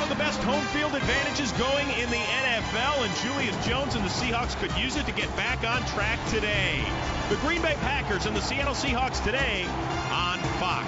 of the best home field advantages going in the NFL, and Julius Jones and the Seahawks could use it to get back on track today. The Green Bay Packers and the Seattle Seahawks today on Fox.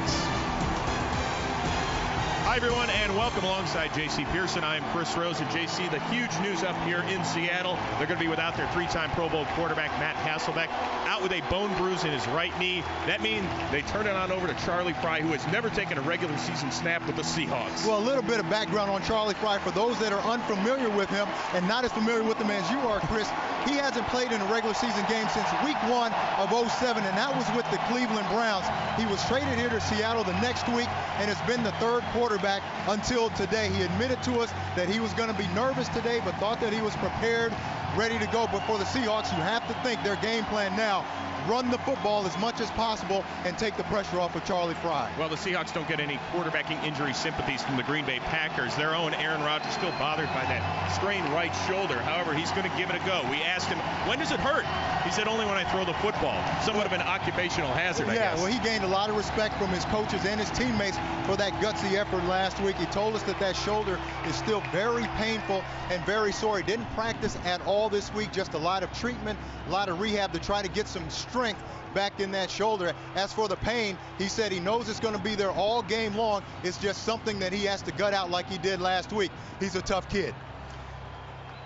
Hi, everyone, and welcome alongside J.C. Pearson. I'm Chris Rose, and J.C., the huge news up here in Seattle. They're going to be without their three-time Pro Bowl quarterback, Matt Hasselbeck, out with a bone bruise in his right knee. That means they turn it on over to Charlie Frye, who has never taken a regular season snap with the Seahawks. Well, a little bit of background on Charlie Frye for those that are unfamiliar with him and not as familiar with him as you are, Chris. He hasn't played in a regular season game since week 1 of '07, and that was with the Cleveland Browns. He was traded here to Seattle the next week and has been the third quarterback until today. He admitted to us that he was going to be nervous today, but thought that he was prepared, ready to go. But for the Seahawks, you have to think their game plan now: run the football as much as possible and take the pressure off of Charlie Frye. Well, the Seahawks don't get any quarterbacking injury sympathies from the Green Bay Packers. Their own Aaron Rodgers still bothered by that strained right shoulder. However, he's going to give it a go. We asked him, when does it hurt? He said, only when I throw the football. Somewhat of an occupational hazard, I guess. Well, he gained a lot of respect from his coaches and his teammates for that gutsy effort last week. He told us that shoulder is still very painful and very sore. He didn't practice at all this week, just a lot of treatment, a lot of rehab to try to get some strength back in that shoulder. As for the pain, he said he knows it's going to be there all game long. It's just something that he has to gut out like he did last week. He's a tough kid.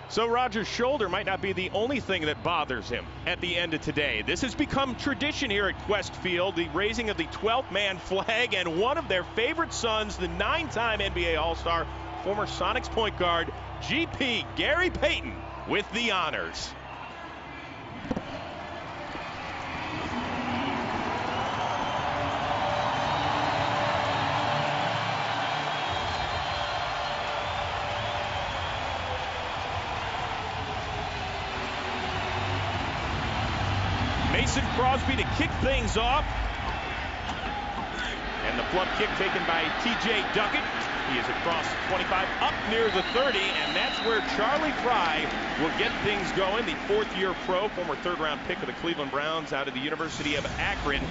So Rodgers' shoulder might not be the only thing that bothers him at the end of today. This has become tradition here at Qwest Field, the raising of the 12th man flag, and one of their favorite sons, the 9-time NBA All-Star, former Sonics point guard, GP Gary Payton, with the honors. Mason Crosby to kick things off. And the flub kick taken by T.J. Duckett. He is across 25, up near the 30, and that's where Charlie Frye will get things going. The fourth-year pro, former third-round pick of the Cleveland Browns out of the University of Akron.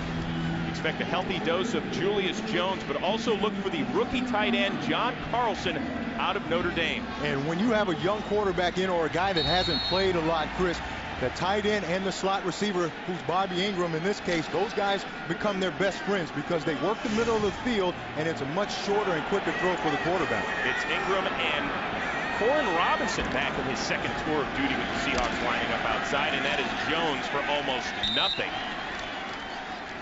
Expect a healthy dose of Julius Jones, but also look for the rookie tight end, John Carlson, out of Notre Dame. And when you have a young quarterback in, or a guy that hasn't played a lot, Chris, the tight end and the slot receiver, who's Bobby Ingram in this case, those guys become their best friends because they work the middle of the field, and it's a much shorter and quicker throw for the quarterback. It's Ingram and Corin Robinson back in his second tour of duty with the Seahawks lining up outside, and that is Jones for almost nothing.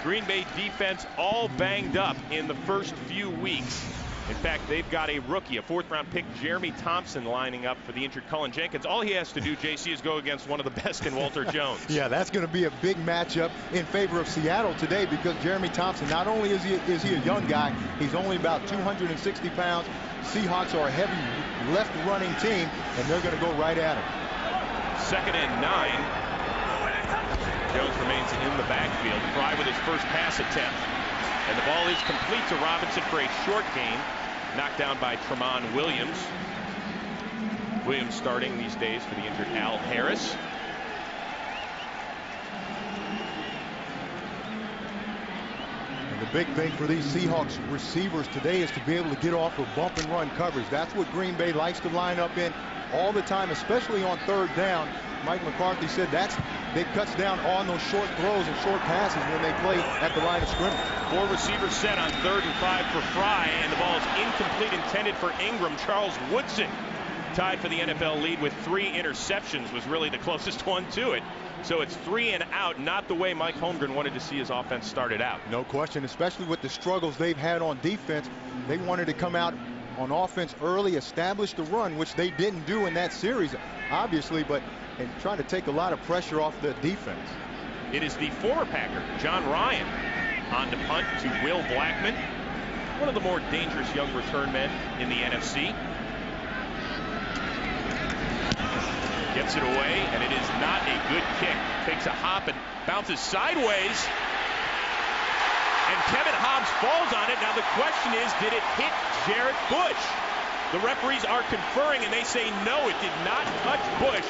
Green Bay defense all banged up in the first few weeks. In fact, they've got a rookie, a fourth-round pick, Jeremy Thompson, lining up for the injured Cullen Jenkins. All he has to do, JC, is go against one of the best in Walter Jones. Yeah, that's going to be a big matchup in favor of Seattle today because Jeremy Thompson, not only is he a young guy, he's only about 260 pounds. Seahawks are a heavy left-running team, and they're going to go right at him. 2nd and 9. Jones remains in the backfield. Frye with his first pass attempt. And the ball is complete to Robinson for a short gain. Knocked down by Tramon Williams. Williams starting these days for the injured Al Harris. And the big thing for these Seahawks receivers today is to be able to get off of bump and run coverage. That's what Green Bay likes to line up in all the time, especially on third down. Mike McCarthy said that cuts down on those short throws and short passes when they play at the line of scrimmage. 4 receivers set on 3rd and 5 for Frye, and the ball is incomplete, intended for Ingram. Charles Woodson, tied for the NFL lead with 3 interceptions, was really the closest one to it. So it's 3 and out, not the way Mike Holmgren wanted to see his offense started out. No question, especially with the struggles they've had on defense. They wanted to come out on offense early, establish the run, which they didn't do in that series, obviously, and trying to take a lot of pressure off the defense. It is the former Packer, John Ryan, on to punt to Will Blackman, one of the more dangerous young return men in the NFC. Gets it away, and it is not a good kick. Takes a hop and bounces sideways. And Kevin Hobbs falls on it. Now the question is, did it hit Jarrett Bush? The referees are conferring, and they say no, it did not touch Bush.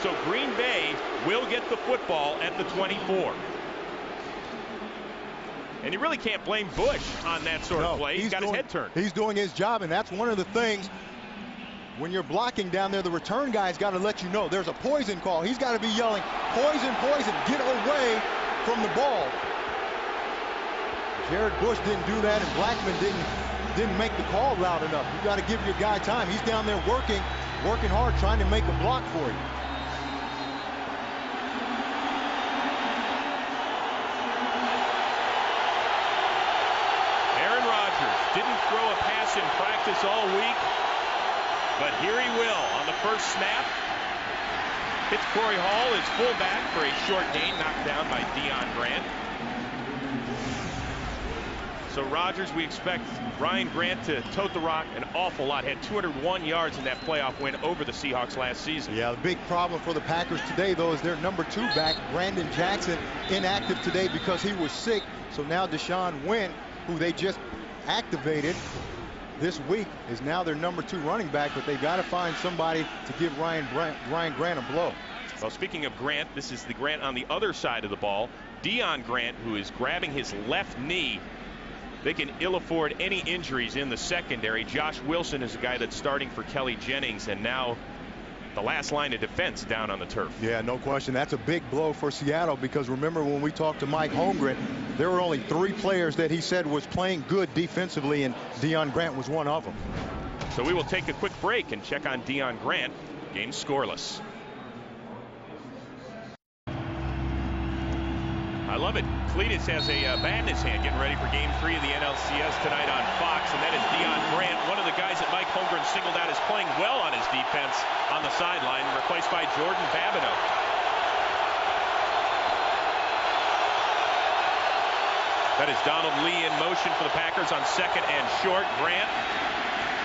So Green Bay will get the football at the 24. And you really can't blame Bush on that sort of play. He's got his head turned. He's doing his job, and that's one of the things when you're blocking down there, the return guy's got to let you know there's a poison call. He's got to be yelling, poison, poison, get away from the ball. Jared Bush didn't do that, and Blackman didn't make the call loud enough. You got to give your guy time. He's down there working hard, trying to make a block for you. Aaron Rodgers didn't throw a pass in practice all week, but here he will on the first snap. Hits Corey Hall, his fullback, for a short gain, knocked down by Deion Grant. So Rodgers, we expect Ryan Grant to tote the rock an awful lot. Had 201 yards in that playoff win over the Seahawks last season. Yeah, the big problem for the Packers today, though, is their number 2 back, Brandon Jackson, inactive today because he was sick. So now Deshaun Wynn, who they just activated this week, is now their number 2 running back, but they've got to find somebody to give Ryan Grant a blow. Well, speaking of Grant, this is the Grant on the other side of the ball. Deion Grant, who is grabbing his left knee. They can ill afford any injuries in the secondary. Josh Wilson is the guy that's starting for Kelly Jennings, and now the last line of defense down on the turf. Yeah, no question. That's a big blow for Seattle, because remember when we talked to Mike Holmgren, there were only 3 players that he said was playing good defensively, and Deion Grant was one of them. So we will take a quick break and check on Deion Grant. Game scoreless. I love it. Cletus has a bat in his hand, getting ready for Game 3 of the NLCS tonight on Fox, and that is Deion Grant, one of the guys that Mike Holmgren singled out as playing well on his defense on the sideline, replaced by Jordan Babineau. That is Donald Lee in motion for the Packers on second and short. Grant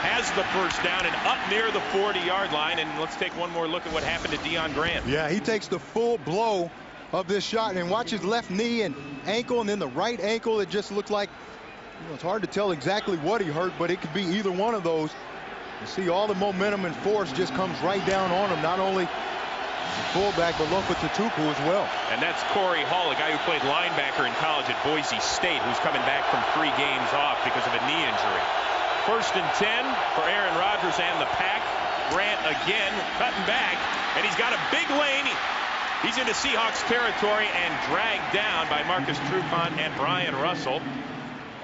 has the first down and up near the 40-yard line, and let's take one more look at what happened to Deion Grant. Yeah, he takes the full blow of this shot, and watch his left knee and ankle, and then the right ankle. It just looked like, it's hard to tell exactly what he hurt, but it could be either one of those. You see all the momentum and force just comes right down on him, not only the fullback, but Lopatatupu as well. And that's Corey Hall, a guy who played linebacker in college at Boise State, who's coming back from 3 games off because of a knee injury. 1st and 10 for Aaron Rodgers and the Pack. Grant again cutting back, and he's got a big lane. He's into Seahawks territory and dragged down by Marcus Trufant and Brian Russell.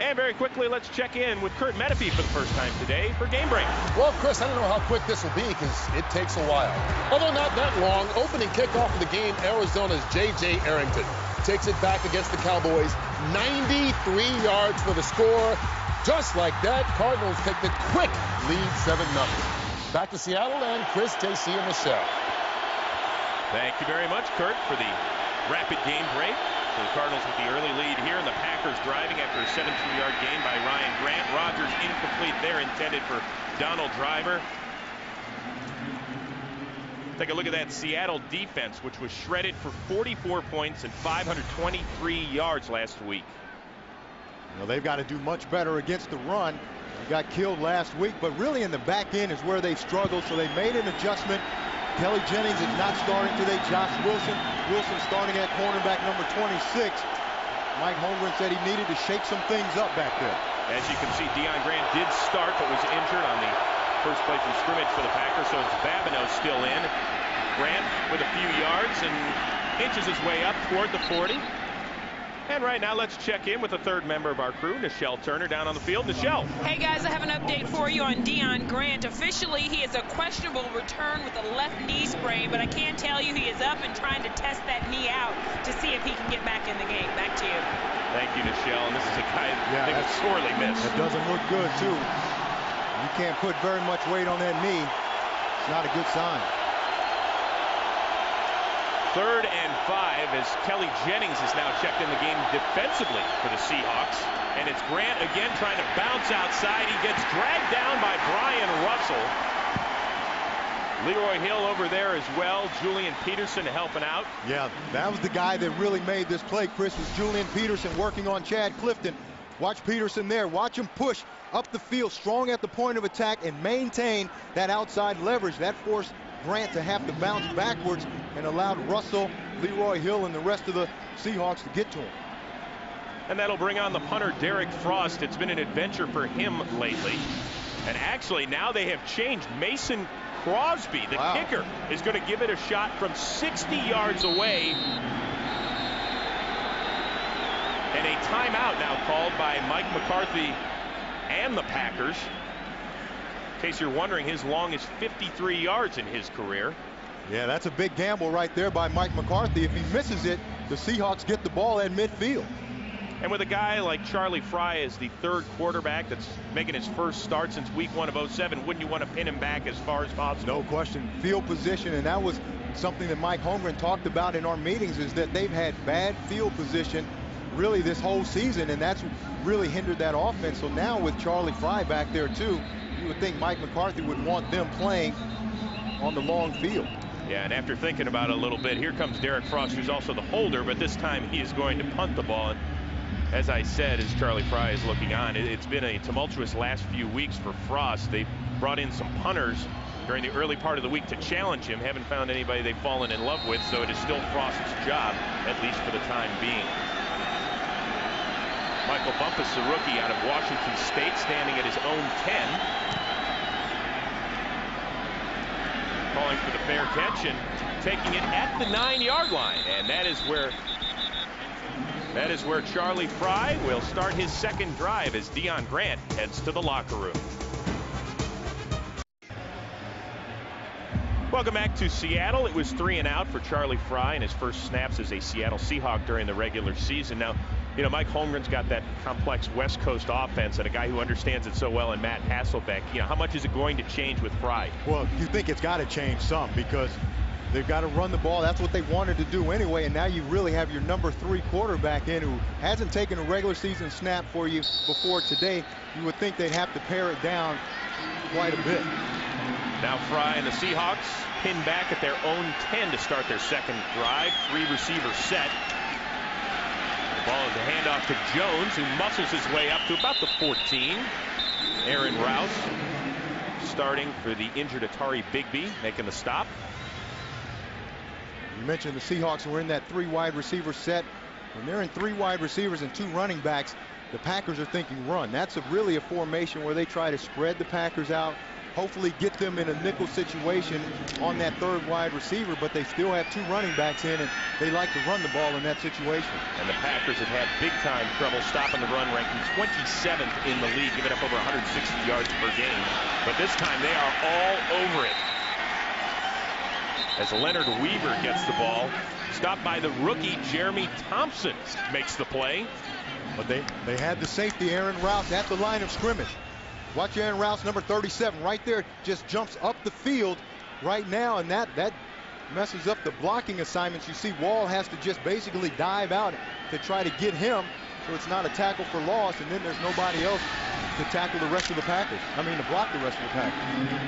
And very quickly, let's check in with Kurt Menefee for the first time today for Game Break. Well, Chris, I don't know how quick this will be because it takes a while. Although not that long, opening kickoff of the game, Arizona's J.J. Arrington takes it back against the Cowboys. 93 yards for the score. Just like that, Cardinals take the quick lead 7-0. Back to Seattle and Chris, JC, and Michelle. Thank you very much, Kurt, for the rapid game break. So the Cardinals with the early lead here, and the Packers driving after a 17-yard gain by Ryan Grant. Rodgers incomplete there, intended for Donald Driver. Take a look at that Seattle defense, which was shredded for 44 points and 523 yards last week. Well, they've got to do much better against the run. They got killed last week, but really in the back end is where they struggled, so they made an adjustment. Kelly Jennings is not starting today. Josh Wilson starting at cornerback number 26. Mike Holmgren said he needed to shake some things up back there. As you can see, Deion Grant did start, but was injured on the first play from scrimmage for the Packers, so it's Babineau still in. Grant with a few yards and inches his way up toward the 40. And right now, let's check in with the 3rd member of our crew, Nichelle Turner, down on the field. Nichelle. Hey, guys, I have an update for you on Deion Grant. Officially, he is a questionable return with a left knee sprain, but I can tell you he is up and trying to test that knee out to see if he can get back in the game. Back to you. Thank you, Nichelle. And this is a guy that they will sorely miss. It doesn't look good, too. You can't put very much weight on that knee. It's not a good sign. 3rd and 5 as Kelly Jennings is now checked in the game defensively for the Seahawks. And it's Grant again trying to bounce outside. He gets dragged down by Brian Russell. Leroy Hill over there as well. Julian Peterson helping out. Yeah, that was the guy that really made this play, Chris, was Julian Peterson working on Chad Clifton. Watch Peterson there. Watch him push up the field, strong at the point of attack, and maintain that outside leverage. That forced Grant to have to bounce backwards and allowed Russell, Leroy Hill, and the rest of the Seahawks to get to him. And that'll bring on the punter, Derek Frost. It's been an adventure for him lately. And actually, now they have changed. Mason Crosby, the kicker, is going to give it a shot from 60 yards away. And a timeout now called by Mike McCarthy and the Packers. In case you're wondering, his long is 53 yards in his career. Yeah, that's a big gamble right there by Mike McCarthy. If he misses it, the Seahawks get the ball at midfield. And with a guy like Charlie Frye as the third quarterback that's making his first start since week 1 of 07, wouldn't you want to pin him back as far as possible? No question. Field position, and that was something that Mike Holmgren talked about in our meetings, is that they've had bad field position really this whole season, and that's really hindered that offense. So now with Charlie Frye back there too, you would think Mike McCarthy would want them playing on the long field. Yeah, and after thinking about it a little bit, here comes Derek Frost, who's also the holder, but this time he is going to punt the ball. And as I said, as Charlie Frye is looking on, it's been a tumultuous last few weeks for Frost. They brought in some punters during the early part of the week to challenge him. Haven't found anybody they've fallen in love with, so it is still Frost's job, at least for the time being. Michael Bumpus, the rookie out of Washington State, standing at his own 10. Calling for the fair catch and taking it at the 9-yard line. And that is where Charlie Frye will start his second drive as Deion Grant heads to the locker room. Welcome back to Seattle. It was 3 and out for Charlie Frye in his first snaps as a Seattle Seahawk during the regular season. Now, you know, Mike Holmgren's got that complex West Coast offense and a guy who understands it so well in Matt Hasselbeck. You know, how much is it going to change with Frye? Well, you think it's got to change some because they've got to run the ball. That's what they wanted to do anyway, and now you really have your number 3 quarterback in who hasn't taken a regular season snap for you before today. You would think they'd have to pare it down quite a bit. Now Frye and the Seahawks pinned back at their own 10 to start their second drive. 3 receivers set. The ball is a handoff to Jones, who muscles his way up to about the 14. Aaron Rouse starting for the injured Atari Bigby, making the stop. You mentioned the Seahawks were in that 3 wide receiver set. When they're in 3 wide receivers and 2 running backs, the Packers are thinking run. That's really a formation where they try to spread the Packers out, hopefully get them in a nickel situation on that 3rd wide receiver, but they still have 2 running backs in, and they like to run the ball in that situation. And the Packers have had big time trouble stopping the run, ranking 27th in the league, giving up over 160 yards per game. But this time they are all over it. As Leonard Weaver gets the ball, stopped by the rookie Jeremy Thompson makes the play. But they had the safety Aaron Rouse at the line of scrimmage. Watch Aaron Rouse, number 37, right there, just jumps up the field right now, and that messes up the blocking assignments. You see Wall has to just basically dive out to try to get him, so it's not a tackle for loss, and then there's nobody else to tackle the rest of the Packers. I mean, to block the rest of the Packers.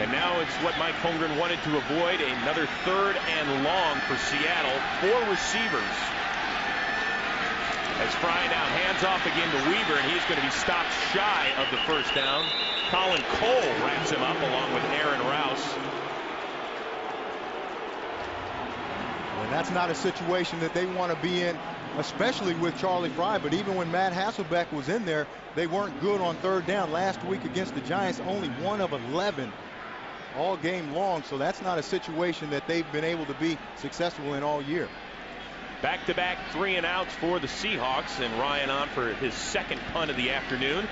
And now it's what Mike Holmgren wanted to avoid, another 3rd and long for Seattle. 4 receivers. As Frye now hands off again to Weaver, and he's going to be stopped shy of the first down. Colin Cole wraps him up along with Aaron Rouse. And that's not a situation that they want to be in, especially with Charlie Frye. But even when Matt Hasselbeck was in there, they weren't good on 3rd down. Last week against the Giants, only 1 of 11 all game long. So that's not a situation that they've been able to be successful in all year. Back-to-back 3 and outs for the Seahawks, and Ryan on for his second punt of the afternoon.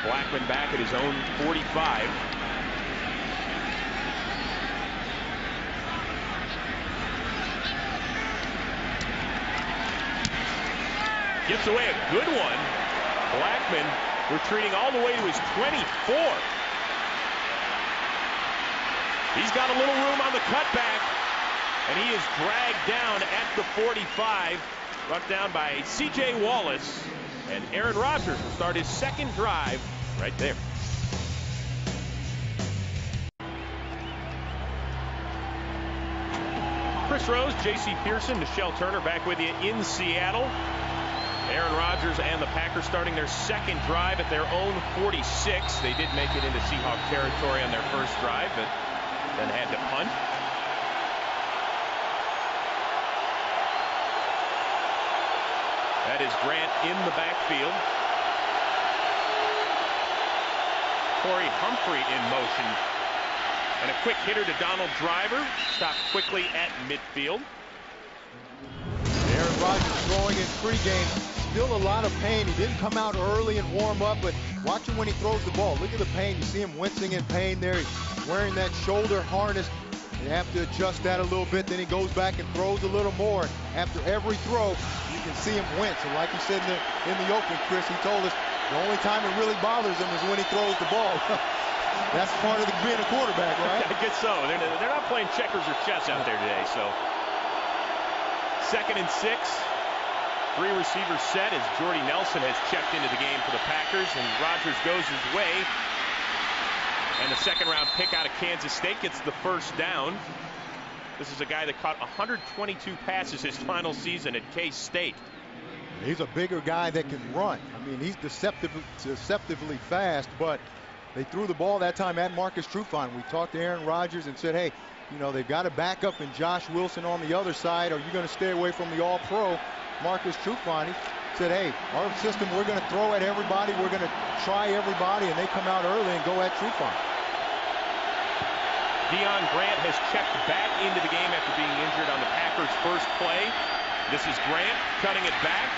Blackman back at his own 45. Gets away a good one. Blackman retreating all the way to his 24. He's got a little room on the cutback, and he is dragged down at the 45, brought down by C.J. Wallace, and Aaron Rodgers will start his second drive right there. Chris Rose, J.C. Pearson, Nichelle Turner back with you in Seattle. Aaron Rodgers and the Packers starting their second drive at their own 46. They did make it into Seahawk territory on their first drive, but then had to punt. That is Grant in the backfield. Corey Humphrey in motion. And a quick hitter to Donald Driver. Stopped quickly at midfield. Aaron Rodgers throwing in pregame. Still a lot of pain. He didn't come out early and warm up, but watch him when he throws the ball. Look at the pain. You see him wincing in pain there. He's wearing that shoulder harness. You have to adjust that a little bit. Then he goes back and throws a little more. After every throw, you can see him wince. And like you said in the opening, Chris, he told us the only time it really bothers him is when he throws the ball. That's part of being a quarterback, right? I guess so. They're not playing checkers or chess out there today. So 2nd and 6. 3 receivers set as Jordy Nelson has checked into the game for the Packers, and Rodgers goes his way. And the 2nd-round pick out of Kansas State gets the first down. This is a guy that caught 122 passes his final season at K-State. He's a bigger guy that can run. I mean, he's deceptively fast, but they threw the ball that time at Marcus Trufant. We talked to Aaron Rodgers and said, hey, you know, they've got a backup in Josh Wilson on the other side. Are you going to stay away from the all-pro Marcus Trufant? He said, hey, our system, we're going to throw at everybody. We're going to try everybody, and they come out early and go at Trufant. Deion Grant has checked back into the game after being injured on the Packers' first play. This is Grant cutting it back.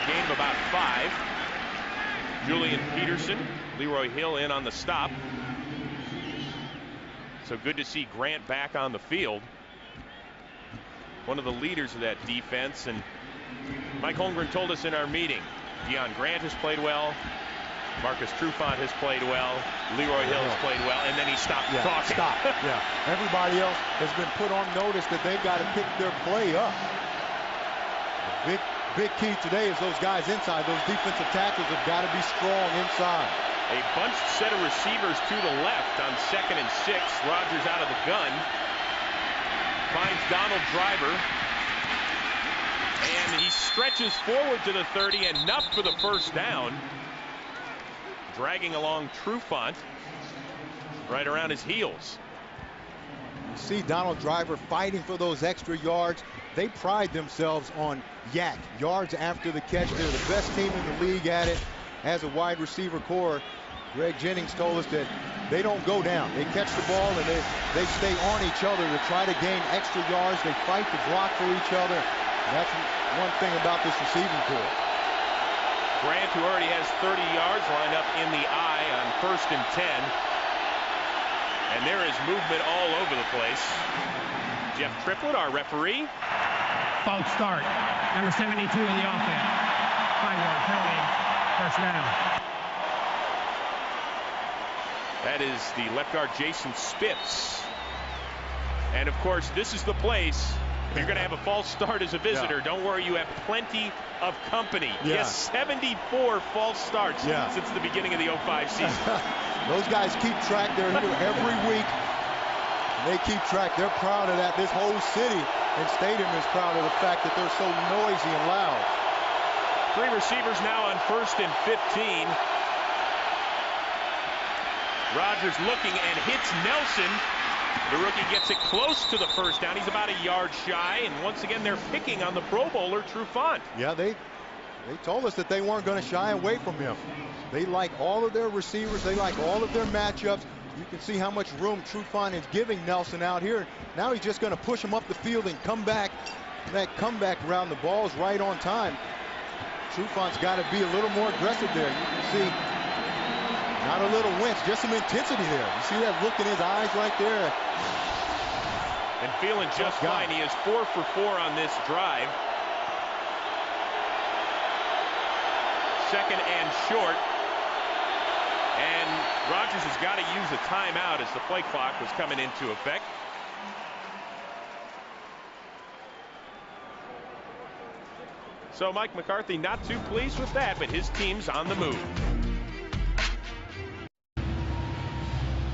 Gain of about 5. Julian Peterson, Leroy Hill in on the stop. So good to see Grant back on the field. One of the leaders of that defense. And Mike Holmgren told us in our meeting, Deion Grant has played well. Marcus Trufant has played well. Leroy Hill has played well. And then he stopped talking. Everybody else has been put on notice that they've got to pick their play up. The big key today is those guys inside. Those defensive tackles have got to be strong inside. A bunched set of receivers to the left on 2nd and 6. Rodgers out of the gun. Finds Donald Driver. And he stretches forward to the 30, enough for the first down. Dragging along Trufant right around his heels. You see Donald Driver fighting for those extra yards. They pride themselves on YAC, yards after the catch. They're the best team in the league at it. As a wide receiver core, Greg Jennings told us that they don't go down. They catch the ball and they stay on each other to try to gain extra yards. They fight to block for each other. That's one thing about this receiving core. Grant, who already has 30 yards, lined up in the eye on 1st and 10. And there is movement all over the place. Jeff Triplett, our referee. False start. Number 72 of the offense. 5-yard penalty. First down. That is the left guard Jason Spitz. And of course, this is the place. If you're going to have a false start as a visitor, don't worry, you have plenty of company. Yes, 74 false starts since the beginning of the 05 season. Those guys keep track. They're here every week. They keep track. They're proud of that. This whole city and stadium is proud of the fact that they're so noisy and loud. 3 receivers now on 1st and 15. Rodgers looking and hits Nelson. The rookie gets it close to the first down. He's about a yard shy, and once again they're picking on the Pro Bowler Trufant. Yeah, they told us that they weren't going to shy away from him. They like all of their receivers. They like all of their matchups. You can see how much room Trufant is giving Nelson out here. Now he's just going to push him up the field and come back. That comeback round, the ball's right on time. Trufant's got to be a little more aggressive there. You can see not a little wince, just some intensity there. You see that look in his eyes right there. And feeling just fine. He is 4 for 4 on this drive. 2nd and short. And Rodgers has got to use a timeout as the play clock was coming into effect. So Mike McCarthy not too pleased with that, but his team's on the move.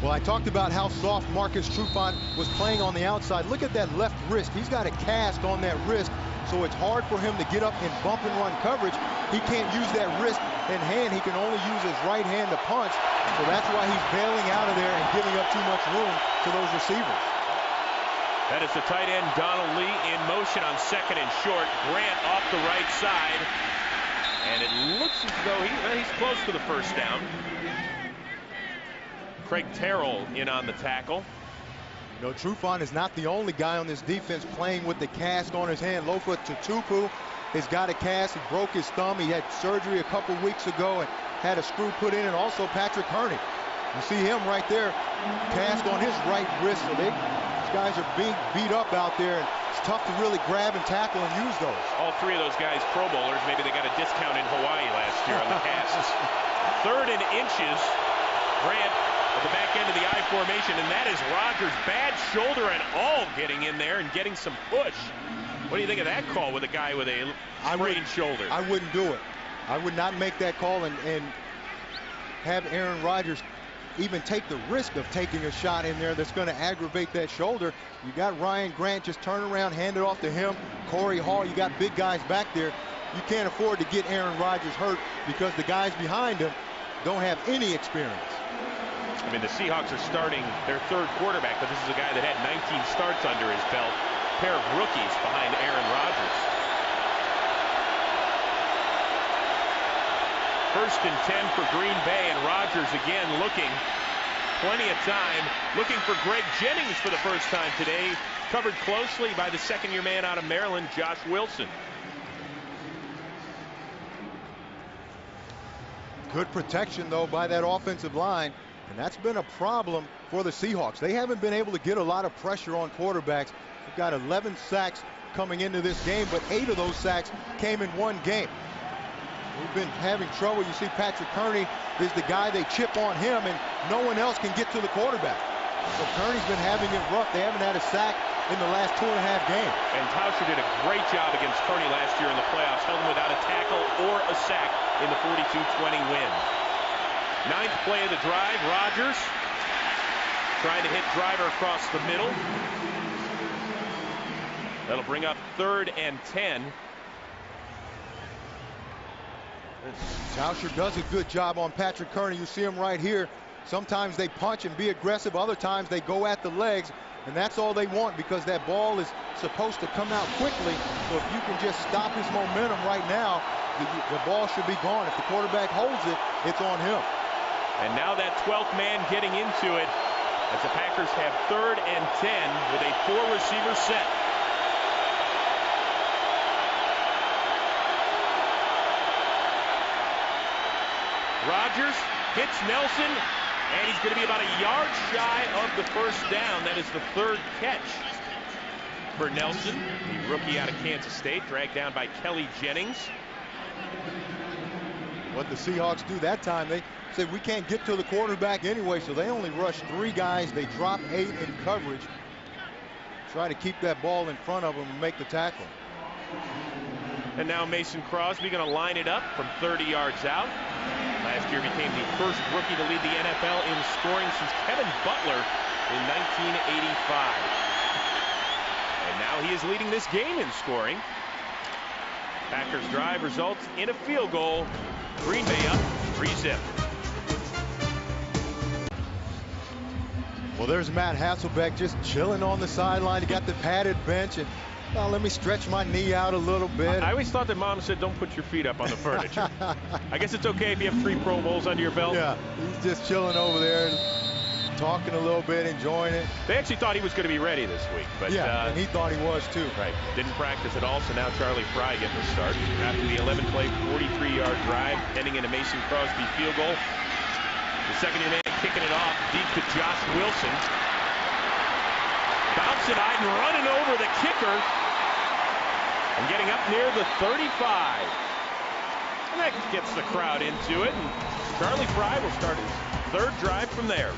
Well, I talked about how soft Marcus Trufant was playing on the outside. Look at that left wrist. He's got a cast on that wrist, so it's hard for him to get up and bump and run coverage. He can't use that wrist and hand. He can only use his right hand to punch, so that's why he's bailing out of there and giving up too much room to those receivers. That is the tight end Donald Lee in motion on 2nd and short. Grant off the right side, and it looks as though he's close to the first down. Craig Terrell in on the tackle. You know, Trufant is not the only guy on this defense playing with the cast on his hand. Lofa Tutupu has got a cast. He broke his thumb. He had surgery a couple weeks ago and had a screw put in. And also Patrick Herney. You see him right there, cast on his right wrist. So these guys are being beat up out there. And it's tough to really grab and tackle and use those. All three of those guys Pro Bowlers. Maybe they got a discount in Hawaii last year on the casts. 3rd and inches. Grant at the back end of the I formation, and that is Rodgers. Bad shoulder and all getting in there and getting some push. What do you think of that call with a guy with a sprained shoulder? I wouldn't do it. I would not make that call and have Aaron Rodgers even take the risk of taking a shot in there that's going to aggravate that shoulder. You got Ryan Grant, just turn around, hand it off to him. Corey Hall, you got big guys back there. You can't afford to get Aaron Rodgers hurt because the guys behind him don't have any experience. I mean, the Seahawks are starting their 3rd quarterback, but this is a guy that had 19 starts under his belt. A pair of rookies behind Aaron Rodgers. 1st and 10 for Green Bay, and Rodgers again looking plenty of time, looking for Greg Jennings for the first time today, covered closely by the 2nd-year man out of Maryland, Josh Wilson. Good protection, though, by that offensive line. And that's been a problem for the Seahawks. They haven't been able to get a lot of pressure on quarterbacks. They've got 11 sacks coming into this game, but 8 of those sacks came in one game. We've been having trouble. You see Patrick Herney is the guy, they chip on him, and no one else can get to the quarterback. So Kearney's been having it rough. They haven't had a sack in the last 2.5 games. And Tauscher did a great job against Kearney last year in the playoffs, held him without a tackle or a sack in the 42-20 win. 9th play of the drive, Rodgers trying to hit Driver across the middle. That'll bring up 3rd and 10. Tauscher does a good job on Patrick Kearney. You see him right here. Sometimes they punch and be aggressive. Other times they go at the legs. And that's all they want because that ball is supposed to come out quickly. So if you can just stop his momentum right now, the ball should be gone. If the quarterback holds it, it's on him. And now that 12th man getting into it as the Packers have 3rd and 10 with a 4-receiver set. Rodgers hits Nelson, and he's going to be about a yard shy of the 1st down. That is the 3rd catch for Nelson, the rookie out of Kansas State, dragged down by Kelly Jennings. What the Seahawks do that time, they said we can't get to the quarterback anyway, so they only rush 3 guys. They drop 8 in coverage. Try to keep that ball in front of them and make the tackle. And now Mason Crosby going to line it up from 30 yards out. Last year became the first rookie to lead the NFL in scoring since Kevin Butler in 1985. And now he is leading this game in scoring. Packers drive results in a field goal. Green Bay up 3-zip. Well, there's Matt Hasselbeck just chilling on the sideline. He got the padded bench, and let me stretch my knee out a little bit. I always thought that Mom said don't put your feet up on the furniture. I guess it's okay if you have 3 Pro Bowls under your belt. Yeah, he's just chilling over there and talking a little bit, enjoying it. They actually thought he was going to be ready this week. But, yeah, and he thought he was too. Right, didn't practice at all, so now Charlie Frye getting the start. After the 11-play, 43-yard drive, ending in a Mason Crosby field goal. The 2nd-year man kicking it off deep to Josh Wilson. Bouncing high and running over the kicker. And getting up near the 35. And that gets the crowd into it. And Charlie Frye will start his 3rd drive from there.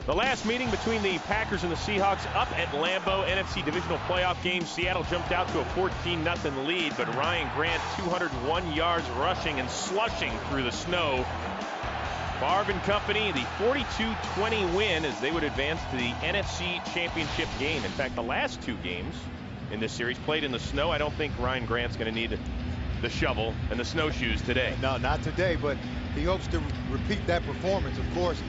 The last meeting between the Packers and the Seahawks up at Lambeau, NFC Divisional Playoff game. Seattle jumped out to a 14-0 lead, but Ryan Grant 201 yards rushing and slushing through the snow. Favre and company, the 42-20 win as they would advance to the NFC Championship game. In fact, the last 2 games in this series played in the snow. I don't think Ryan Grant's going to need the shovel and the snowshoes today. No, not today, but he hopes to repeat that performance. Of course,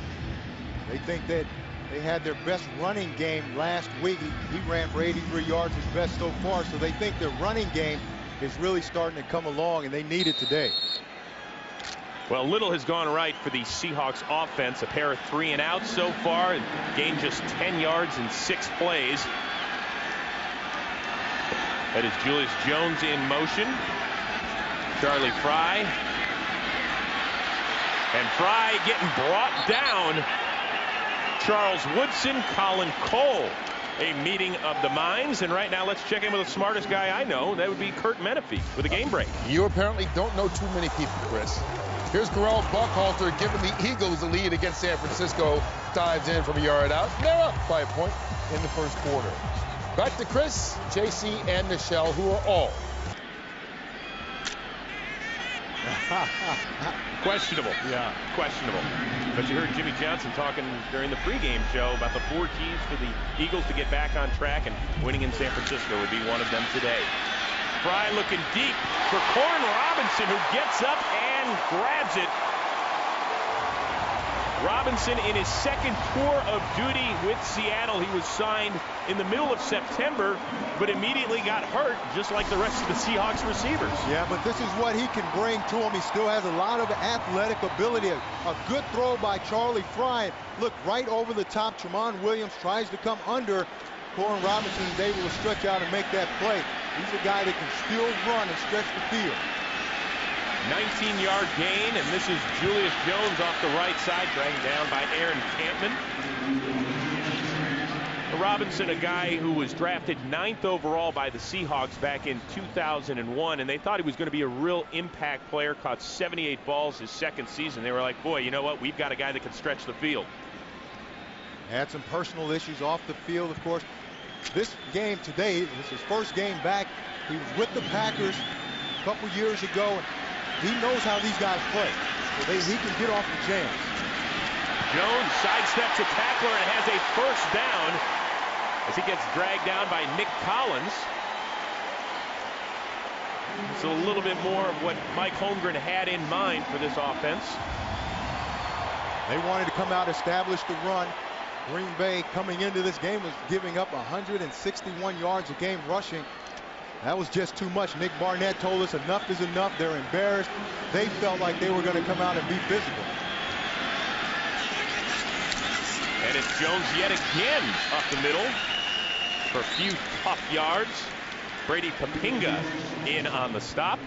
they think that they had their best running game last week. He ran for 83 yards, his best so far, so they think their running game is really starting to come along, and they need it today. Well, little has gone right for the Seahawks offense. A pair of 3 and outs so far. Gained just 10 yards in 6 plays. That is Julius Jones in motion. Charlie Frye. And Frye getting brought down. Charles Woodson, Colin Cole. A meeting of the minds. And right now, let's check in with the smartest guy I know. That would be Kurt Menefee with a game break. You apparently don't know too many people, Chris. Here's Corral Buckhalter giving the Eagles the lead against San Francisco. Dives in from a yard out. They're up by a point in the first quarter. Back to Chris, JC, and Nichelle, who are all questionable. Yeah. Questionable. But you heard Jimmy Johnson talking during the pregame show about the 4 keys for the Eagles to get back on track, and winning in San Francisco would be one of them today. Frye looking deep for Corn Robinson, who gets up and grabs it. Robinson in his second tour of duty with Seattle. He was signed in the middle of September, but immediately got hurt, just like the rest of the Seahawks receivers. Yeah, but this is what he can bring to him. He still has a lot of athletic ability. A good throw by Charlie Frye. Look, right over the top. Tramon Williams tries to come under. Corn Robinson is able to stretch out and make that play. He's a guy that can still run and stretch the field. 19-yard gain, and this is Julius Jones off the right side, dragged down by Aaron Campman. Robinson, a guy who was drafted 9th overall by the Seahawks back in 2001, and they thought he was going to be a real impact player. Caught 78 balls his second season. They were like, boy, you know what? We've got a guy that can stretch the field. Had some personal issues off the field, of course. This game today, this is his first game back. He was with the Packers a couple years ago, and he knows how these guys play. So he can get off the jams. Jones sidesteps a tackler and has a first down as he gets dragged down by Nick Collins. It's a little bit more of what Mike Holmgren had in mind for this offense. They wanted to come out, establish the run. Green Bay coming into this game was giving up 161 yards a game rushing. That was just too much. Nick Barnett told us enough is enough. They're embarrassed. They felt like they were going to come out and be physical. And it's Jones yet again up the middle for a few tough yards. Brady Papinga in on the stop.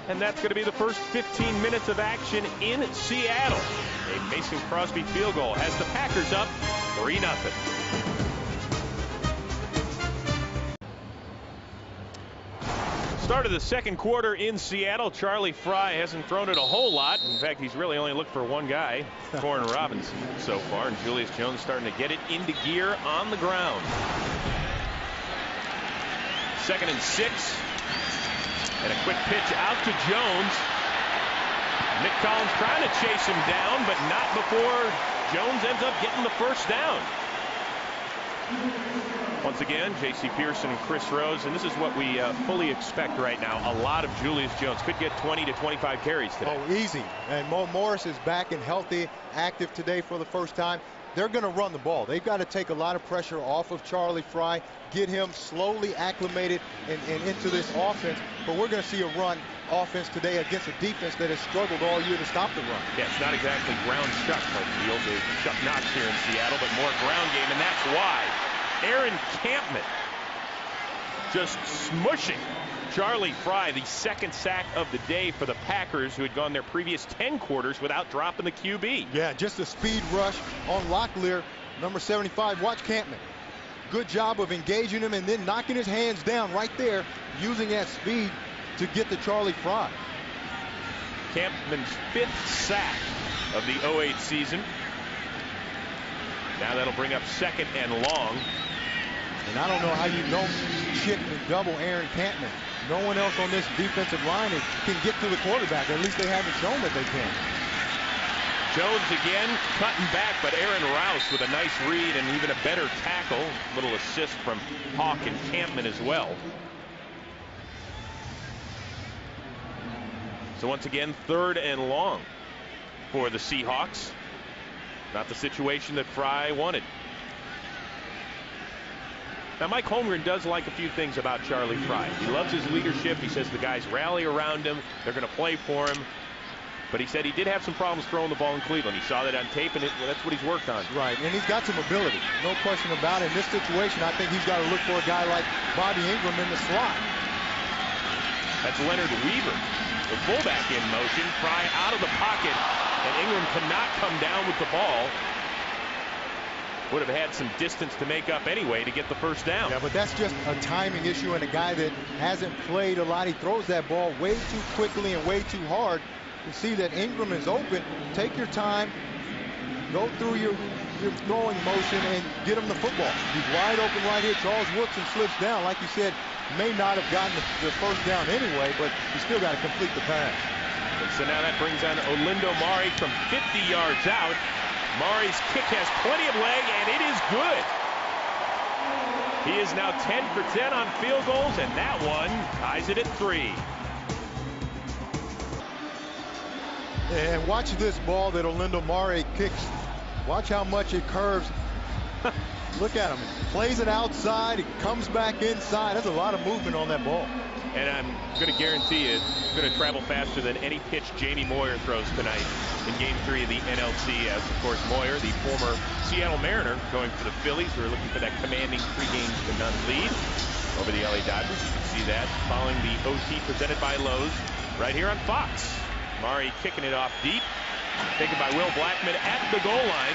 And that's going to be the first 15 minutes of action in Seattle. A Mason Crosby field goal has the Packers up 3-0. Start of the second quarter in Seattle. Charlie Frye hasn't thrown it a whole lot. In fact, he's really only looked for one guy, Corn Robinson, so far. And Julius Jones starting to get it into gear on the ground. 2nd and 6. And a quick pitch out to Jones. Nick Collins trying to chase him down, but not before Jones ends up getting the first down. Once again, J.C. Pearson and Chris Rose, and this is what we fully expect right now. A lot of Julius Jones. Could get 20 to 25 carries today. Oh, easy. And Mo Morris is back and healthy, active today for the first time. They're going to run the ball. They've got to take a lot of pressure off of Charlie Frye, get him slowly acclimated and into this offense. But we're going to see a run offense today against a defense that has struggled all year to stop the run. Yeah, it's not exactly ground chuck like the old days of Chuck Knox here in Seattle, but more ground game, and that's why. Aaron Campman just smushing Charlie Frye, the 2nd sack of the day for the Packers, who had gone their previous 10 quarters without dropping the QB. Yeah, just a speed rush on Locklear, number 75. Watch Campman. Good job of engaging him and then knocking his hands down right there, using that speed to get to Charlie Frye. Campman's 5th sack of the 08 season. Now that'll bring up 2nd and long. And I don't know how you don't chick and double Aaron Campman. No one else on this defensive line can get to the quarterback. At least they haven't shown that they can. Jones again cutting back, but Aaron Rouse with a nice read and even a better tackle. Little assist from Hawk and Campman as well. So once again, 3rd and long for the Seahawks. Not the situation that Frye wanted. Now, Mike Holmgren does like a few things about Charlie Frye. He loves his leadership. He says the guys rally around him. They're going to play for him. But he said he did have some problems throwing the ball in Cleveland. He saw that on tape, and that's what he's worked on. Right, and he's got some ability. No question about it. In this situation, I think he's got to look for a guy like Bobby Ingram in the slot. That's Leonard Weaver, the fullback in motion. Frye out of the pocket, and Ingram cannot come down with the ball. Would have had some distance to make up anyway to get the first down. Yeah, but that's just a timing issue, and a guy that hasn't played a lot, he throws that ball way too quickly and way too hard. You see that Ingram is open. Take your time, go through your throwing motion, and get him the football. He's wide open right here. Charles Woodson slips down. Like you said, may not have gotten the first down anyway, but you still got to complete the pass. And so now that brings on Olindo Mare from 50 yards out. Mare's kick has plenty of leg, and it is good. He is now 10 for 10 on field goals, and that one ties it at 3. And watch this ball that Olindo Mare kicks. Watch how much it curves. Look at him. Plays it outside. It comes back inside. There's a lot of movement on that ball. And I'm going to guarantee you it's going to travel faster than any pitch Jamie Moyer throws tonight in Game 3 of the NLC. As, of course, Moyer, the former Seattle Mariner, going for the Phillies, who are looking for that commanding 3-0 lead over the LA Dodgers. You can see that following the OT presented by Lowe's right here on Fox. Mare kicking it off deep, taken by Will Blackman at the goal line.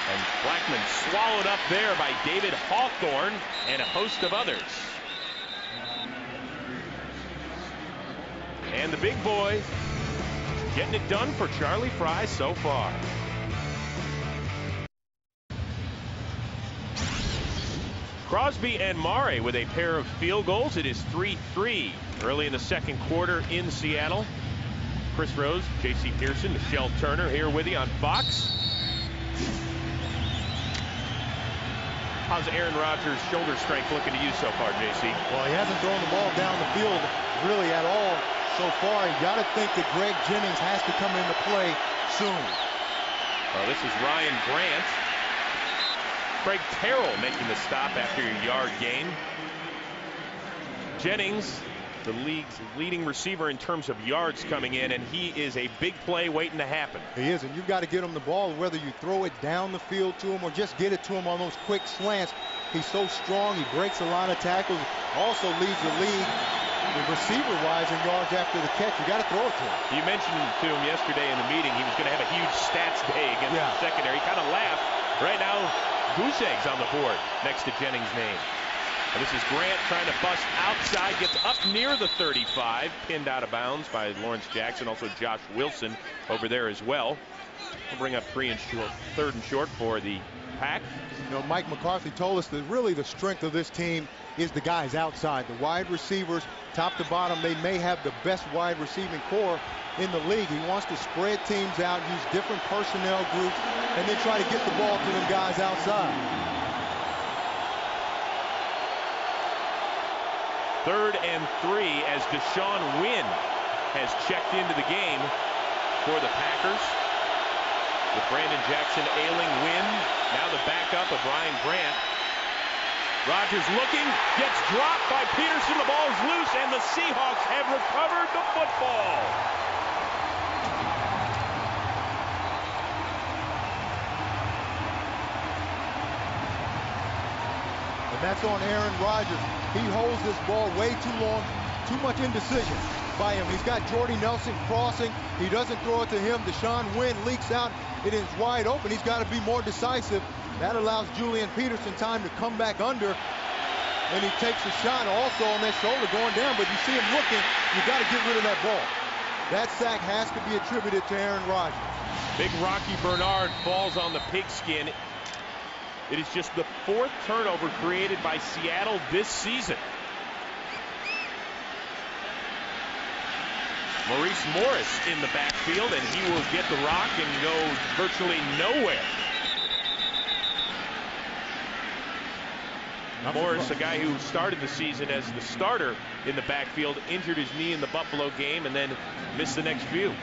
And Blackman swallowed up there by David Hawthorne and a host of others. And the big boy getting it done for Charlie Frye so far. Crosby and Mare with a pair of field goals. It is 3-3 early in the second quarter in Seattle. Chris Rose, J.C. Pearson, Michelle Turner here with you on Fox. How's Aaron Rodgers' shoulder strength looking to you so far, J.C.? Well, he hasn't thrown the ball down the field really at all so far. You got to think that Greg Jennings has to come into play soon. Well, this is Ryan Grant. Craig Terrell making the stop after a yard gain. Jennings, the league's leading receiver in terms of yards coming in, and he is a big play waiting to happen. He is, and you've got to get him the ball, whether you throw it down the field to him or just get it to him on those quick slants. He's so strong. He breaks a lot of tackles. Also leads the league receiver-wise in yards after the catch. You got to throw it to him. You mentioned to him yesterday in the meeting he was going to have a huge stats day against the secondary. He kind of laughed. Right now, goose eggs on the board next to Jennings' name. And this is Grant trying to bust outside, gets up near the 35, pinned out of bounds by Lawrence Jackson, also Josh Wilson over there as well. We'll bring up 3rd and short for the Pack. You know, Mike McCarthy told us that really the strength of this team is the guys outside, the wide receivers, top to bottom. They may have the best wide receiving core in the league. He wants to spread teams out, use different personnel groups, and then try to get the ball to them guys outside. 3rd and 3 as Deshaun Wynn has checked into the game for the Packers. With Brandon Jackson ailing Wynn, now the backup of Ryan Grant. Rodgers looking, gets dropped by Peterson. The ball is loose, and the Seahawks have recovered the football. And that's on Aaron Rodgers. He holds this ball way too long, too much indecision by him. He's got Jordy Nelson crossing. He doesn't throw it to him. Deshaun Wynn leaks out. It is wide open. He's got to be more decisive. That allows Julian Peterson time to come back under. And he takes a shot also on that shoulder going down. But you see him looking. You got to get rid of that ball. That sack has to be attributed to Aaron Rodgers. Big Rocky Bernard falls on the pigskin. It is just the 4th turnover created by Seattle this season. Maurice Morris in the backfield, and he will get the rock and go virtually nowhere. Morris, a guy who started the season as the starter in the backfield, injured his knee in the Buffalo game and then missed the next few.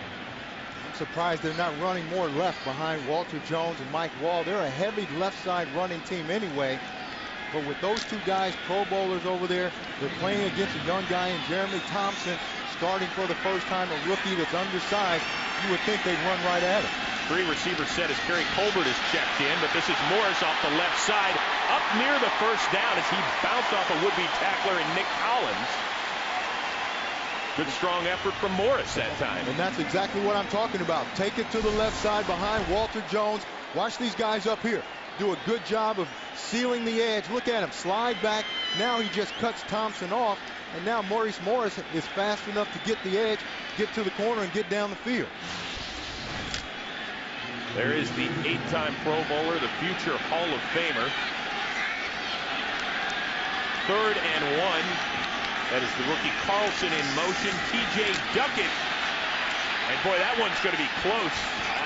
surprised they're not running more left behind Walter Jones and Mike Wall. They're a heavy left side running team anyway. But with those two guys, Pro Bowlers over there, they're playing against a young guy in Jeremy Thompson, starting for the first time, a rookie that's undersized. You would think they'd run right at him. 3 receiver set as Kerry Colbert is checked in, but this is Morris off the left side, up near the first down as he bounced off a would-be tackler in Nick Collins. Good strong effort from Morris that time. And that's exactly what I'm talking about. Take it to the left side behind Walter Jones. Watch these guys up here do a good job of sealing the edge. Look at him slide back. Now he just cuts Thompson off, and now Maurice Morris is fast enough to get the edge, get to the corner, and get down the field. There is the 8-time Pro Bowler, the future Hall of Famer. 3rd and 1. That is the rookie Carlson in motion. T.J. Duckett. And boy, that one's going to be close.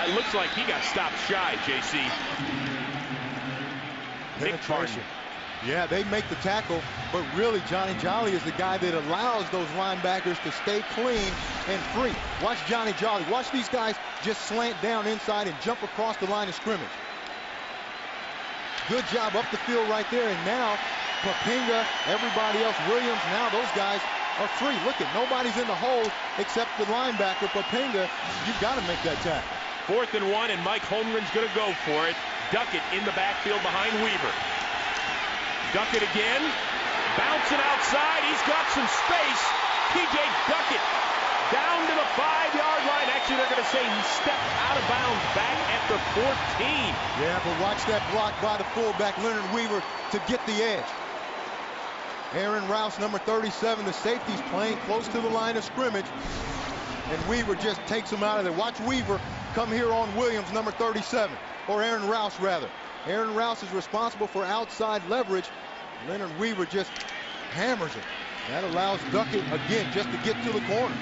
It looks like he got stopped shy, J.C. Penetration. Yeah, they make the tackle, but really Johnny Jolly is the guy that allows those linebackers to stay clean and free. Watch Johnny Jolly. Watch these guys just slant down inside and jump across the line of scrimmage. Good job up the field right there, and now Papinga, everybody else, Williams, now those guys are free. Look at, nobody's in the hole except the linebacker, Papinga. You've got to make that tackle. 4th and 1, and Mike Holmgren's going to go for it. Duckett in the backfield behind Weaver. Duckett again, bouncing outside. He's got some space. T.J. Duckett down to the 5-yard line. Actually, they're going to say he stepped out of bounds back at the 14. Yeah, but watch that block by the fullback, Leonard Weaver, to get the edge. Aaron Rouse, number 37, the safety's playing close to the line of scrimmage, and Weaver just takes him out of there. Watch Weaver come here on Williams, number 37, or Aaron Rouse, rather. Aaron Rouse is responsible for outside leverage. Leonard Weaver just hammers it. That allows Duckett, again, just to get to the corner.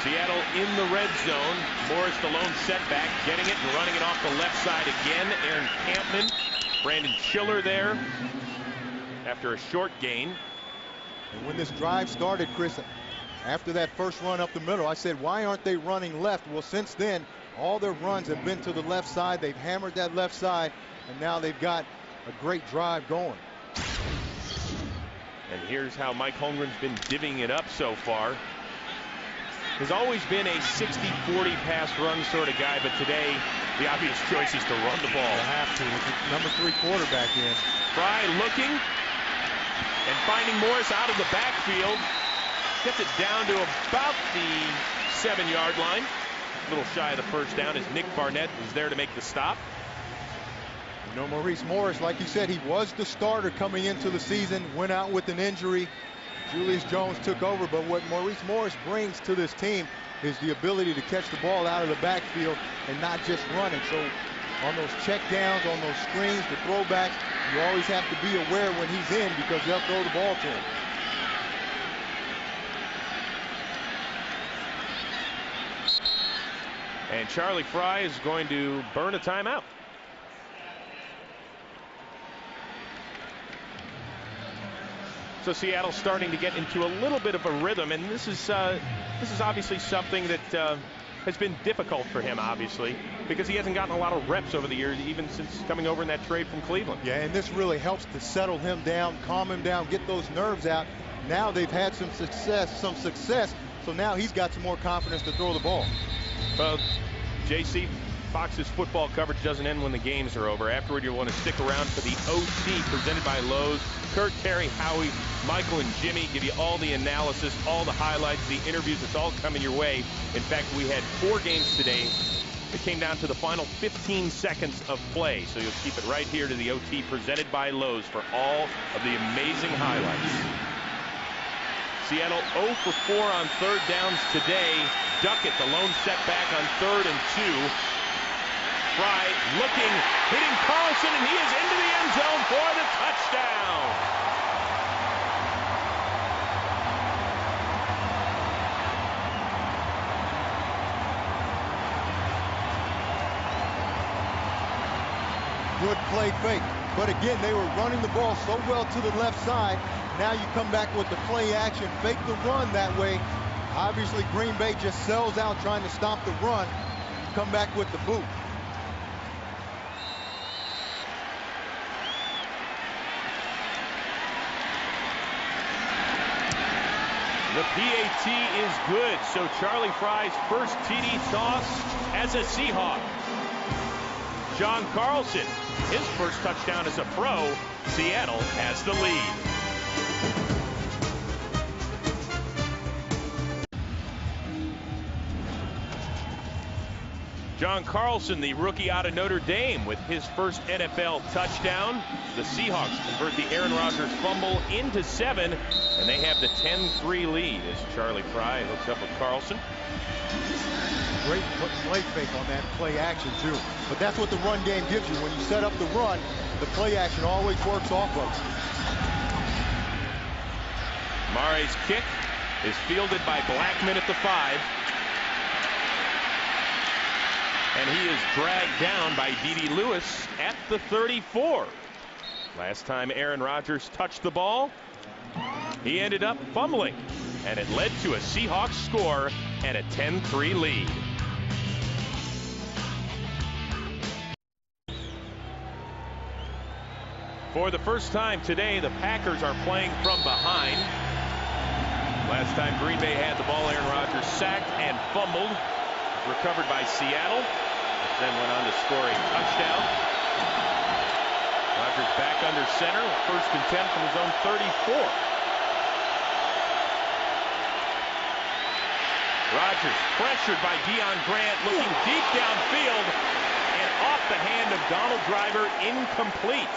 Seattle in the red zone. Morris, the lone setback, getting it and running it off the left side again. Aaron Campman, Brandon Schiller there after a short gain. And when this drive started, Chris, after that first run up the middle, I said, why aren't they running left? Well, since then, all their runs have been to the left side. They've hammered that left side, and now they've got a great drive going. And here's how Mike Holmgren's been divvying it up so far. Has always been a 60-40 pass run sort of guy, but today the obvious choice is to run the ball. They have to with the number 3 quarterback in. Frye looking and finding Morris out of the backfield. Gets it down to about the 7-yard line. A little shy of the first down as Nick Barnett is there to make the stop. You know, Maurice Morris, like you said, he was the starter coming into the season, went out with an injury. Julius Jones took over, but what Maurice Morris brings to this team is the ability to catch the ball out of the backfield and not just run it. So on those check downs, on those screens, the throwbacks, you always have to be aware when he's in because they'll throw the ball to him. And Charlie Frye is going to burn a timeout. So Seattle's starting to get into a little bit of a rhythm, and this is obviously something that has been difficult for him, obviously, because he hasn't gotten a lot of reps over the years, even since coming over in that trade from Cleveland. Yeah, and this really helps to settle him down, calm him down, get those nerves out. Now they've had some success, so now he's got some more confidence to throw the ball. Well, JC, Fox's football coverage doesn't end when the games are over. Afterward, you'll want to stick around for the OT presented by Lowe's. Kurt, Terry, Howie, Michael, and Jimmy give you all the analysis, all the highlights, the interviews. It's all coming your way. In fact, we had 4 games today. It came down to the final 15 seconds of play. So you'll keep it right here to the OT presented by Lowe's for all of the amazing highlights. Seattle 0 for 4 on 3rd downs today. Duckett, the lone setback on 3rd and 2. Frye looking, hitting Carlson, and he is into the end zone for the touchdown. Good play fake. But again, they were running the ball so well to the left side. Now you come back with the play action, fake the run that way, Obviously, Green Bay just sells out trying to stop the run, come back with the boot. The PAT is good, so Charlie Frye's first TD toss as a Seahawk. John Carlson, his first touchdown as a pro. Seattle has the lead. John Carlson, the rookie out of Notre Dame, with his first NFL touchdown. The Seahawks convert the Aaron Rodgers fumble into 7, and they have the 10-3 lead as Charlie Frye hooks up with Carlson. Great play fake on that play action, too. But that's what the run game gives you. When you set up the run, the play action always works off of it. Mare's kick is fielded by Blackman at the 5. And he is dragged down by D.D. Lewis at the 34. Last time Aaron Rodgers touched the ball, he ended up fumbling. And it led to a Seahawks score and a 10-3 lead. For the first time today, the Packers are playing from behind. Last time Green Bay had the ball, Aaron Rodgers sacked and fumbled. Recovered by Seattle. Then went on to score a touchdown. Rodgers back under center. First and 10 from his own 34. Rodgers pressured by Deion Grant, looking deep downfield and off the hand of Donald Driver, incomplete.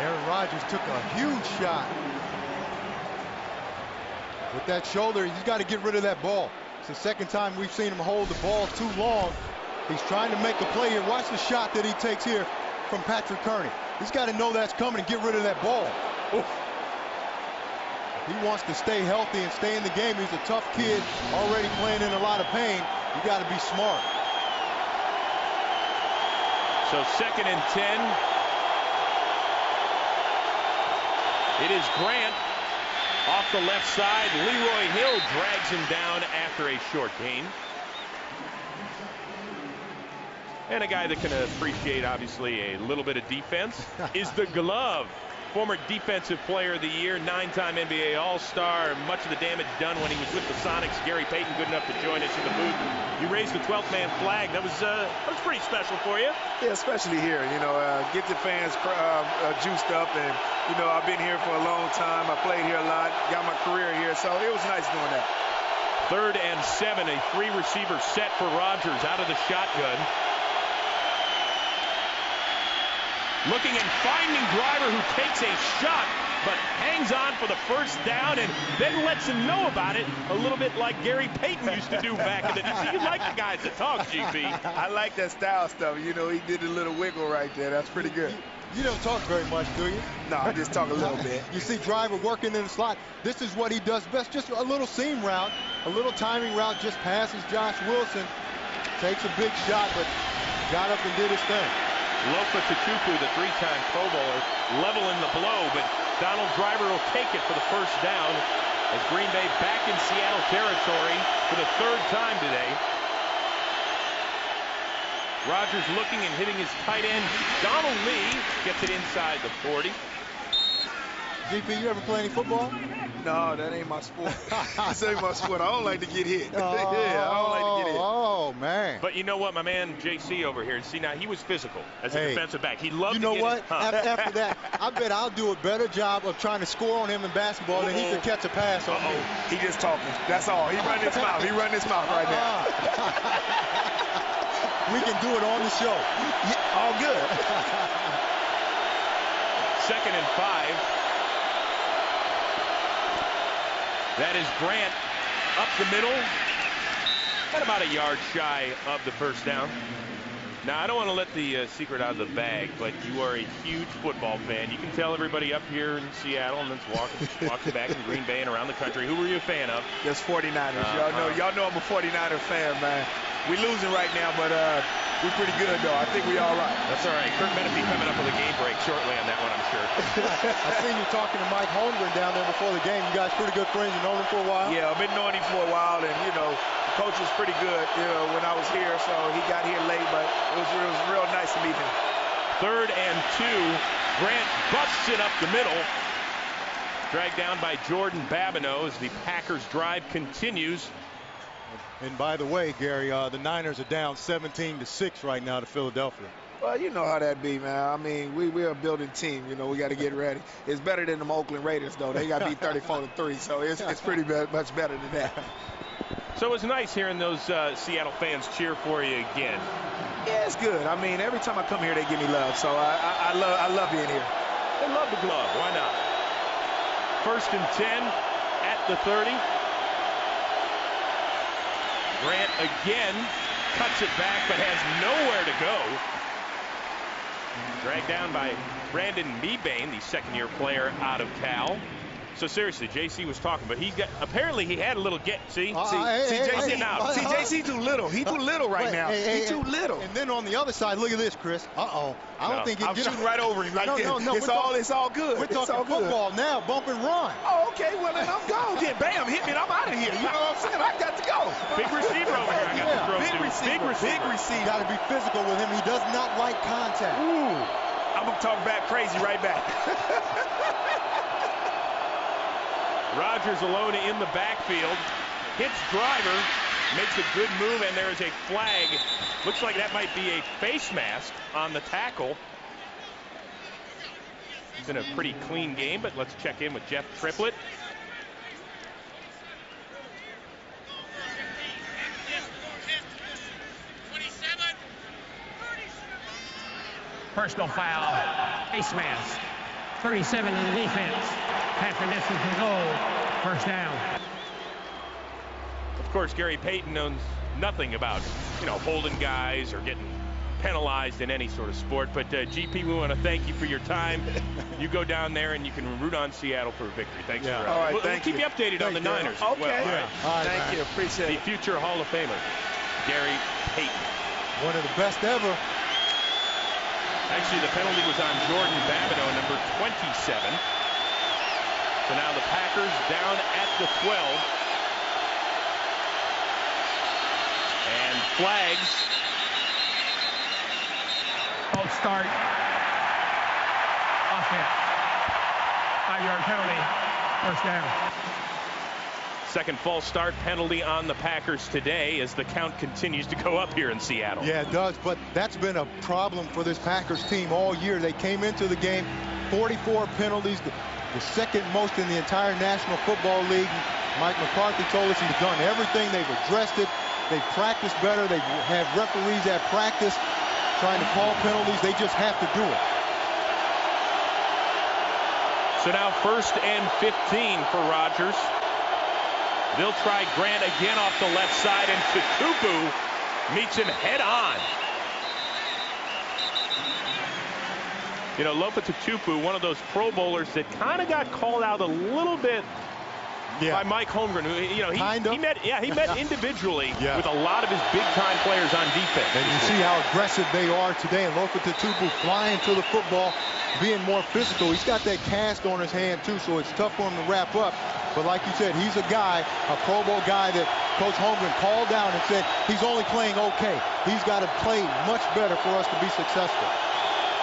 Aaron Rodgers took a huge shot. With that shoulder, he's got to get rid of that ball. It's the second time we've seen him hold the ball too long. He's trying to make a play here. Watch the shot that he takes here from Patrick Kearney. He's got to know that's coming and get rid of that ball. Oof. He wants to stay healthy and stay in the game. He's a tough kid, already playing in a lot of pain. You got to be smart. So second and 10. It is Grant off the left side. Leroy Hill drags him down after a short gain. And a guy that can appreciate, obviously, a little bit of defense is the glove. Former Defensive Player of the Year, 9-time NBA All-Star. Much of the damage done when he was with the Sonics. Gary Payton good enough to join us in the booth. You raised the 12th man flag. That was pretty special for you. Yeah, especially here. You know, get the fans juiced up. And, you know, I've been here for a long time. I played here a lot. Got my career here. So it was nice doing that. 3rd and 7. A 3-receiver set for Rodgers out of the shotgun. Looking and finding Driver, who takes a shot, but hangs on for the first down and then lets him know about it, a little bit like Gary Payton used to do back in the day. So you like the guys that talk, GP. I like that style stuff. You know, he did a little wiggle right there. That's pretty good. You don't talk very much, do you? No, I just talk a little bit. You see Driver working in the slot. This is what he does best. Just a little seam route, a little timing route, just passes Josh Wilson. Takes a big shot, but got up and did his thing. Lofa Tatupu, the 3-time Pro Bowler, leveling the blow, but Donald Driver will take it for the first down as Green Bay back in Seattle territory for the 3rd time today. Rodgers looking and hitting his tight end. Donald Lee gets it inside the 40. GP, you ever play any football? No, that ain't my sport. This ain't my sport. I don't like to get hit. Yeah, I don't like to get hit. Oh, man. But you know what, my man JC over here, see, now he was physical as a defensive back. He loved to get it. You know what? After that, I bet I'll do a better job of trying to score on him in basketball than he could catch a pass on me. He just talking. That's all. He run his mouth. He run his mouth right now. We can do it on the show. Yeah, all good. 2nd and 5. That is Grant up the middle, at about a yard shy of the first down. Now, I don't want to let the secret out of the bag, but you are a huge football fan. You can tell everybody up here in Seattle and then walking back in Green Bay and around the country. Who were you a fan of? Just 49ers. Y'all know I'm a 49er fan, man. We're losing right now, but we're pretty good, though. I think we're all right. That's all right. Kurt Menefee coming up with a game break shortly on that one, I'm sure. I seen you talking to Mike Holmgren down there before the game. You guys pretty good friends. You known him for a while? Yeah, I've been knowing him for a while, and, you know, the coach was pretty good, you know, when I was here, so he got here late, but it was real nice to meet him. 3rd and 2. Grant busts it up the middle. Dragged down by Jordan Babineau as the Packers drive continues. And by the way, Gary, the Niners are down 17-6 right now to Philadelphia. Well, you know how that be, man. I mean, we're a building team. You know, we got to get ready. It's better than them Oakland Raiders, though. They got beat 34-3, so it's pretty much better than that. So it was nice hearing those Seattle fans cheer for you again. Yeah, it's good. I mean, every time I come here, they give me love, so I love being here. They love the glove. Why not? 1st and 10 at the 30. Grant again cuts it back, but has nowhere to go. Dragged down by Brandon Mebane, the 2nd-year player out of Cal. So seriously, JC was talking, but apparently he had a little see JC out. See, JC too little. He too little right now. He too little. And then on the other side, look at this, Chris. I don't think I'm shooting right over him like this. No, it's all good. We're talking football now. Bump and run. Oh, okay. Well, then I'm gone. Then bam, hit me, and I'm out of here. You know what I'm saying? I got to go. Big receiver over here. I got to throw big receiver. Got to be physical with him. He does not like contact. Ooh, I'm gonna talk back crazy right back. Rodgers alone in the backfield. Hits driver. Makes a good move, and there is a flag. Looks like that might be a face mask on the tackle. It's been a pretty clean game, but let's check in with Jeff Triplett. Personal foul. Face mask. 37 in the defense. Half a distance to goal. 1st down. Of course, Gary Payton knows nothing about, holding guys or getting penalized in any sort of sport. But GP, we want to thank you for your time. You go down there and you can root on Seattle for a victory. Thanks for all right, we'll keep you updated on the Niners. Okay. As well. All right. Thank you. Appreciate it. The future Hall of Famer, Gary Payton. One of the best ever. Actually, the penalty was on Jordan Babineau, number 27. So now the Packers down at the 12. And flags. False start. Offense. 5-yard penalty. 1st down. Second false start penalty on the Packers today as the count continues to go up here in Seattle. Yeah, it does, but that's been a problem for this Packers team all year. They came into the game 44 penalties, the 2nd most in the entire National Football League. Mike McCarthy told us he's done everything. They've addressed it. They've practiced better. They've had referees at practice trying to call penalties. They just have to do it. So now 1st and 15 for Rodgers. They'll try Grant again off the left side, and Tutupu meets him head on. Lopa Tutupu, one of those Pro Bowlers that kind of got called out a little bit by Mike Holmgren. He met individually with a lot of his big-time players on defense. And you see how aggressive they are today. And Lopa Tutupu flying to the football, being more physical. He's got that cast on his hand, too, so it's tough for him to wrap up. But like you said, he's a guy, a Pro Bowl guy that Coach Holmgren called down and said he's only playing okay. He's got to play much better for us to be successful.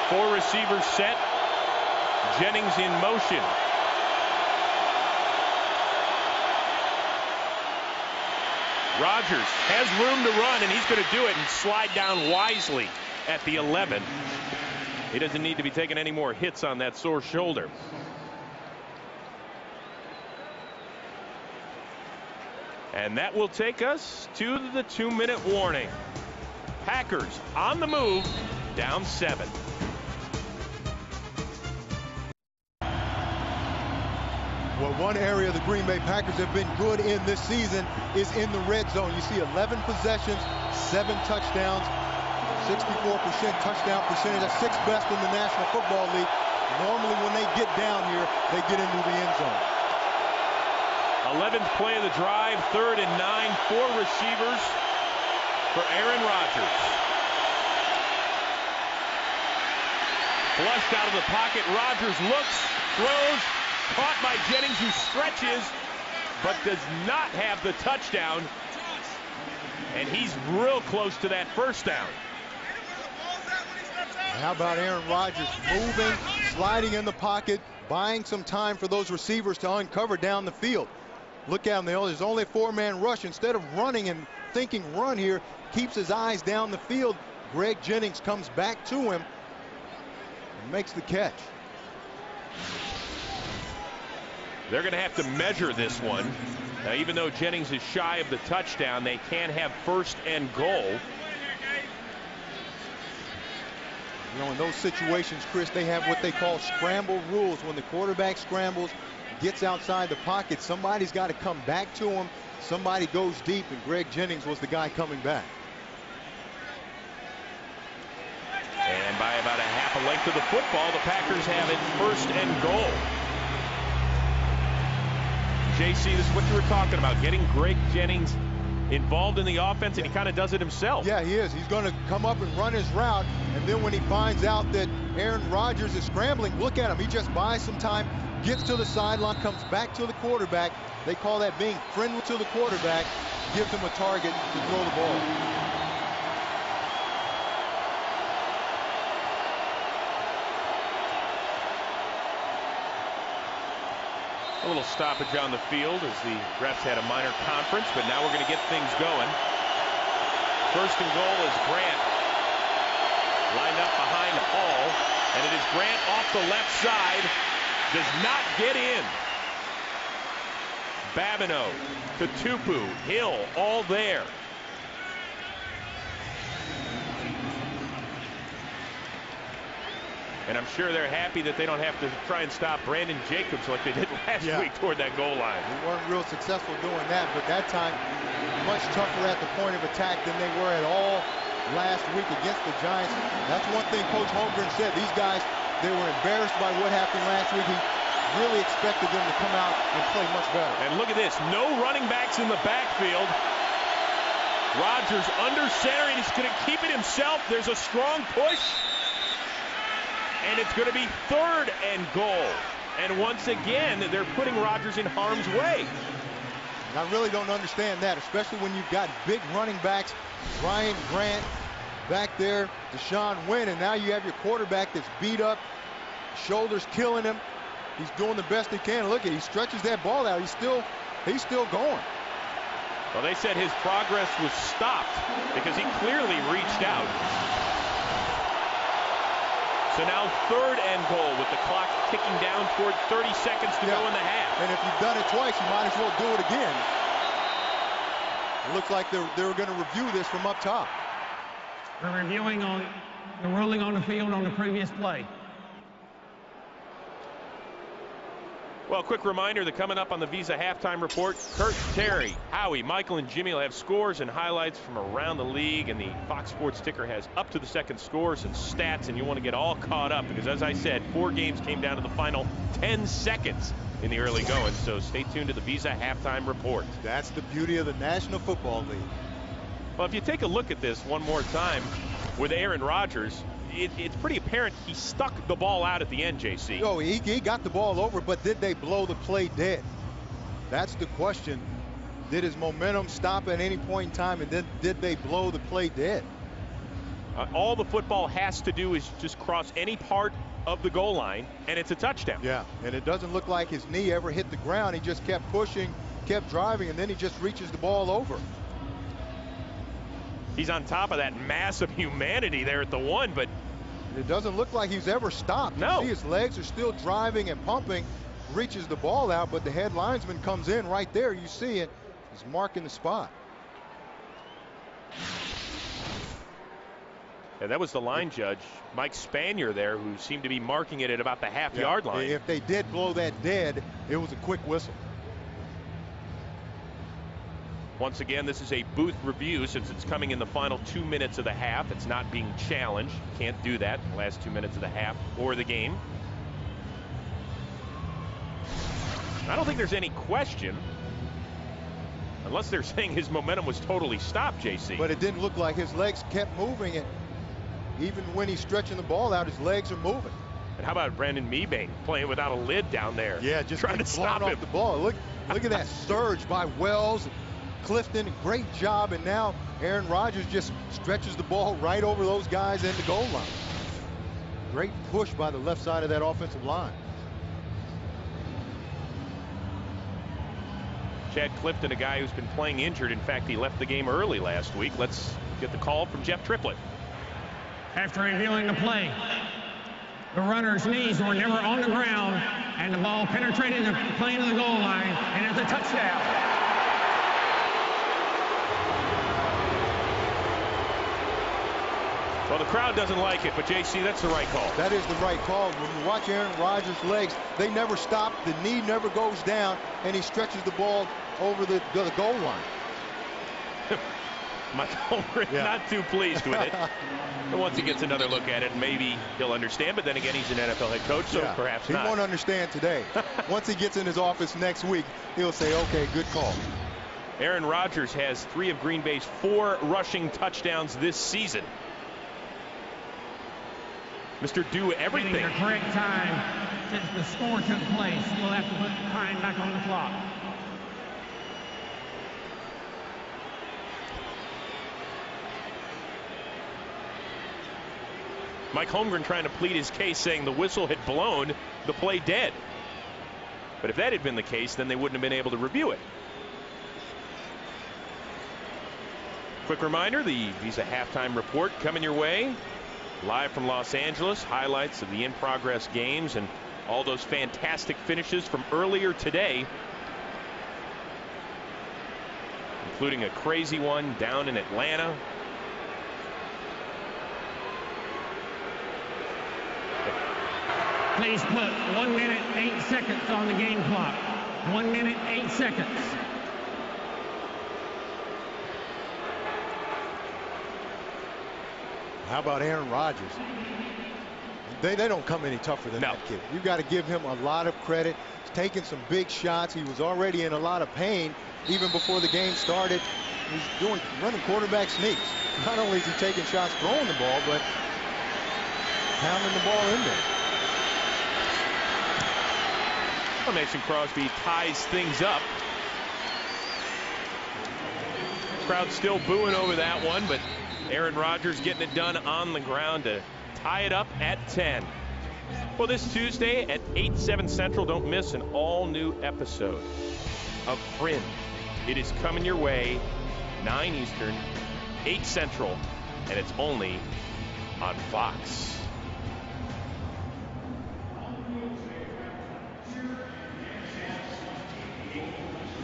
4 receivers set. Jennings in motion. Rodgers has room to run, and he's going to do it and slide down wisely at the 11. He doesn't need to be taking any more hits on that sore shoulder. And that will take us to the 2-minute warning. Packers on the move, down 7. Well, one area the Green Bay Packers have been good in this season is in the red zone. You see 11 possessions, 7 touchdowns, 64% touchdown percentage. That's 6th best in the National Football League. Normally when they get down here, they get into the end zone. 11th play of the drive, 3rd and 9, 4 receivers. for Aaron Rodgers. Flushed out of the pocket. Rodgers looks, throws, caught by Jennings, who stretches, but does not have the touchdown. And he's real close to that first down. How about Aaron Rodgers moving, sliding in the pocket, buying some time for those receivers to uncover down the field. Look at him. There's only a 4-man rush. Instead of running and thinking run here, keeps his eyes down the field. Greg Jennings comes back to him and makes the catch. They're going to have to measure this one. Now, even though Jennings is shy of the touchdown, they can have first and goal. You know, in those situations, Chris, they have what they call scramble rules. When the quarterback scrambles, gets outside the pocket, somebody's got to come back to him. Somebody goes deep, and Greg Jennings was the guy coming back. And by about a half a length of the football, the Packers have it first and goal. JC, this is what you were talking about, getting Greg Jennings involved in the offense, and he kind of does it himself. Yeah, he is. He's going to come up and run his route, and then when he finds out that Aaron Rodgers is scrambling, look at him. He just buys some time, gets to the sideline, comes back to the quarterback. They call that being friendly to the quarterback, gives him a target to throw the ball. A little stoppage on the field as the refs had a minor conference, but now we're going to get things going. First and goal is Grant. Lined up behind Hall, and it is Grant off the left side. Does not get in. Babineau, Katupu, Hill, all there. And I'm sure they're happy that they don't have to try and stop Brandon Jacobs like they did last week toward that goal line. They weren't real successful doing that, but that time much tougher at the point of attack than they were at all last week against the Giants. That's one thing Coach Holmgren said. These guys, they were embarrassed by what happened last week. He really expected them to come out and play much better. And look at this. No running backs in the backfield. Rodgers under center, and he's going to keep it himself. There's a strong push. And it's going to be third and goal. And once again, they're putting Rodgers in harm's way. I really don't understand that, especially when you've got big running backs, Ryan Grant back there, Deshaun Wynn, and now you have your quarterback that's beat up, shoulders killing him. He's doing the best he can. Look at, he stretches that ball out. He's still going. Well, they said his progress was stopped because he clearly reached out. So now third and goal with the clock ticking down toward 30 seconds to go in the half. And if you've done it twice, you might as well do it again. It looks like they're going to review this from up top. We're reviewing on the ruling on the field on the previous play. Well, quick reminder that coming up on the Visa halftime report, Kurt, Terry, Howie, Michael, and Jimmy will have scores and highlights from around the league, and the Fox Sports ticker has up to the second scores and stats, and you want to get all caught up because, as I said, 4 games came down to the final 10 seconds in the early going, so stay tuned to the Visa halftime report. That's the beauty of the National Football League. Well, if you take a look at this one more time with Aaron Rodgers, it's pretty apparent he stuck the ball out at the end, JC. Oh, he got the ball over, but did they blow the play dead? That's the question. Did his momentum stop at any point in time, and then did they blow the play dead? All the football has to do is just cross any part of the goal line, and it's a touchdown. Yeah, and it doesn't look like his knee ever hit the ground. He just kept pushing, kept driving, and then he just reaches the ball over. He's on top of that massive humanity there at the 1, but it doesn't look like he's ever stopped. No. You see his legs are still driving and pumping, reaches the ball out, but the head linesman comes in right there. You see it. He's marking the spot. Yeah, that was the line judge, Mike Spanier there, who seemed to be marking it at about the half-yard line. If they did blow that dead, it was a quick whistle. Once again, this is a booth review since it's coming in the final 2 minutes of the half. It's not being challenged. Can't do that in the last 2 minutes of the half or the game. I don't think there's any question Unless they're saying his momentum was totally stopped, JC. But it didn't look like his legs kept moving, and even when he's stretching the ball out, his legs are moving. And how about Brandon Mebane playing without a lid down there? Yeah, just trying to stop him off the ball. Look at that surge by Wells, Clifton, great job, and now Aaron Rodgers just stretches the ball right over those guys in the goal line. Great push by the left side of that offensive line. Chad Clifton, a guy who's been playing injured. In fact, he left the game early last week. Let's get the call from Jeff Triplett. After reviewing the play, the runner's knees were never on the ground, and the ball penetrated the plane of the goal line, and it's a touchdown. Well, the crowd doesn't like it, but JC, that's the right call. That is the right call. When you watch Aaron Rodgers' legs, they never stop. The knee never goes down, and he stretches the ball over the goal line. Mike Holmgren not too pleased with it. And once he gets another look at it, maybe he'll understand. But then again, he's an NFL head coach, so perhaps not. He won't understand today. Once he gets in his office next week, he'll say, okay, good call. Aaron Rodgers has 3 of Green Bay's 4 rushing touchdowns this season. Mr. Do Everything. Getting the correct time since the score took place. We'll have to put time back on the clock. Mike Holmgren trying to plead his case, saying the whistle had blown the play dead. But if that had been the case, then they wouldn't have been able to review it. Quick reminder, the Visa halftime report coming your way. Live from Los Angeles, highlights of the in-progress games and all those fantastic finishes from earlier today, including a crazy one down in Atlanta. Please put 1 minute, 8 seconds on the game clock. 1 minute, 8 seconds. How about Aaron Rodgers? They don't come any tougher than that kid. You've got to give him a lot of credit. He's taking some big shots. He was already in a lot of pain even before the game started. He's running quarterback sneaks. Not only is he taking shots throwing the ball, but pounding the ball in there. Well, Mason Crosby ties things up. Crowd still booing over that one, but Aaron Rodgers getting it done on the ground to tie it up at 10. Well, this Tuesday at 8/7 Central, don't miss an all-new episode of Fringe. It is coming your way, 9 Eastern, 8 Central, and it's only on Fox.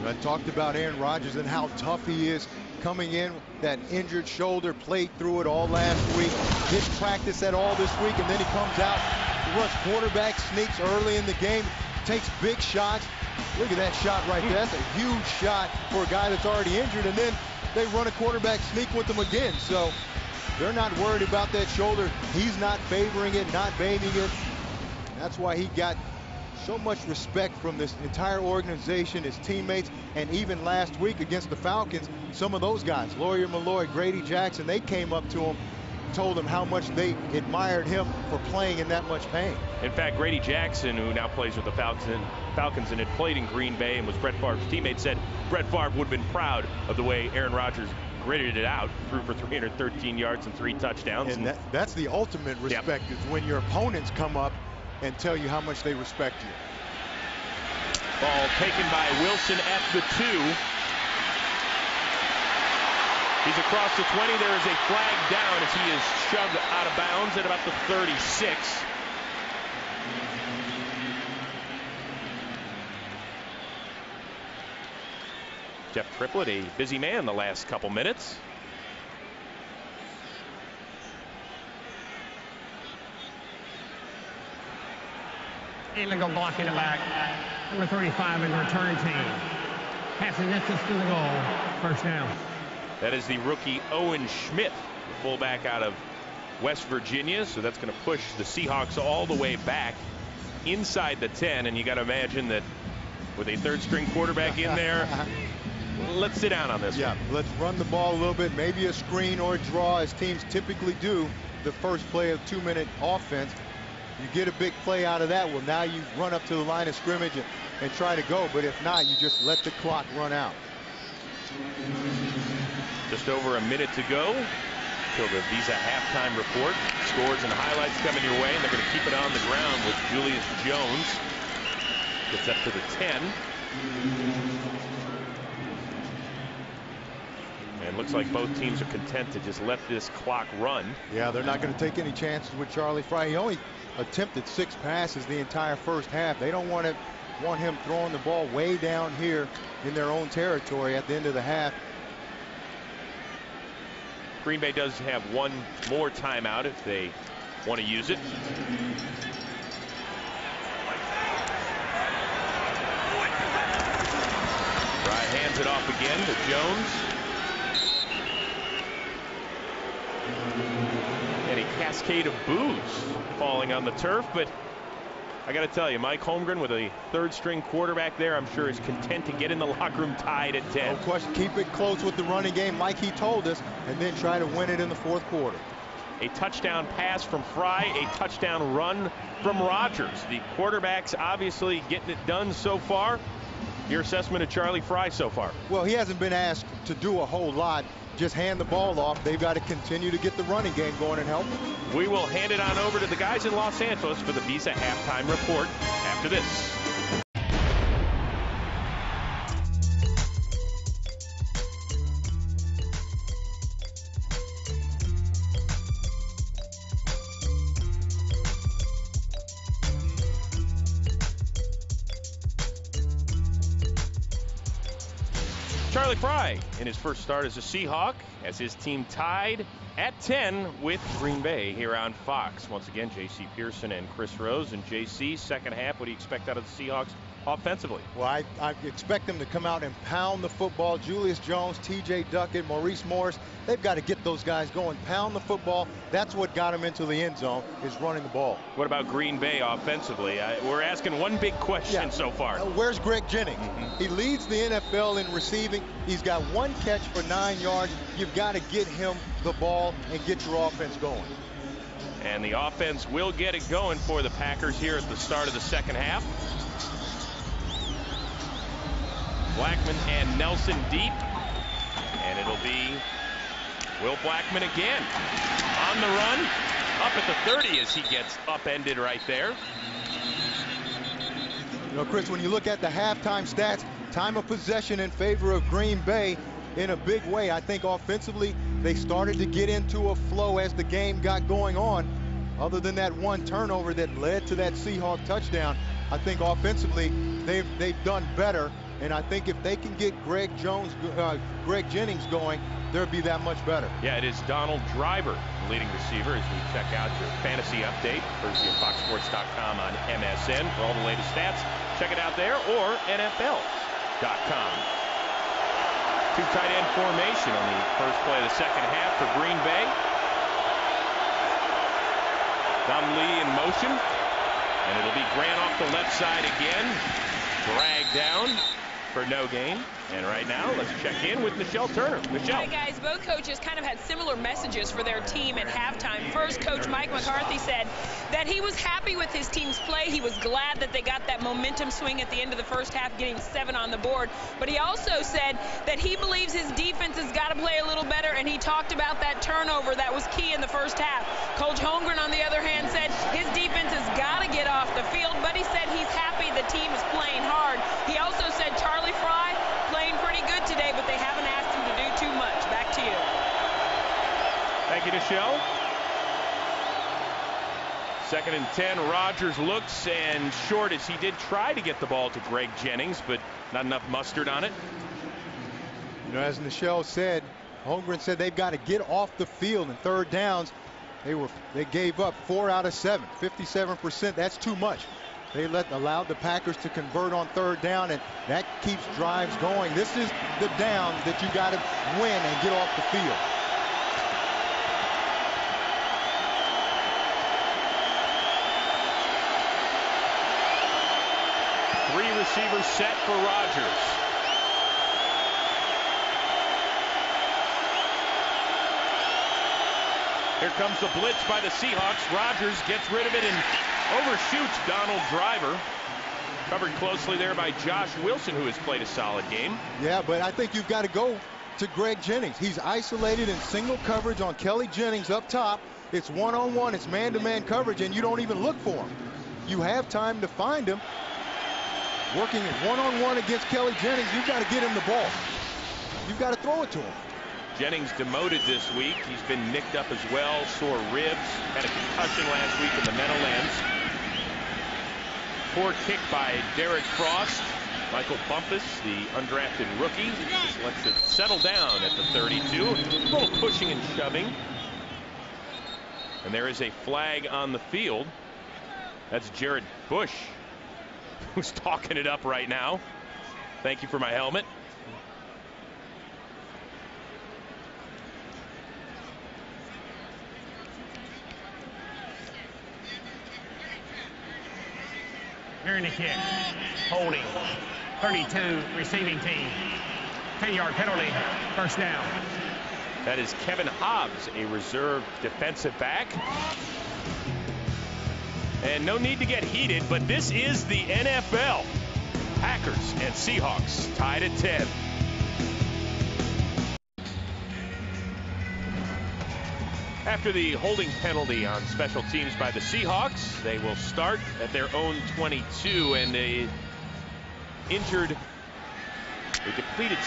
I talked about Aaron Rodgers and how tough he is coming in. That injured shoulder, played through it all last week. Didn't practice at all this week, and then he comes out, runs quarterback sneaks early in the game, takes big shots. Look at that shot right there. That's a huge shot for a guy that's already injured, and then they run a quarterback sneak with him again. So they're not worried about that shoulder. He's not favoring it, not babying it. That's why he got so much respect from this entire organization, his teammates, and even last week against the Falcons, some of those guys, Lawyer Malloy, Grady Jackson, they came up to him, told him how much they admired him for playing in that much pain. In fact, Grady Jackson, who now plays with the Falcons and had played in Green Bay and was Brett Favre's teammate, said Brett Favre would have been proud of the way Aaron Rodgers gritted it out, threw for 313 yards and 3 touchdowns. And that's the ultimate respect, is when your opponents come up and tell you how much they respect you. Ball taken by Wilson at the 2. He's across the 20. There is a flag down as he is shoved out of bounds at about the 36. Jeff Triplett, a busy man the last couple minutes. Illegal block in the back. Number 35 in the return team. Passing distance to the goal. First down. That is the rookie Owen Schmidt, the fullback out of West Virginia. So that's going to push the Seahawks all the way back inside the 10. And you got to imagine that with a third-string quarterback in there, let's sit down on this one. Let's run the ball a little bit, maybe a screen or a draw, as teams typically do the first play of 2-minute offense. You get a big play out of that, well, now you run up to the line of scrimmage and try to go, but if not, you just let the clock run out. Just over a minute to go till the Visa halftime report. Scores and highlights coming your way, and they're going to keep it on the ground with Julius Jones. Gets up to the 10. And looks like both teams are content to just let this clock run. Yeah, they're not going to take any chances with Charlie Frye. He only attempted 6 passes the entire first half. They don't want him throwing the ball way down here in their own territory at the end of the half. Green Bay does have one more timeout if they want to use it. Frye hands it off again to Jones. And a cascade of boos falling on the turf, but I got to tell you, Mike Holmgren with a third-string quarterback there, I'm sure is content to get in the locker room tied at 10. No question. Keep it close with the running game, like he told us, and then try to win it in the fourth quarter. A touchdown pass from Frye, a touchdown run from Rodgers. The quarterbacks obviously getting it done so far. Your assessment of Charlie Frye so far? Well, he hasn't been asked to do a whole lot. Just hand the ball off. They've got to continue to get the running game going and help. We will hand it on over to the guys in Los Angeles for the Visa halftime report after this. Charlie Frye in his first start as a Seahawk as his team tied at 10 with Green Bay here on Fox. Once again, J.C. Pearson and Chris Rose. And J.C., second half, what do you expect out of the Seahawks offensively? Well, I expect them to come out and pound the football. Julius Jones, T.J. Duckett, Maurice Morris, they've got to get those guys going, pound the football. That's what got them into the end zone, is running the ball. What about Green Bay offensively? We're asking one big question so far. Where's Greg Jennings? He leads the NFL in receiving. He's got 1 catch for 9 yards. You've got to get him the ball and get your offense going. And the offense will get it going for the Packers here at the start of the second half. Blackman and Nelson deep. And it'll be Will Blackman again on the run, up at the 30 as he gets upended right there. You know, Chris, when you look at the halftime stats, time of possession in favor of Green Bay in a big way. I think offensively they started to get into a flow as the game got going on. Other than that one turnover that led to that Seahawk touchdown, I think offensively they've done better. And I think if they can get Greg Jennings going, they'll be that much better. Yeah, it is Donald Driver, leading receiver, as we check out your fantasy update, courtesy of FoxSports.com on MSN for all the latest stats. Check it out there, or NFL.com. 2 tight end formation on the first play of the second half for Green Bay. Dom Lee in motion, and it'll be Grant off the left side again, dragged down for no gain. And right now, let's check in with Michelle Turner. Michelle. Hi, guys. Both coaches kind of had similar messages for their team at halftime. First, Coach Mike McCarthy said that he was happy with his team's play. He was glad that they got that momentum swing at the end of the first half, getting 7 on the board. But he also said that he believes his defense has got to play a little better, and he talked about that turnover that was key in the first half. Coach Holmgren, on the other hand, said his defense has got to get off the field, but he said he's happy the team is playing hard. He also said Charlie Frye playing pretty good today, but they haven't asked him to do too much. Back to you. Thank you, Michelle. 2nd and 10. Rodgers looks and short as he did try to get the ball to Greg Jennings, but not enough mustard on it. You know, as Michelle said, Holmgren said they've got to get off the field in third downs. They gave up 4 out of 7, 57%. That's too much. They allowed the Packers to convert on third down, and that keeps drives going. This is the downs that you got to win and get off the field. Three receivers set for Rodgers. Here comes the blitz by the Seahawks. Rodgers gets rid of it and overshoots Donald Driver. Covered closely there by Josh Wilson, who has played a solid game. Yeah, but I think you've got to go to Greg Jennings. He's isolated in single coverage on Kelly Jennings up top. It's one-on-one, it's man-to-man coverage, and you don't even look for him. You have time to find him. Working one-on-one against Kelly Jennings, you've got to get him the ball. You've got to throw it to him. Jennings demoted this week. He's been nicked up as well, sore ribs, had a concussion last week in the Meadowlands. Poor kick by Derek Frost. Michael Bumpus, the undrafted rookie, just lets it settle down at the 32. A little pushing and shoving. And there is a flag on the field. That's Jared Bush, who's talking it up right now. Thank you for my helmet. Here in the kick. Holding. 32 receiving team. 10-yard penalty. First down. That is Kevin Hobbs, a reserve defensive back. And no need to get heated, but this is the NFL. Packers and Seahawks tied at 10. After the holding penalty on special teams by the Seahawks, they will start at their own 22, and a depleted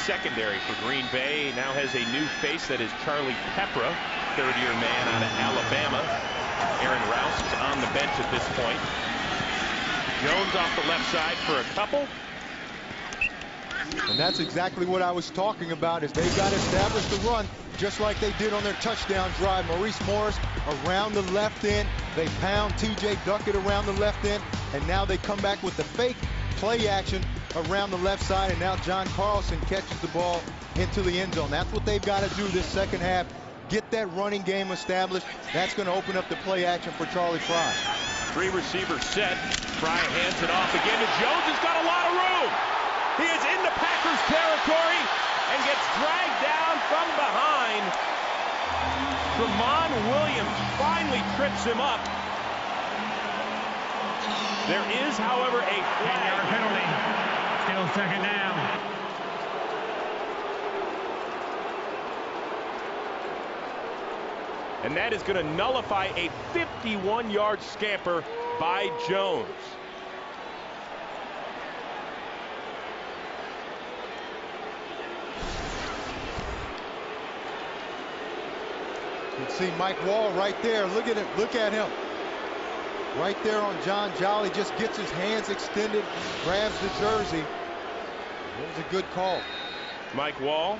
secondary for Green Bay now has a new face. That is Charlie Frye, third-year man out of Alabama. Aaron Rouse is on the bench at this point. Jones off the left side for a couple. And that's exactly what I was talking about, is they've got to establish the run just like they did on their touchdown drive. Maurice Morris around the left end. They pound TJ Duckett around the left end, and now they come back with the fake play action around the left side, and now John Carlson catches the ball into the end zone. That's what they've got to do this second half. Get that running game established. That's going to open up the play action for Charlie Frye. Three receivers set. Frye hands it off again to Jones. Has got a lot of room. He is in the Packers territory and gets dragged down from behind. Tramon Williams finally trips him up. There is, however, a flag. Penalty. Still second down. And that is going to nullify a 51-yard scamper by Jones. You can see Mike Wall right there. Look at it. Look at him. Right there on John Jolly. Just gets his hands extended, grabs the jersey. It was a good call. Mike Wall,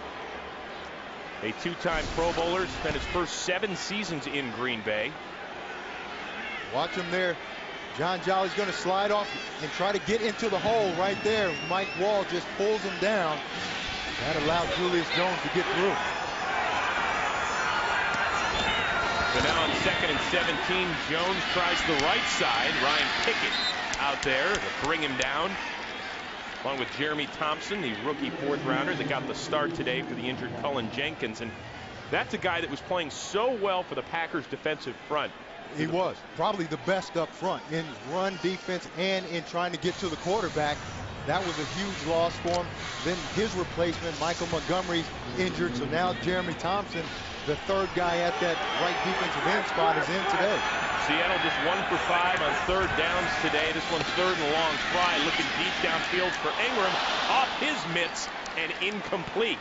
a two-time Pro Bowler, spent his first 7 seasons in Green Bay. Watch him there. John Jolly's going to slide off and try to get into the hole right there. Mike Wall just pulls him down. That allowed Julius Jones to get through. So now on 2nd and 17, Jones tries the right side. Ryan Pickett out there to bring him down, along with Jeremy Thompson, the rookie 4th rounder that got the start today for the injured Cullen Jenkins. And that's a guy that was playing so well for the Packers defensive front. He was probably the best up front in run defense and in trying to get to the quarterback. That was a huge loss for him. Then his replacement, Michael Montgomery's injured, so now Jeremy Thompson, the 3rd guy at that right defensive end spot, is in today. Seattle just 1 for 5 on 3rd downs today. This one's 3rd and long. Frye looking deep downfield for Ingram, off his mitts and incomplete.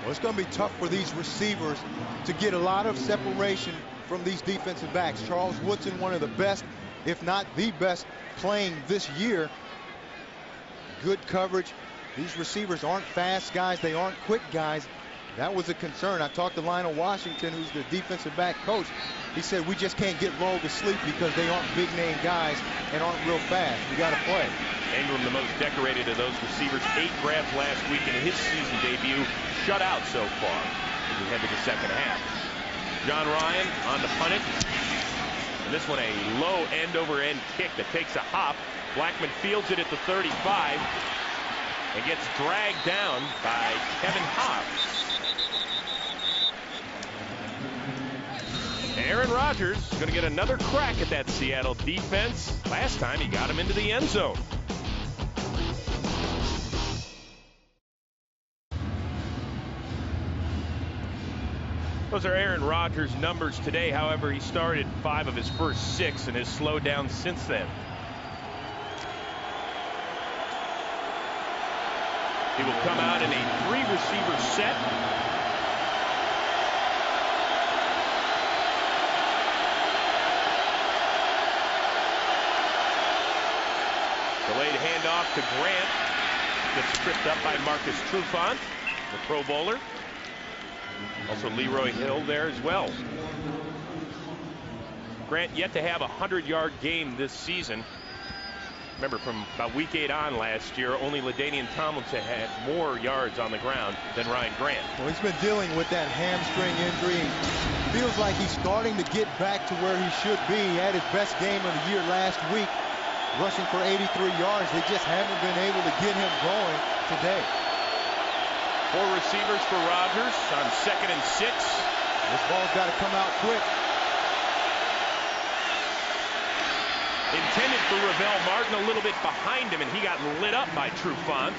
Well, it's going to be tough for these receivers to get a lot of separation from these defensive backs. Charles Woodson, one of the best, if not the best, playing this year. Good coverage. These receivers aren't fast guys. They aren't quick guys. That was a concern. I talked to Lionel Washington, who's the defensive back coach. He said, we just can't get lulled to sleep because they aren't big-name guys and aren't real fast. We got to play. Ingram, the most decorated of those receivers, 8 grabs last week in his season debut, shut out so far as we head to the second half. John Ryan on the punt it. And this one a low end-over-end kick that takes a hop. Blackman fields it at the 35 and gets dragged down by Kevin Hobbs. Rodgers is going to get another crack at that Seattle defense. Last time he got him into the end zone. Those are Aaron Rodgers' numbers today. However, he started 5 of his first 6 and has slowed down since then. He will come out in a 3-receiver set. Delayed handoff to Grant. Gets tripped up by Marcus Trufant, the Pro Bowler. Also Leroy Hill there as well. Grant yet to have a 100-yard game this season. Remember, from about week 8 on last year, only LaDainian Tomlinson had more yards on the ground than Ryan Grant. Well, he's been dealing with that hamstring injury. Feels like he's starting to get back to where he should be. He had his best game of the year last week, rushing for 83 yards. They just haven't been able to get him going today. 4 receivers for Rodgers on 2nd and 6. This ball's got to come out quick. Intended for Ravel Martin, a little bit behind him, and he got lit up by Trufant.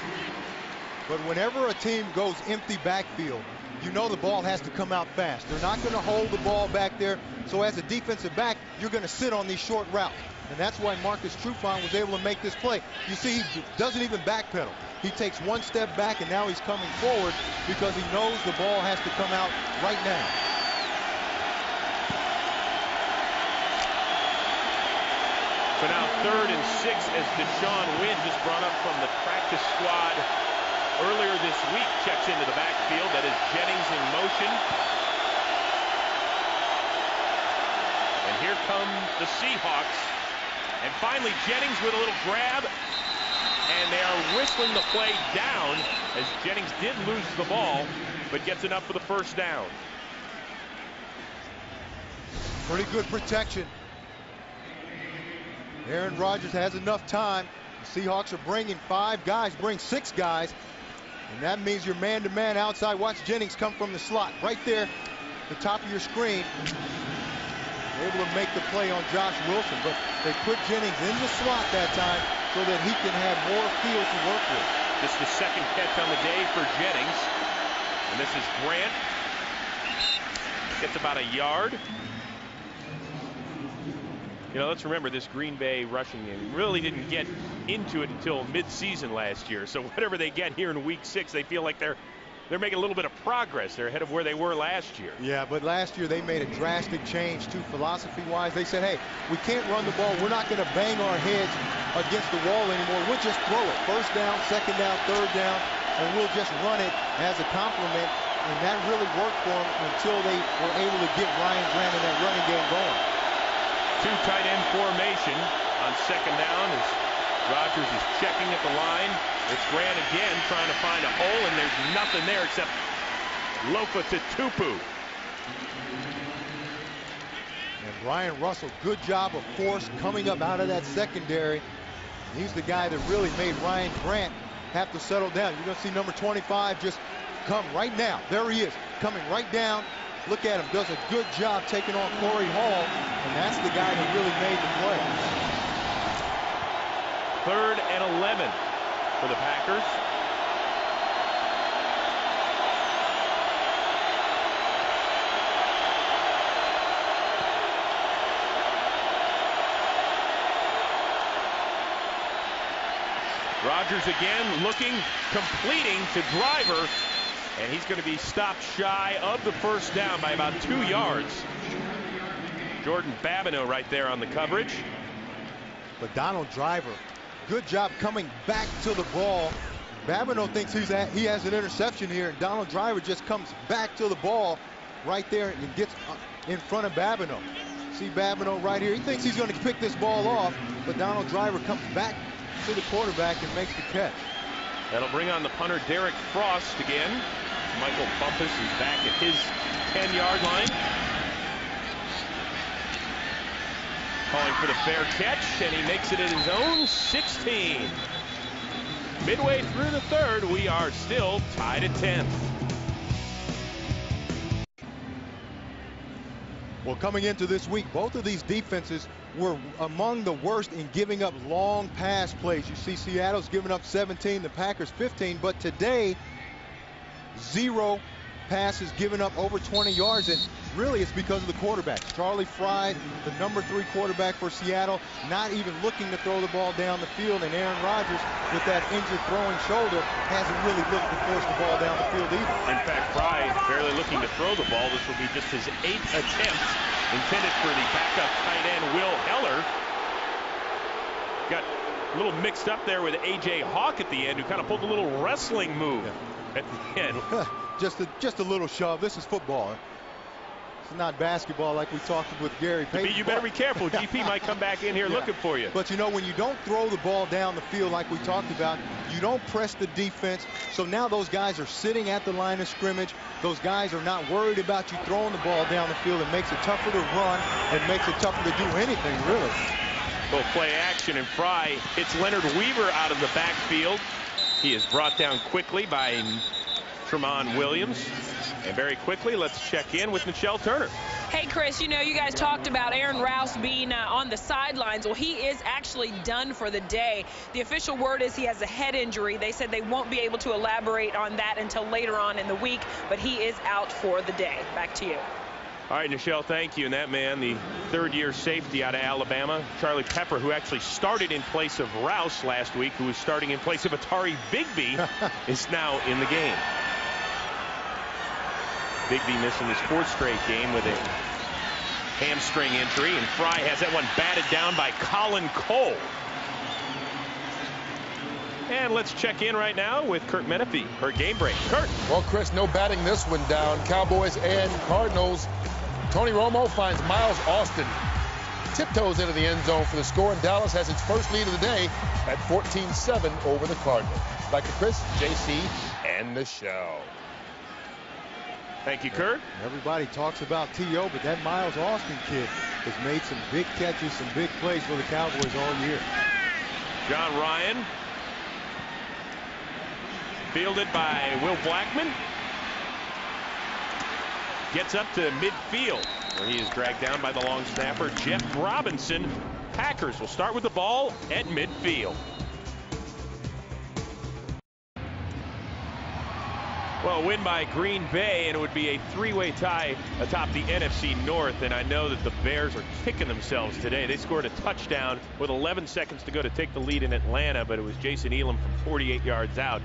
But whenever a team goes empty backfield, you know the ball has to come out fast. They're not going to hold the ball back there. So as a defensive back, you're going to sit on these short routes. And that's why Marcus Trufant was able to make this play. You see, he doesn't even backpedal. He takes 1 step back, and now he's coming forward because he knows the ball has to come out right now. So now 3rd and 6 as Deshaun Wynn, just brought up from the practice squad earlier this week, checks into the backfield. That is Jennings in motion. And here come the Seahawks. And finally Jennings with a little grab. And they are whistling the play down as Jennings did lose the ball, but gets enough for the first down. Pretty good protection. Aaron Rodgers has enough time. The Seahawks are bringing 5 guys, bring 6 guys. And that means you're man-to-man outside. Watch Jennings come from the slot right there, the top of your screen. Able to make the play on Josh Wilson, but they put Jennings in the slot that time so that he can have more field to work with. This is the 2nd catch on the day for Jennings. And this is Grant. Gets about a yard. You know, let's remember this Green Bay rushing game really didn't get into it until mid-season last year. So whatever they get here in week 6, they feel like they're making a little bit of progress. They're ahead of where they were last year. Yeah, but last year they made a drastic change too, philosophy-wise. They said, hey, we can't run the ball. We're not going to bang our heads against the wall anymore. We'll just throw it. 1st down, 2nd down, 3rd down, and we'll just run it as a compliment. And that really worked for them until they were able to get Ryan Grant in that running game going. 2 tight end formation on 2nd down as Rodgers is checking at the line. It's Grant again trying to find a hole, and there's nothing there except Lofa Tatupu. And Brian Russell, good job of force coming up out of that secondary. He's the guy that really made Ryan Grant have to settle down. You're going to see number 25 just come right now. There he is, coming right down. Look at him, does a good job taking on Corey Hall, and that's the guy that really made the play. 3rd and 11 for the Packers. Rodgers again looking, completing to Driver. And he's going to be stopped shy of the 1st down by about 2 yards. Jordan Babineau right there on the coverage. But Donald Driver, good job coming back to the ball. Babineau thinks he has an interception here, and Donald Driver just comes back to the ball right there and gets in front of Babineau. See Babineau right here. He thinks he's going to pick this ball off, but Donald Driver comes back to the quarterback and makes the catch. That'll bring on the punter Derek Frost again. Michael Bumpus is back at his 10-yard line. Calling for the fair catch, and he makes it at his own 16. Midway through the 3rd, we are still tied at 10. Well, coming into this week, both of these defenses were among the worst in giving up long pass plays. You see Seattle's giving up 17, the Packers 15, but today, 0 passes given up over 20 yards, and really it's because of the quarterbacks. Charlie Frye, the number 3 quarterback for Seattle, not even looking to throw the ball down the field, and Aaron Rodgers, with that injured throwing shoulder, hasn't really looked to force the ball down the field either. In fact, Frye barely looking to throw the ball. This will be just his 8th attempt, intended for the backup tight end Will Heller. Got a little mixed up there with A.J. Hawk at the end, who kind of pulled a little wrestling move at the end. Just a little shove. This is football. It's not basketball like we talked with Gary Payton. You better be careful. GP might come back in here looking for you. But, you know, when you don't throw the ball down the field like we talked about, you don't press the defense. So now those guys are sitting at the line of scrimmage. Those guys are not worried about you throwing the ball down the field. It makes it tougher to run. It makes it tougher to do anything, really. Little play action, and Frye hits Leonard Weaver out of the backfield. He is brought down quickly by Tramon Williams. And very quickly, let's check in with Michelle Turner. Hey, Chris, you know, you guys talked about Aaron Rouse being on the sidelines. Well, he is actually done for the day. The official word is he has a head injury. They said they won't be able to elaborate on that until later on in the week, but he is out for the day. Back to you. All right, Michelle, thank you. And that man, the 3rd-year safety out of Alabama, Charlie Pepper, who actually started in place of Rouse last week, who was starting in place of Atari Bigby, is now in the game. Bigby missing his 4th straight game with a hamstring injury, and Frye has that one batted down by Colin Cole. And let's check in right now with Kurt Menefee for Game Break. Kurt. Well, Chris, no batting this one down. Cowboys and Cardinals. Tony Romo finds Miles Austin. Tiptoes into the end zone for the score, and Dallas has its first lead of the day at 14-7 over the Cardinals. Back to Chris, JC, and the show. Thank you, Kurt. Everybody talks about T.O., but that Miles Austin kid has made some big catches, some big plays for the Cowboys all year. John Ryan, fielded by Will Blackman, gets up to midfield, where he is dragged down by the long snapper, Jeff Robinson. Packers will start with the ball at midfield. Well, a win by Green Bay, and it would be a 3-way tie atop the NFC North. And I know that the Bears are kicking themselves today. They scored a touchdown with 11 seconds to go to take the lead in Atlanta, but it was Jason Elam from 48 yards out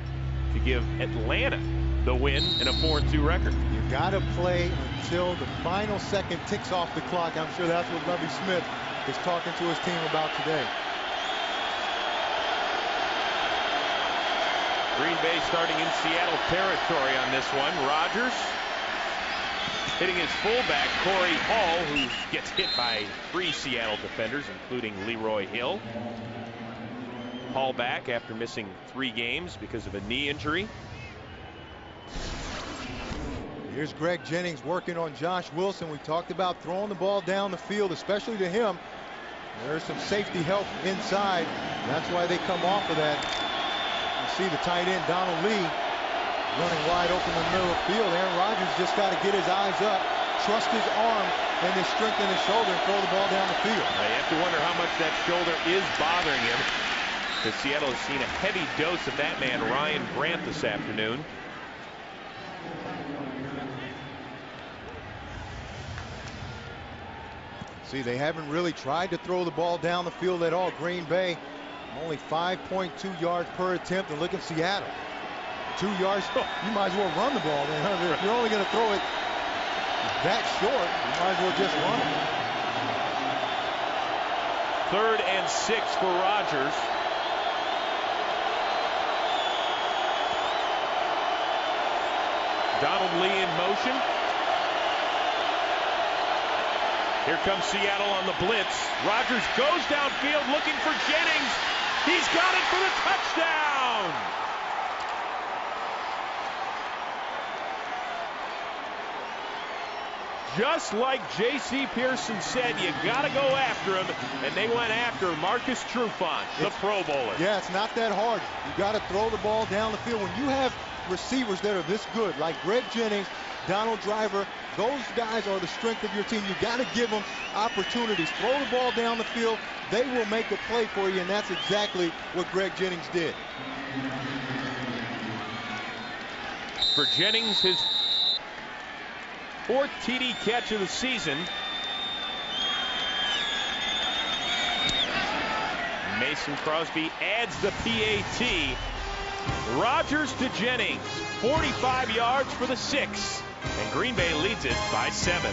to give Atlanta the win and a 4-2 record. You got to play until the final second ticks off the clock. I'm sure that's what Lovie Smith is talking to his team about today. Green Bay starting in Seattle territory on this one. Rodgers hitting his fullback, Corey Hall, who gets hit by 3 Seattle defenders, including Leroy Hill. Hall back after missing 3 games because of a knee injury. Here's Greg Jennings working on Josh Wilson. We talked about throwing the ball down the field, especially to him. There's some safety help inside. That's why they come off of that. See the tight end, Donald Lee, running wide open in the middle of the field. Aaron Rodgers just got to get his eyes up, trust his arm, and his strength in his shoulder and throw the ball down the field. You have to wonder how much that shoulder is bothering him, because Seattle has seen a heavy dose of that man, Ryan Grant, this afternoon. See, they haven't really tried to throw the ball down the field at all. Green Bay, only 5.2 yards per attempt, and look at Seattle. 2 yards, you might as well run the ball. If you're only going to throw it that short, you might as well just run it. 3rd and 6 for Rodgers. Donald Lee in motion. Here comes Seattle on the blitz. Rodgers goes downfield looking for Jennings. He's got it for the touchdown. Just like J.C. Pearson said, you got to go after him, and they went after Marcus Trufant, the Pro Bowler. Yeah, it's not that hard. You got to throw the ball down the field. When you have receivers that are this good, like Greg Jennings, Donald Driver, those guys are the strength of your team. You got to give them opportunities. Throw the ball down the field. They will make a play for you, and that's exactly what Greg Jennings did. For Jennings, his 4th TD catch of the season. Mason Crosby adds the PAT. Rodgers to Jennings, 45 yards for the 6, and Green Bay leads it by 7.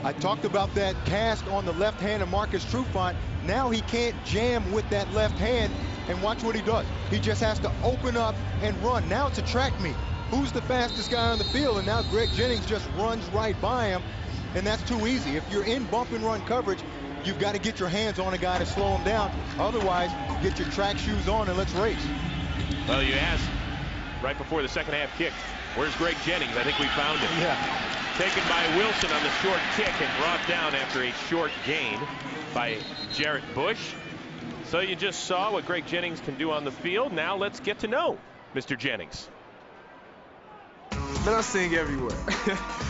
I talked about that cast on the left hand of Marcus Trufant. Now he can't jam with that left hand, and watch what he does. He just has to open up and run. Now it's a track meet. Who's the fastest guy on the field? And now Greg Jennings just runs right by him, and that's too easy. If you're in bump and run coverage, you've got to get your hands on a guy to slow him down. Otherwise, get your track shoes on and let's race. Well, you asked right before the second half kick, where's Greg Jennings? I think we found him. Yeah. Taken by Wilson on the short kick and brought down after a short gain by Jarrett Bush. So you just saw what Greg Jennings can do on the field. Now let's get to know Mr. Jennings. Man, I sing everywhere.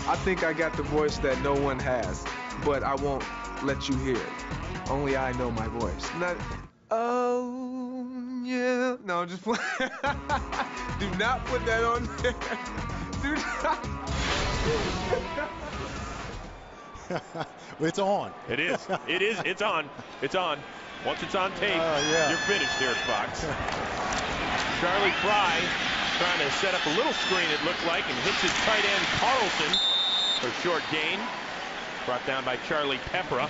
I think I got the voice that no one has, but I won't let you hear it. Only I know my voice. Not, oh, yeah. No, just play. Do not put that on there. Do not. It's on. It is. It is. It's on. It's on. Once it's on tape, yeah. You're finished here at Fox. Charlie Frye trying to set up a little screen, it looked like, and hits his tight end Carlson for a short gain. Brought down by Charlie Pepra.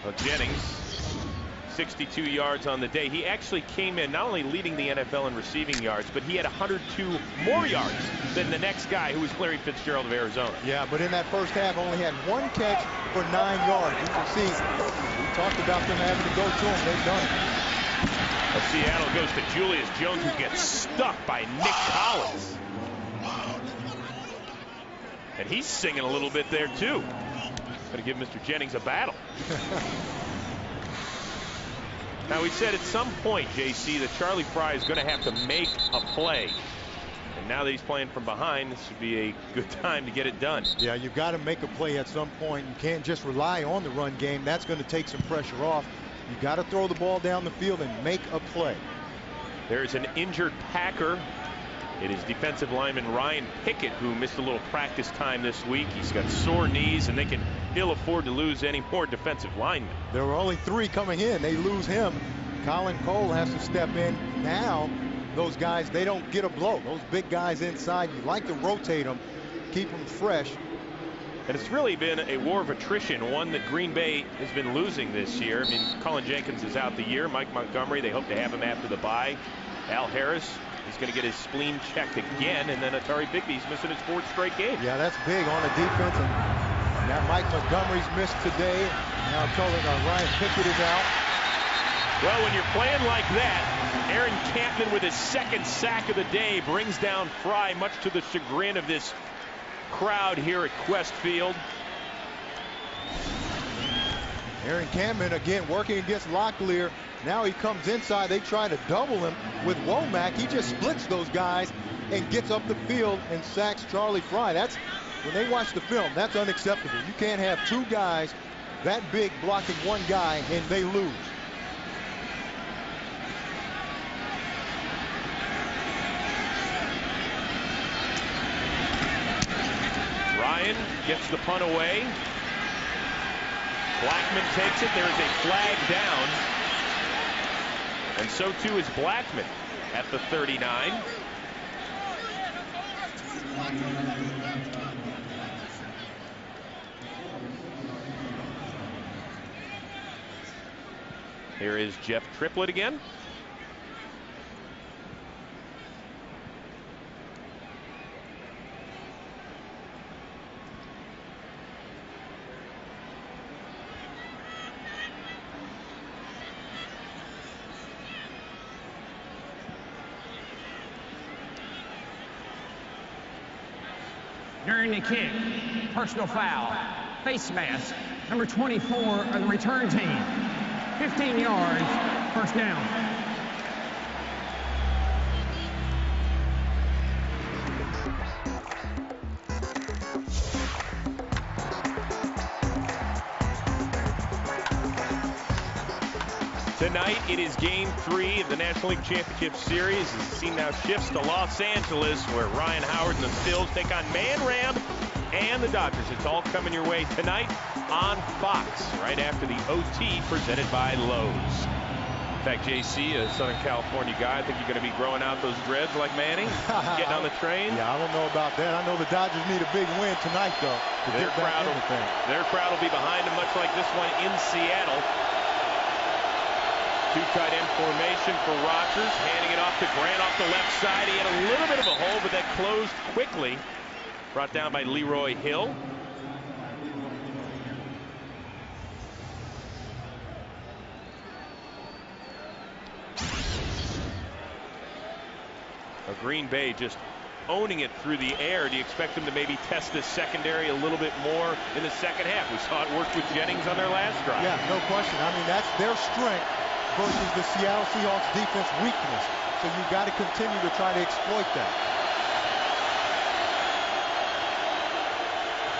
Well, Jennings, 62 yards on the day. He actually came in not only leading the NFL in receiving yards, but he had 102 more yards than the next guy, who was Larry Fitzgerald of Arizona. Yeah, but in that first half, only had 1 catch for 9 yards. You can see, we talked about them having to go to him. They've done it. Well, Seattle goes to Julius Jones, who gets stuck by Nick Collins. And he's singing a little bit there, too. Going to give Mr. Jennings a battle. Now, we said at some point, JC, that Charlie Frye is going to have to make a play. And now that he's playing from behind, this would be a good time to get it done. Yeah, you've got to make a play at some point. You can't just rely on the run game. That's going to take some pressure off. You've got to throw the ball down the field and make a play. There's an injured Packer. It is defensive lineman Ryan Pickett, who missed a little practice time this week. He's got sore knees, and they can ill afford to lose any more defensive linemen. There were only 3 coming in. They lose him. Colin Cole has to step in. Now, those guys, they don't get a blow. Those big guys inside, you like to rotate them, keep them fresh. And it's really been a war of attrition, one that Green Bay has been losing this year. I mean, Colin Jenkins is out the year. Mike Montgomery, they hope to have him after the bye. Al Harris is going to get his spleen checked again, and then Atari Bigby's missing his 4th straight game. Yeah, that's big on the defense. And now Mike Montgomery's missed today. Now Ryan Pickett is out. Well, when you're playing like that, Aaron Campman with his 2nd sack of the day brings down Frye, much to the chagrin of this crowd here at Qwest Field. Aaron Campman again working against Locklear. Now he comes inside. They try to double him with Womack. He just splits those guys and gets up the field and sacks Charlie Frye. That's, when they watch the film, that's unacceptable. You can't have 2 guys that big blocking 1 guy and they lose. Ryan gets the punt away. Blackman takes it. There is a flag down. And so too is Blackman at the 39. Here is Jeff Triplett again. During the kick, personal foul. face mask, number 24 of the return team. 15 yards, first down. Tonight, it is Game 3 of the National League Championship Series. As the scene now shifts to Los Angeles, where Ryan Howard and the Phils take on Man Ram and the Dodgers. It's all coming your way tonight on Fox, right after the OT presented by Lowe's. In fact, JC, a Southern California guy, I think you're going to be growing out those dreads like Manny, getting on the train. Yeah, I don't know about that. I know the Dodgers need a big win tonight, though. Their crowd will be behind them, much like this one in Seattle. Two tight end formation for Rodgers, handing it off to Grant off the left side. He had a little bit of a hole, but that closed quickly. Brought down by Leroy Hill. Green Bay just owning it through the air. Do you expect them to maybe test this secondary a little bit more in the second half? We saw it work with Jennings on their last drive. Yeah, no question. I mean, that's their strength versus the Seattle Seahawks defense weakness. So you've got to continue to try to exploit that.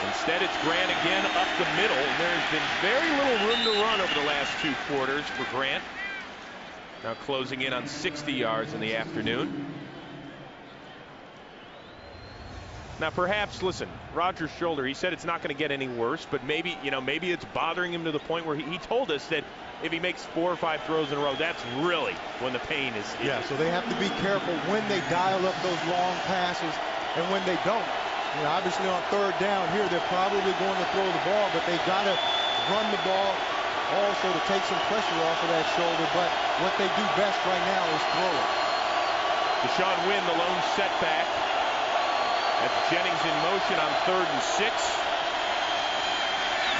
Instead, it's Grant again up the middle. There's been very little room to run over the last 2 quarters for Grant. Now closing in on 60 yards in the afternoon. Now, perhaps, listen, Rodgers' shoulder, he said it's not going to get any worse, but maybe, maybe it's bothering him to the point where he told us that if he makes 4 or 5 throws in a row, that's really when the pain is. Yeah, so they have to be careful when they dial up those long passes and when they don't. Obviously on 3rd down here, they're probably going to throw the ball, but they've got to run the ball also to take some pressure off of that shoulder. But what they do best right now is throw it. Deshaun Wynn, the lone setback. That's Jennings in motion on 3rd and 6.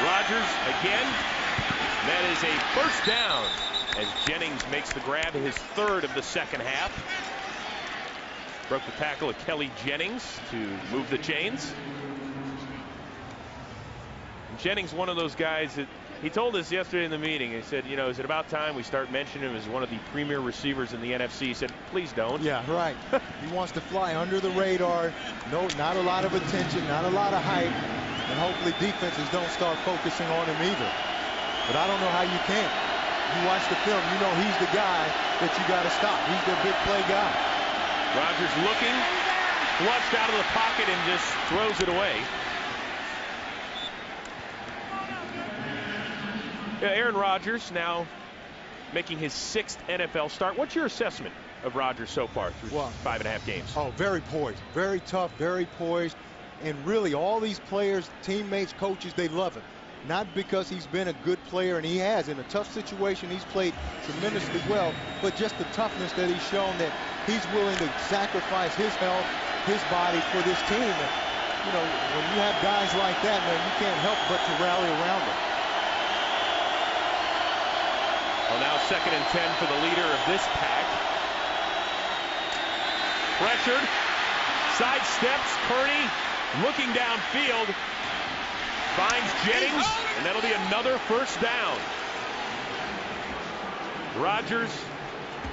Rodgers again. That is a first down as Jennings makes the grab, his 3rd of the second half. Broke the tackle of Kelly Jennings to move the chains. And Jennings, one of those guys that he told us yesterday in the meeting. He said, is it about time we start mentioning him as one of the premier receivers in the NFC? He said, please don't. Yeah, right. He wants to fly under the radar. No, not a lot of attention, not a lot of hype. And hopefully defenses don't start focusing on him either. But I don't know how you can. You watch the film, he's the guy that you got to stop. He's their big play guy. Rodgers looking, flushed out of the pocket and just throws it away. Aaron Rodgers now making his 6th NFL start. What's your assessment of Rodgers so far through 5.5 games? Oh, very poised, very tough, very poised. And really all these players, teammates, coaches, they love him. Not because he's been a good player, and he has. In a tough situation, he's played tremendously well, but just the toughness that he's shown, that he's willing to sacrifice his health, his body for this team. And, when you have guys like that, man, you can't help but to rally around them. Well, now 2nd and 10 for the leader of this pack. Pressured, sidesteps, Kearney looking downfield. Finds Jennings, and that'll be another first down. Rodgers,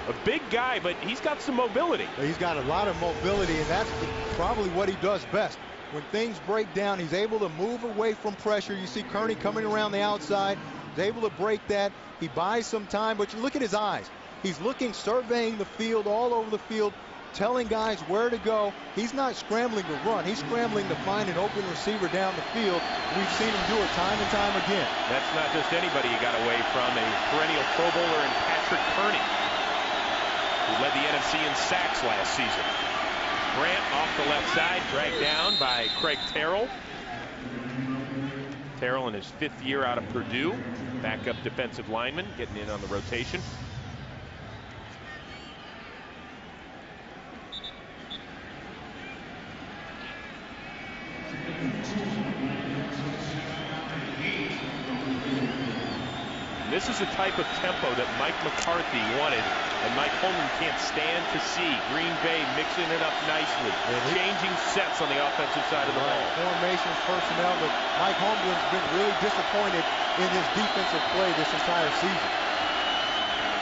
a big guy, but he's got some mobility. He's got a lot of mobility, and that's probably what he does best. When things break down, he's able to move away from pressure. You see Kearney coming around the outside. He's able to break that. He buys some time, but you look at his eyes. He's looking, surveying the field, all over the field, telling guys where to go. He's not scrambling to run. He's scrambling to find an open receiver down the field. We've seen him do it time and time again. That's not just anybody he got away from. A perennial Pro Bowler in Patrick Kearney, who led the NFC in sacks last season. Grant off the left side, dragged down by Craig Terrell. Terrell in his 5th year out of Purdue. Backup defensive lineman, getting in on the rotation. This is the type of tempo that Mike McCarthy wanted, and Mike Holmgren can't stand to see. Green Bay mixing it up nicely, changing sets on the offensive side of the ball. Formations, personnel, but Mike Holmgren's been really disappointed in his defensive play this entire season.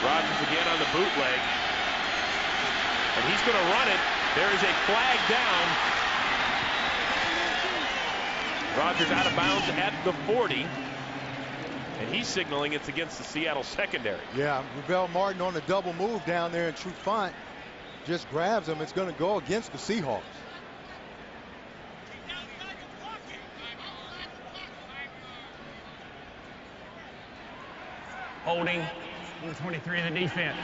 Rodgers again on the bootleg, and he's going to run it. There is a flag down. Rodgers out of bounds at the 40. And he's signaling it's against the Seattle secondary. Yeah, Ravel Martin on the double move down there, and Trufant just grabs him. It's going to go against the Seahawks. Holding, number 23 of the defense.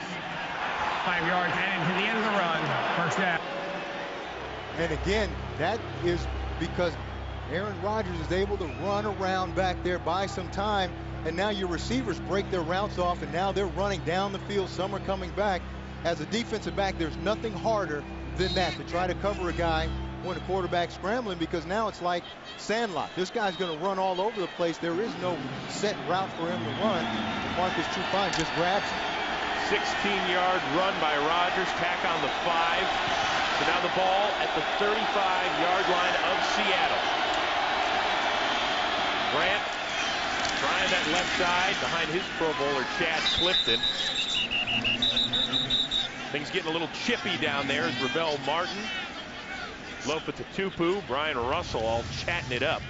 5 yards added to the end of the run. First down. And again, that is because Aaron Rodgers is able to run around back there, buy some time, and now your receivers break their routes off, and now they're running down the field. Some are coming back. As a defensive back, there's nothing harder than that, to try to cover a guy when the quarterback's scrambling, because now it's like Sandlot. This guy's going to run all over the place. There is no set route for him to run. Marcus Trufant just grabs him. 16-yard run by Rodgers, tack on the 5. So now the ball at the 35-yard line of Seattle. Grant trying that left side behind his Pro Bowler, Chad Clifton. Things getting a little chippy down there as Ravel Martin, Lofa Tatupu, Brian Russell all chatting it up.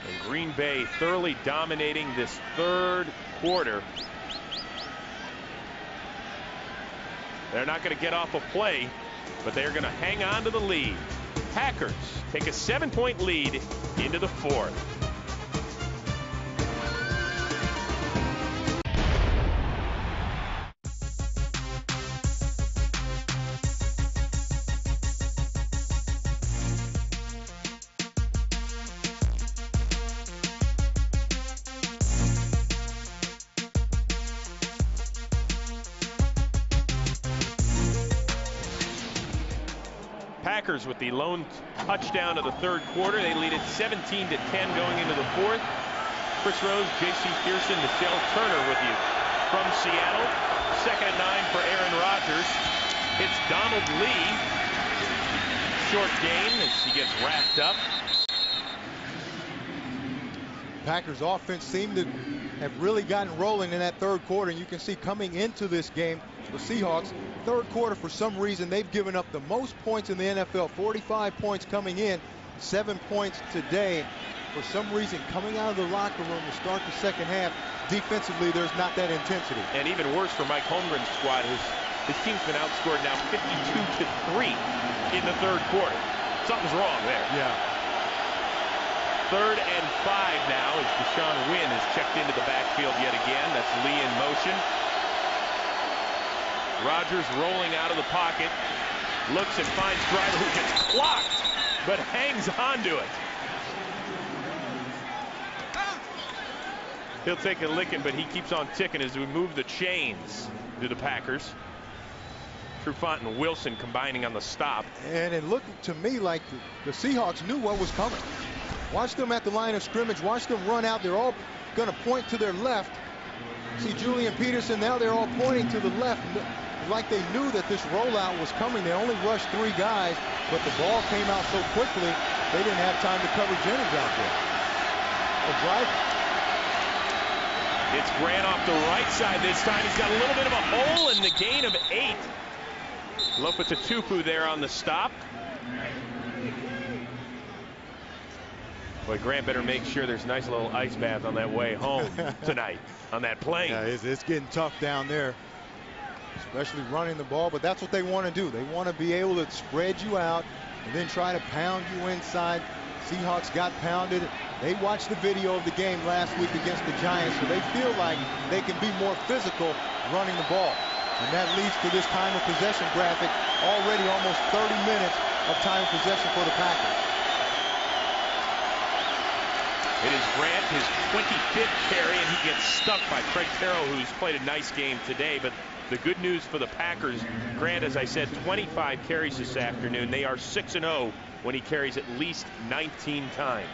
And Green Bay thoroughly dominating this third quarter. They're not going to get off a play, but they're going to hang on to the lead. Packers take a 7-point lead into the fourth. Packers with the lone touchdown of the third quarter. They lead it 17-10 going into the fourth. Chris Rose, J.C. Pearson, Michelle Turner with you from Seattle. 2nd and 9 for Aaron Rodgers. It's Donald Lee. Short gain as he gets wrapped up. Packers offense seemed to have really gotten rolling in that third quarter, and you can see coming into this game, the Seahawks, third quarter, for some reason, they've given up the most points in the NFL, 45 points coming in, 7 points today. For some reason, coming out of the locker room to start the second half, defensively, there's not that intensity. And even worse for Mike Holmgren's squad, his team's been outscored now 52-3 in the third quarter. Something's wrong there. Yeah. 3rd and 5 now as Deshaun Wynn has checked into the backfield yet again. That's Lee in motion. Rodgers rolling out of the pocket, looks and finds Driver, who gets clocked, but hangs on to it. He'll take a licking, but he keeps on ticking as we move the chains to the Packers. Trufant and Wilson combining on the stop. And it looked to me like the Seahawks knew what was coming. Watch them at the line of scrimmage. Watch them run out. They're all going to point to their left. See Julian Peterson, now they're all pointing to the left, like they knew that this rollout was coming. They only rushed 3 guys, but the ball came out so quickly, they didn't have time to cover Jennings out there. A drive. It's Grant off the right side this time. He's got a little bit of a hole in the gain of 8. Lofa Tatupu there on the stop. Boy, Grant better make sure there's a nice little ice bath on that way home tonight on that plane. Yeah, it's getting tough down there, especially running the ball, but that's what they want to do. They want to be able to spread you out and then try to pound you inside. Seahawks got pounded. They watched the video of the game last week against the Giants, so they feel like they can be more physical running the ball. And that leads to this time of possession graphic. Already almost 30 minutes of time of possession for the Packers. It is Grant, his 25th carry, and he gets stuck by Craig Terrell, who's played a nice game today. But the good news for the Packers, Grant, as I said, 25 carries this afternoon. They are 6-0 when he carries at least 19 times.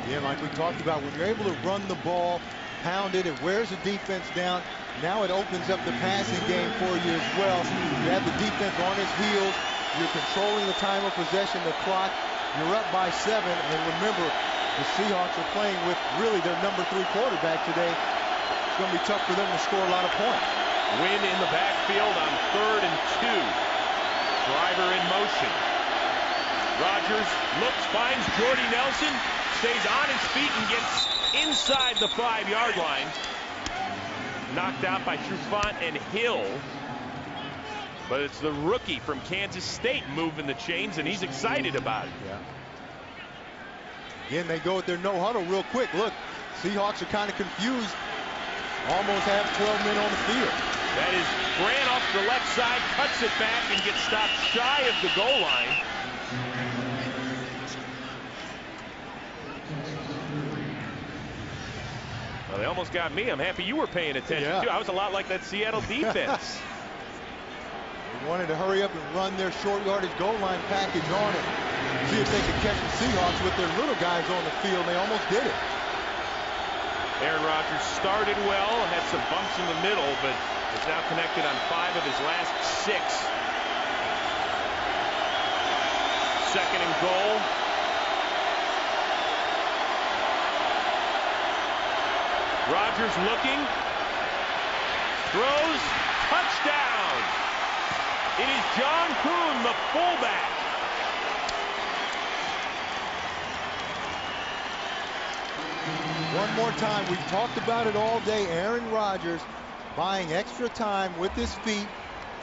Yeah, like we talked about, when you're able to run the ball, pound it, it wears the defense down. Now it opens up the passing game for you as well. You have the defense on its heels. You're controlling the time of possession, the clock. You're up by 7. And remember, the Seahawks are playing with really their number 3 quarterback today. It's going to be tough for them to score a lot of points. Win in the backfield on 3rd and 2. Driver in motion. Rodgers looks, finds Jordy Nelson, stays on his feet and gets inside the 5-yard line. Knocked out by Trufant and Hill. But it's the rookie from Kansas State moving the chains, and he's excited about it. Yeah. Again, they go with their no huddle real quick. Look, Seahawks are kind of confused. Almost have 12 men on the field. That is Grant off the left side, cuts it back, and gets stopped shy of the goal line. Well, they almost got me. I'm happy you were paying attention, too. I was a lot like that Seattle defense. They wanted to hurry up and run their short yardage goal line package on it. See if they could catch the Seahawks with their little guys on the field. They almost did it. Aaron Rodgers started well, had some bumps in the middle, but is now connected on 5 of his last 6. 2nd and goal. Rodgers looking, throws, touchdown. It is John Kuhn, the fullback. One more time, we've talked about it all day. Aaron Rodgers buying extra time with his feet,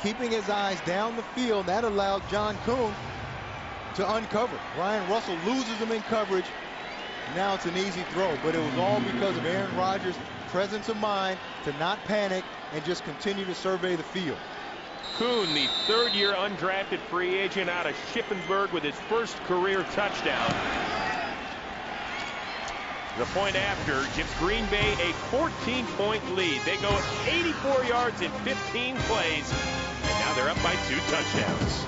keeping his eyes down the field. That allowed John Kuhn to uncover. Ryan Russell loses him in coverage. Now it's an easy throw, but it was all because of Aaron Rodgers' presence of mind to not panic and just continue to survey the field. Kuhn, the 3rd-year undrafted free agent out of Shippensburg with his first career touchdown. The point after gives Green Bay a 14-point lead. They go 84 yards in 15 plays, and now they're up by 2 touchdowns.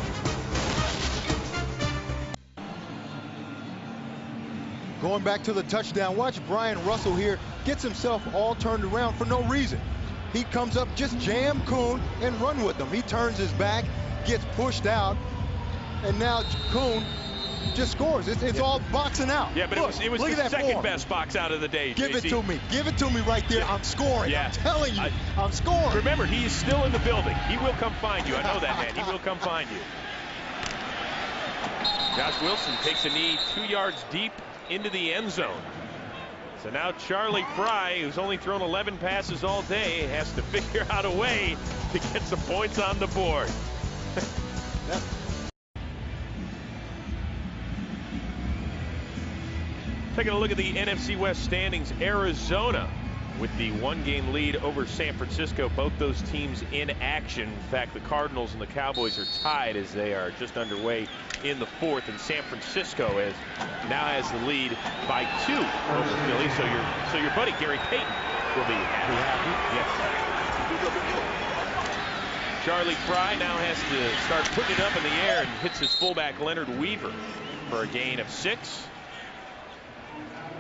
Going back to the touchdown, watch Brian Russell here, gets himself all turned around for no reason. He comes up, just jam Kuhn and run with him. He turns his back, gets pushed out, and now Kuhn just scores. It's all boxing out. Yeah, but look, it was the second best box out of the day. Give it to me. Give it to me right there. I'm scoring. Yeah. I'm telling you, I'm scoring. Remember, he is still in the building. He will come find you. I know that, man. He will come find you. Josh Wilson takes a knee 2 yards deep into the end zone. So now Charlie Frye, who's only thrown 11 passes all day, has to figure out a way to get some points on the board. Yep. Taking a look at the NFC West standings, Arizona with the 1-game lead over San Francisco. Both those teams in action. In fact, the Cardinals and the Cowboys are tied as they are just underway in the 4th, and San Francisco now has the lead by 2 over Philly. So your buddy Gary Payton will be happy. Yes. Charlie Frye now has to start putting it up in the air and hits his fullback Leonard Weaver for a gain of 6.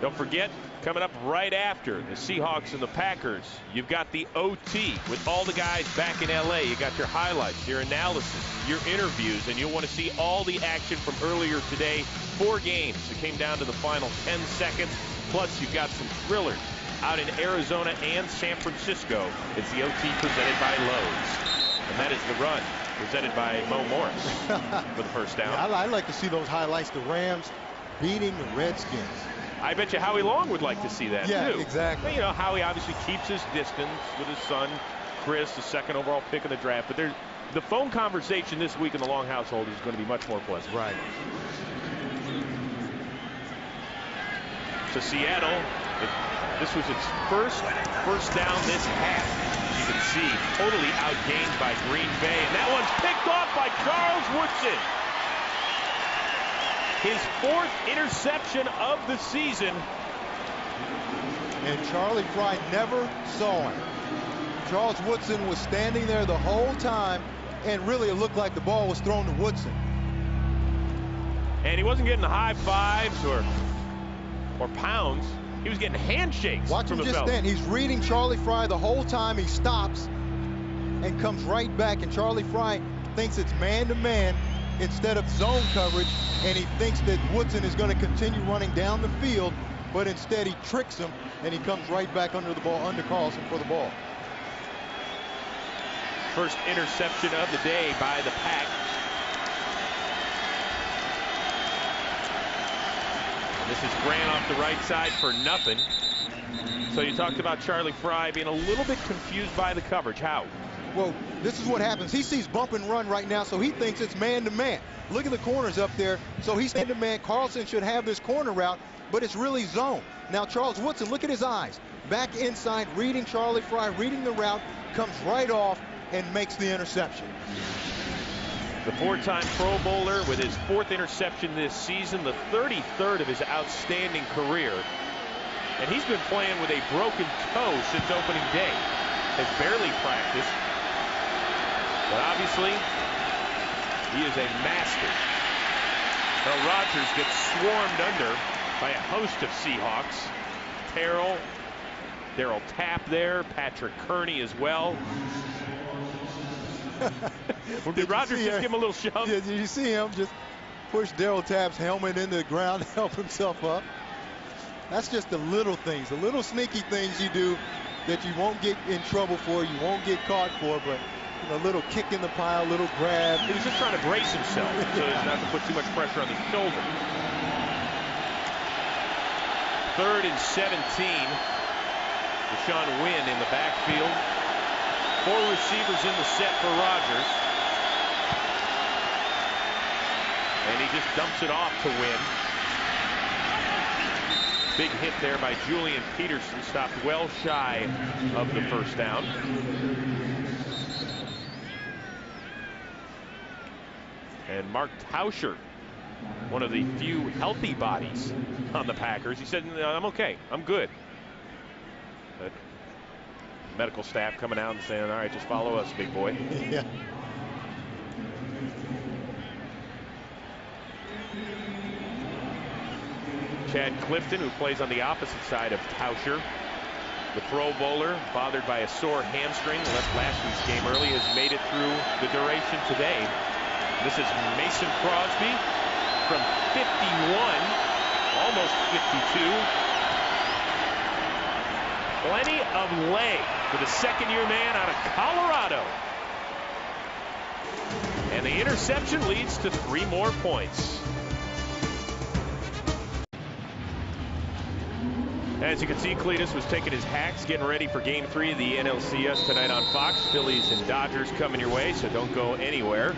Don't forget, coming up right after the Seahawks and the Packers, you've got the OT with all the guys back in LA. You got your highlights, your analysis, your interviews, and you'll want to see all the action from earlier today. 4 games. It came down to the final 10 seconds. Plus, you've got some thrillers out in Arizona and San Francisco. It's the OT presented by Lowe's. And that is the run presented by Mo Morris for the first down. Yeah, I'd like to see those highlights. The Rams beating the Redskins. I bet you Howie Long would like to see that, too. Exactly. You know, Howie obviously keeps his distance with his son, Chris, the 2nd overall pick in the draft. But the phone conversation this week in the Long household is going to be much more pleasant. Right. So Seattle, this was its first down this half. You can see totally outgained by Green Bay. And that one's picked off by Charles Woodson. His 4th interception of the season. And Charlie Frye never saw him. Charles Woodson was standing there the whole time, and really it looked like the ball was thrown to Woodson. And he wasn't getting the high fives or pounds. He was getting handshakes. Watch him just stand. He's reading Charlie Frye the whole time. He stops and comes right back, and Charlie Frye thinks it's man-to-man instead of zone coverage, and he thinks that Woodson is going to continue running down the field, but instead he tricks him, and he comes right back under the ball, under Carlson for the ball. First interception of the day by the Pack. This is Grant off the right side for nothing. So you talked about Charlie Frye being a little bit confused by the coverage. How? Well, this is what happens. He sees bump and run right now, so he thinks it's man-to-man. Look at the corners up there. So he's man-to-man. Carlson should have this corner route, but it's really zone. Now, Charles Woodson, look at his eyes. Back inside, reading Charlie Frye, reading the route, comes right off and makes the interception. The four-time Pro Bowler with his 4th interception this season, the 33rd of his outstanding career. And he's been playing with a broken toe since opening day. Has barely practiced. But obviously, he is a master. Now Rodgers gets swarmed under by a host of Seahawks. Terrell, Darryl Tapp there, Patrick Kearney as well. Did Rodgers just give him a little shove? Did you see him just push Darryl Tapp's helmet into the ground to help himself up? That's just the little things, the little sneaky things you do that you won't get in trouble for, you won't get caught for, but a little kick in the pile, a little grab. He was just trying to brace himself so as not to put too much pressure on his shoulder. 3rd and 17. Deshaun Wynn in the backfield. 4 receivers in the set for Rodgers. And he just dumps it off to Wynn. Big hit there by Julian Peterson, stopped well shy of the first down. And Mark Tauscher, one of the few healthy bodies on the Packers, he said, I'm okay, I'm good. But medical staff coming out and saying, all right, just follow us, big boy. Yeah. Chad Clifton, who plays on the opposite side of Tauscher, the Pro Bowler, bothered by a sore hamstring, left last week's game early, has made it through the duration today. This is Mason Crosby from 51, almost 52. Plenty of leg for the second-year man out of Colorado. And the interception leads to 3 more points. As you can see, Cletus was taking his hacks, getting ready for Game 3 of the NLCS tonight on Fox. Phillies and Dodgers coming your way, so don't go anywhere.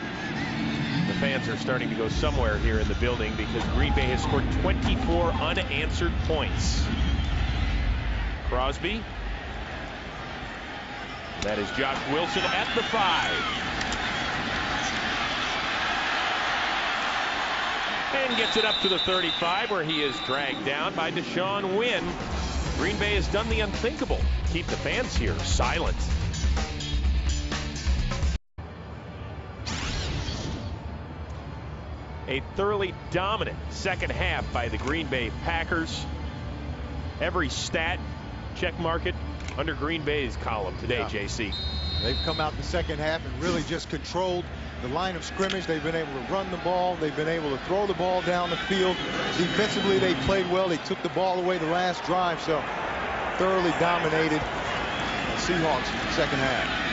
The fans are starting to go somewhere here in the building because Green Bay has scored 24 unanswered points. Crosby. That is Josh Wilson at the 5. And gets it up to the 35, where he is dragged down by Deshaun Wynn. Green Bay has done the unthinkable. Keep the fans here silent. A thoroughly dominant second half by the Green Bay Packers. Every stat, check mark it under Green Bay's column today, yeah. JC. They've come out the second half and really just controlled the line of scrimmage. They've been able to run the ball. They've been able to throw the ball down the field. Defensively, they played well. They took the ball away the last drive, so thoroughly dominated the Seahawks in the second half.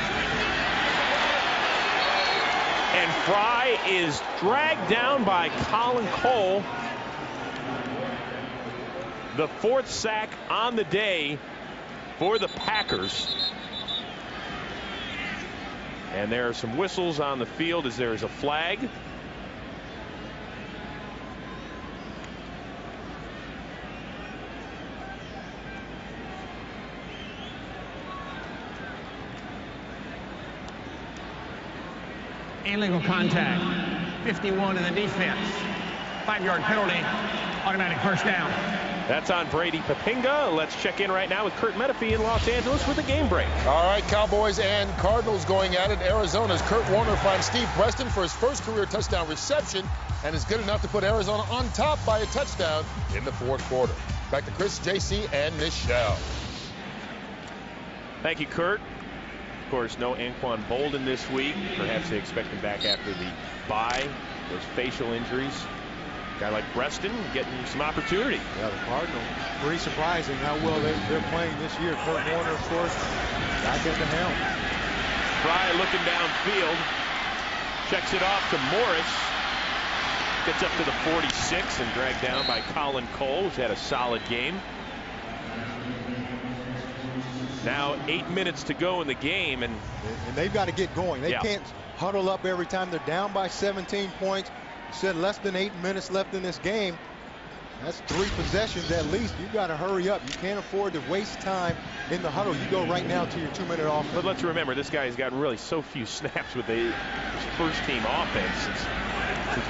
And Frye is dragged down by Colin Cole. The 4th sack on the day for the Packers. And there are some whistles on the field as there is a flag. Illegal contact. 51 in the defense. 5-yard penalty. Automatic first down. That's on Brady Papinga. Let's check in right now with Kurt Menefee in Los Angeles with the game break. All right, Cowboys and Cardinals going at it. Arizona's Kurt Warner finds Steve Preston for his first career touchdown reception and is good enough to put Arizona on top by a touchdown in the fourth quarter. Back to Chris, JC, and Michelle. Thank you, Kurt. Of course, no Anquan Bolden this week. Perhaps they expect him back after the bye. Those facial injuries. A guy like Preston getting some opportunity. Yeah, the Cardinals, pretty surprising how well they're playing this year. Kurt Warner, of course, back at the helm. Frye looking downfield. Checks it off to Morris. Gets up to the 46 and dragged down by Colin Cole, who's had a solid game. Now 8 minutes to go in the game, and they've got to get going. They can't huddle up every time they're down by 17 points. Said less than 8 minutes left in this game. That's 3 possessions at least. You've got to hurry up. You can't afford to waste time in the huddle. You go right now to your 2-minute offense. But let's remember, this guy's got really so few snaps with his first team offense since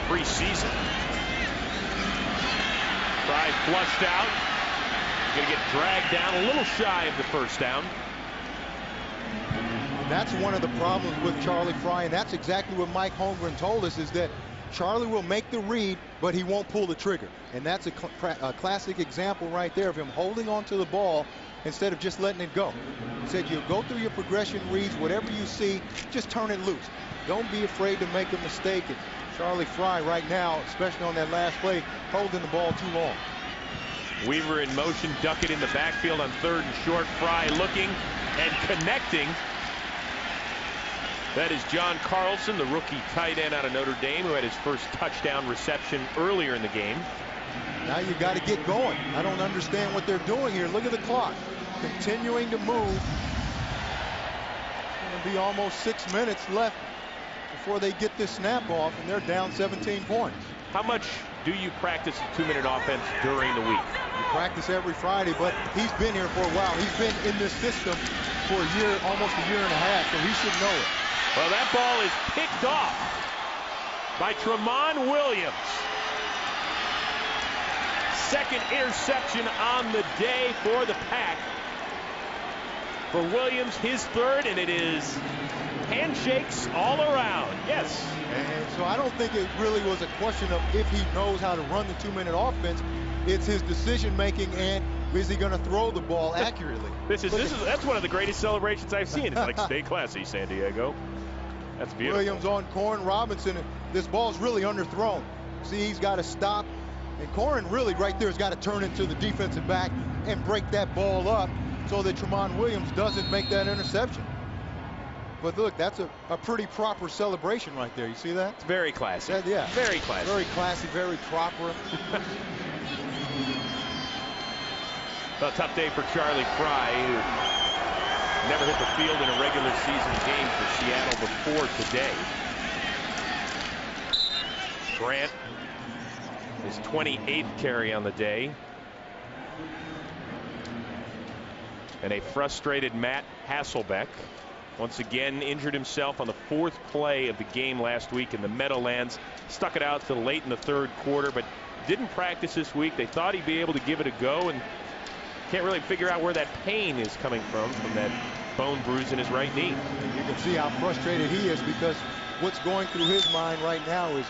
preseason. Frye flushed out. Going to get dragged down a little shy of the first down. And that's one of the problems with Charlie Frye, and that's exactly what Mike Holmgren told us, is that Charlie will make the read, but he won't pull the trigger. And that's a classic example right there of him holding on to the ball instead of just letting it go. He said, you go through your progression reads, whatever you see, just turn it loose. Don't be afraid to make a mistake. And Charlie Frye right now, especially on that last play, holding the ball too long. Weaver in motion, Duckett in the backfield on 3rd and short. Frye looking and connecting. That is John Carlson, the rookie tight end out of Notre Dame, who had his first touchdown reception earlier in the game. Now you've got to get going. I don't understand what they're doing here. Look at the clock. Continuing to move. It's going to be almost 6 minutes left before they get this snap off, and they're down 17 points. How much do you practice a 2-minute offense during the week? You practice every Friday, but he's been here for a while. He's been in this system for a year, almost a year and a half, so he should know it. Well, that ball is picked off by Tramon Williams. Second interception on the day for the Pack. For Williams, his 3rd, and it is handshakes all around. Yes. And so I don't think it really was a question of if he knows how to run the 2-minute offense. It's his decision making, and is he going to throw the ball accurately? That's one of the greatest celebrations I've seen. It's like, stay classy, San Diego. That's beautiful. Williams on Corin Robinson. This ball's really underthrown. See, he's got to stop. And Corin really right there has got to turn into the defensive back and break that ball up so that Tramon Williams doesn't make that interception. But look, that's a pretty proper celebration right there. You see that? It's very classy. Yeah. Very classy. Very classy, very proper. A tough day for Charlie Frye, who never hit the field in a regular season game for Seattle before today. Grant, his 28th carry on the day. And a frustrated Matt Hasselbeck. Once again injured himself on the 4th play of the game last week in the Meadowlands. Stuck it out till late in the 3rd quarter, but didn't practice this week. They thought he'd be able to give it a go, and can't really figure out where that pain is coming from that bone bruise in his right knee. And you can see how frustrated he is, because what's going through his mind right now is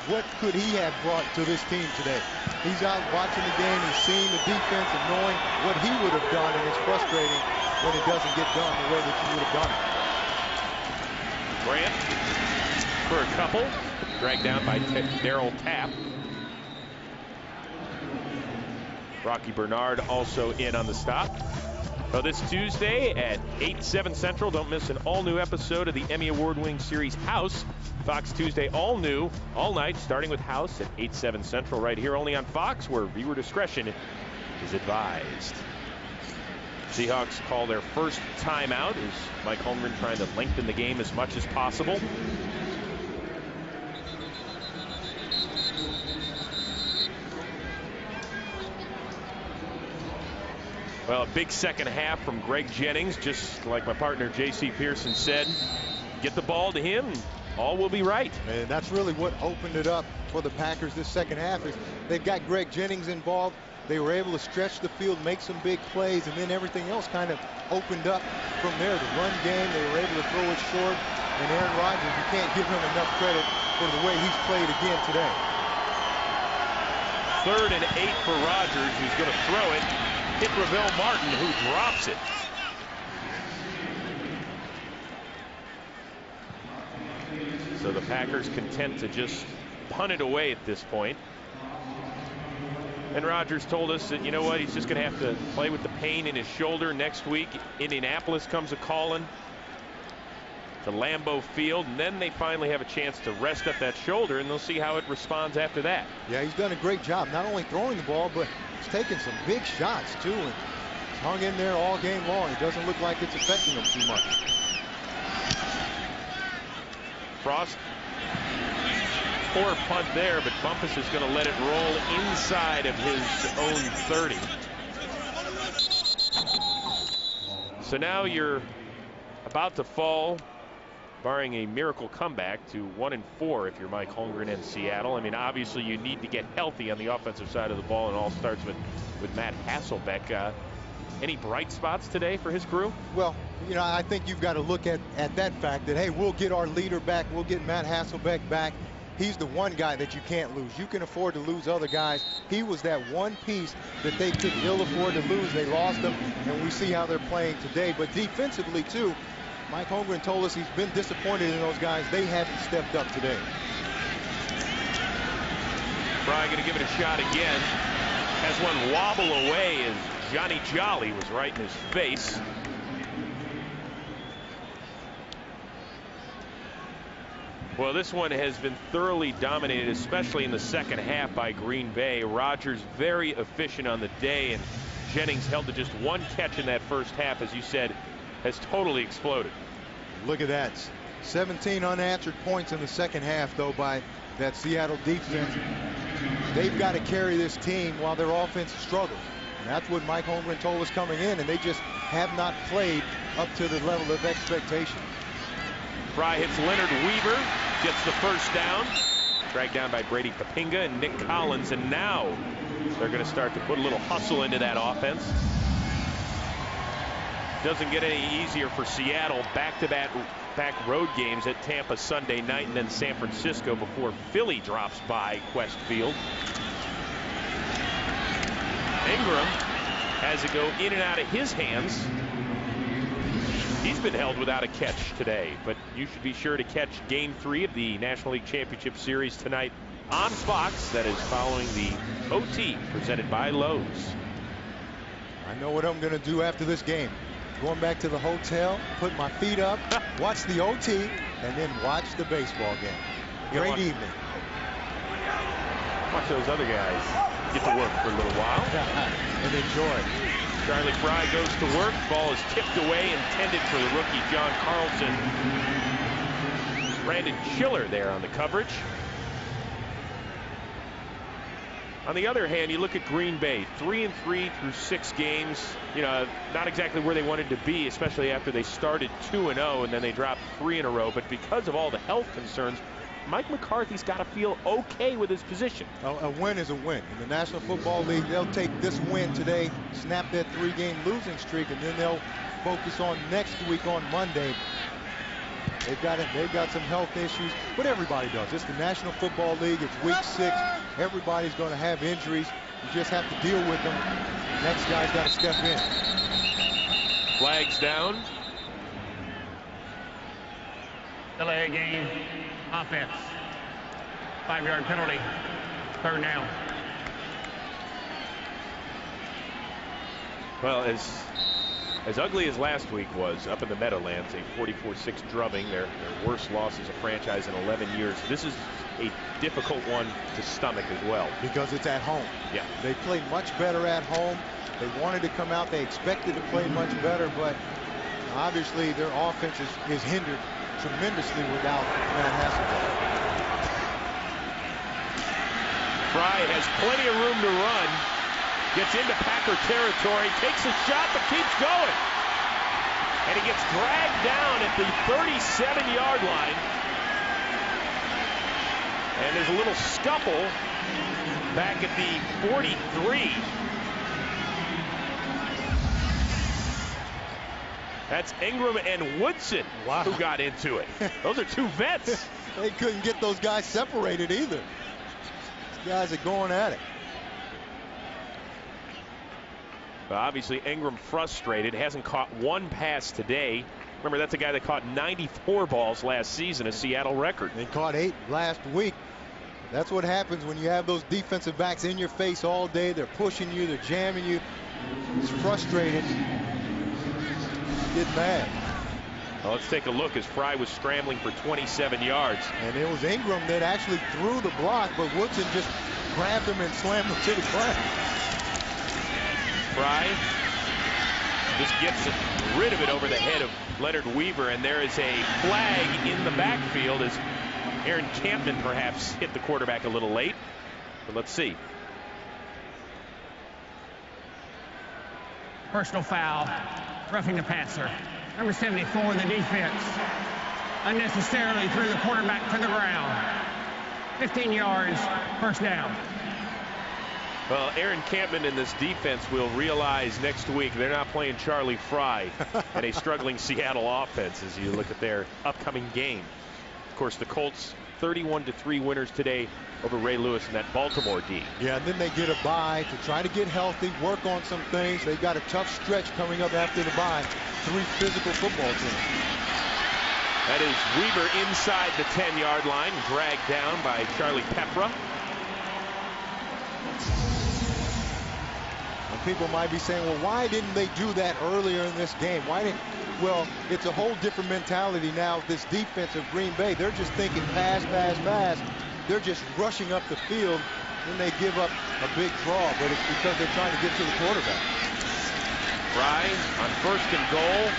what could he have brought to this team today? He's out watching the game, he's seeing the defense and knowing what he would have done, and it's frustrating when it doesn't get done the way that you would have done it. Grant for a couple, dragged down by Darryl Tapp. Rocky Bernard also in on the stop. So this Tuesday at 8/7 Central, don't miss an all-new episode of the Emmy Award-winning series House. Fox Tuesday, all new, all night, starting with House at 8/7 Central, right here only on Fox, where viewer discretion is advised. Seahawks call their first timeout as Mike Holmgren trying to lengthen the game as much as possible. Well, a big second half from Greg Jennings, just like my partner J.C. Pearson said. Get the ball to him, all will be right. And that's really what opened it up for the Packers this second half. Is they've got Greg Jennings involved. They were able to stretch the field, make some big plays, and then everything else kind of opened up from there. The run game, they were able to throw it short. And Aaron Rodgers, you can't give him enough credit for the way he's played again today. 3rd and 8 for Rodgers, who's going to throw it. Hit Ravel Martin, who drops it. So the Packers content to just punt it away at this point. And Rodgers told us that, you know what, he's just going to have to play with the pain in his shoulder next week. Indianapolis comes a-calling to Lambeau Field, and then they finally have a chance to rest up that shoulder, and they'll see how it responds after that. Yeah, he's done a great job, not only throwing the ball, but he's taking some big shots, too, and he's hung in there all game long. It doesn't look like it's affecting him too much. Frost, poor punt there, but Bumpus is going to let it roll inside of his own 30. So now you're about to fall, barring a miracle comeback, to 1-4 if you're Mike Holmgren and Seattle. I mean, obviously you need to get healthy on the offensive side of the ball, and it all starts with Matt Hasselbeck. Any bright spots today for his crew? Well, you know, I think you've got to look at that fact that, hey, we'll get our leader back. We'll get Matt Hasselbeck back. He's the one guy that you can't lose. You can afford to lose other guys. He was that one piece that they could ill afford to lose. They lost him, and we see how they're playing today. But defensively, too, Mike Holmgren told us he's been disappointed in those guys. They haven't stepped up today. Frye going to give it a shot again. Has one wobble away, and Johnny Jolly was right in his face. Well, this one has been thoroughly dominated, especially in the second half, by Green Bay. Rodgers very efficient on the day, and Jennings held to just one catch in that first half, as you said, has totally exploded. Look at that. 17 unanswered points in the second half, though, by that Seattle defense. They've got to carry this team while their offense struggles. And that's what Mike Holmgren told us coming in, and they just have not played up to the level of expectation. Frye hits Leonard Weaver, gets the first down. Dragged down by Brady Papinga and Nick Collins, and now they're going to start to put a little hustle into that offense. Doesn't get any easier for Seattle. Back-to-back road games at Tampa Sunday night and then San Francisco before Philly drops by Qwest Field. Ingram has it go in and out of his hands. He's been held without a catch today, but you should be sure to catch Game 3 of the National League Championship Series tonight on Fox. That is following the OT presented by Lowe's. I know what I'm going to do after this game. Going back to the hotel, put my feet up, watch the OT, and then watch the baseball game. Great evening. Watch those other guys get to work for a little while. And enjoy. Charlie Frye goes to work. Ball is tipped away, intended for the rookie John Carlson. Brandon Schiller there on the coverage. On the other hand, you look at Green Bay, 3-3 through 6 games. You know, not exactly where they wanted to be, especially after they started 2-0 and then they dropped 3 in a row. But because of all the health concerns, Mike McCarthy's got to feel okay with his position. A win is a win. In the National Football League, they'll take this win today, snap that 3-game losing streak, and then they'll focus on next week on Monday. They've got some health issues, but everybody does. It's the National Football League. It's week 6. Everybody's going to have injuries. You just have to deal with them. Next guy's got to step in. Flags down. Delay game. Offense. 5-yard penalty. 3rd down. Well, as ugly as last week was up in the Meadowlands, a 44-6 drubbing, their worst loss as a franchise in 11 years. This is a difficult one to stomach as well. Because it's at home. Yeah. They play much better at home. They wanted to come out. They expected to play much better, but obviously their offense is hindered tremendously without Matt Hasselbeck. Frye has plenty of room to run. Gets into Packer territory, takes a shot, but keeps going. And he gets dragged down at the 37-yard line. And there's a little scuffle back at the 43. That's Ingram and Woodson who got into it. Those are two vets. They couldn't get those guys separated either. These guys are going at it. But obviously, Ingram frustrated. Hasn't caught one pass today. Remember, that's a guy that caught 94 balls last season, a Seattle record. They caught 8 last week. That's what happens when you have those defensive backs in your face all day. They're pushing you. They're jamming you. It's frustrating. Get mad. Well, let's take a look as Frye was scrambling for 27 yards. And it was Ingram that actually threw the block, but Woodson just grabbed him and slammed him to the ground. Frye just gets rid of it over the head of Leonard Weaver, and there is a flag in the backfield as Aaron Campman perhaps hit the quarterback a little late. But let's see. Personal foul, roughing the passer. Number 74 in the defense. Unnecessarily threw the quarterback to the ground. 15 yards, first down. Well, Aaron Campman in this defense will realize next week they're not playing Charlie Frye and a struggling Seattle offense as you look at their upcoming game. Of course, the Colts 31-3 winners today over Ray Lewis and that Baltimore D. Yeah, and then they get a bye to try to get healthy, work on some things. They've got a tough stretch coming up after the bye. 3 physical football teams. That is Weaver inside the 10-yard line, dragged down by Charlie Pepra. And people might be saying, well, why didn't they do that earlier in this game? Why didn't? Well, it's a whole different mentality now. This defense of Green Bay, they're just thinking pass, pass, pass. They're just rushing up the field, and they give up a big draw, but it's because they're trying to get to the quarterback. Frye on 1st and goal,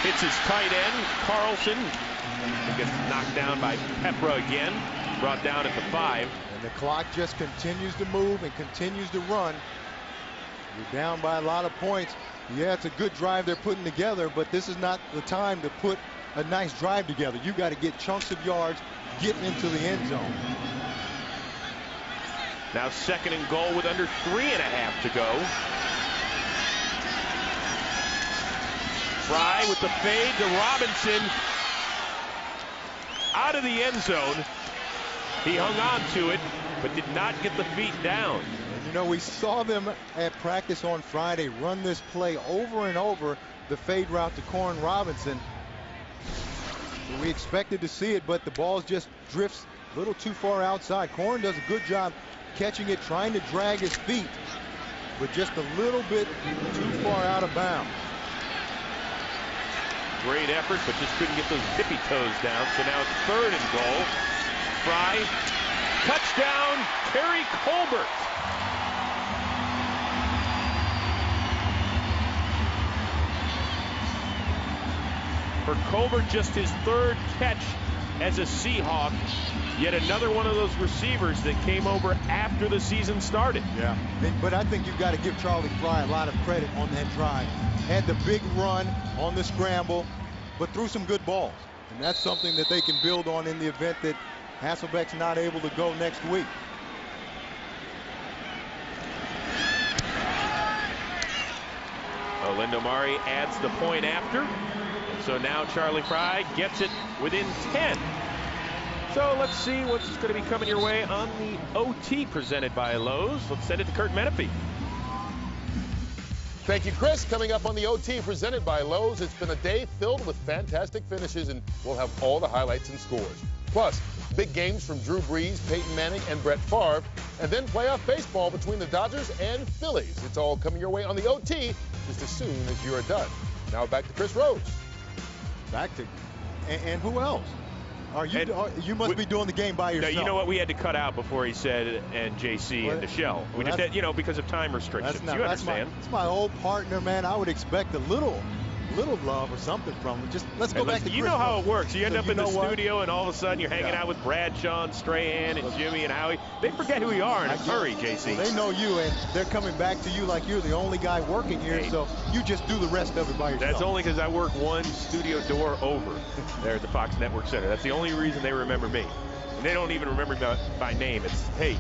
hits his tight end, Carlson. He gets knocked down by Pepra again, brought down at the 5. And the clock just continues to move and continues to run. You're down by a lot of points. Yeah, it's a good drive they're putting together, but this is not the time to put a nice drive together. You got to get chunks of yards, get into the end zone. Now 2nd and goal with under 3.5 to go. Frye with the fade to Robinson. Out of the end zone. He hung on to it, but did not get the feet down. You know, we saw them at practice on Friday run this play over and over, the fade route to Corn Robinson. We expected to see it, but the ball just drifts a little too far outside. Corn does a good job catching it, trying to drag his feet, but just a little bit too far out of bounds. Great effort, but just couldn't get those tippy toes down. So now it's 3rd and goal. Frye, touchdown, Kerry Colbert. For Colbert, just his 3rd catch as a Seahawk. Yet another one of those receivers that came over after the season started. Yeah, but I think you've got to give Charlie Frye a lot of credit on that drive. Had the big run on the scramble, but threw some good balls. And that's something that they can build on in the event that Hasselbeck's not able to go next week. Lindomari adds the point after. So now Charlie Frye gets it within 10. So let's see what's going to be coming your way on the OT presented by Lowe's. Let's send it to Kurt Menefee. Thank you, Chris. Coming up on the OT presented by Lowe's, it's been a day filled with fantastic finishes, and we'll have all the highlights and scores. Plus, big games from Drew Brees, Peyton Manning, and Brett Favre, and then playoff baseball between the Dodgers and Phillies. It's all coming your way on the OT just as soon as you're done. Now back to Chris Rhodes. Back to, and who else? You must be doing the game by yourself. No, you know what we had to cut out before he said and JC and Michelle. We just had, because of time restrictions. You understand? That's my old partner, man. I would expect a little love or something from him. Just let's go back to Chris. You know how it works. You end up in the studio, and all of a sudden you're hanging out with Bradshaw and Strahan and Jimmy and Howie. They forget who you are in a hurry, JC. They know you, and they're coming back to you like you're the only guy working here, so you just do the rest of it by yourself. That's only because I work one studio door over there at the Fox Network Center. That's the only reason they remember me. And they don't even remember me by name. It's, hey.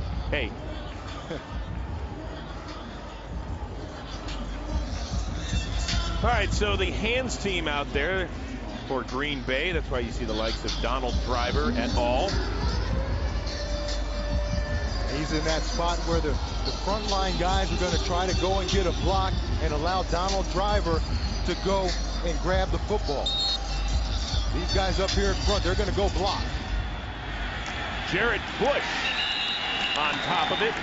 All right, so the hands team out there for Green Bay. That's why you see the likes of Donald Driver et al. He's in that spot where the frontline guys are going to try to go and get a block and allow Donald Driver to go and grab the football. These guys up here in front, they're going to go block. Jared Bush on top of it.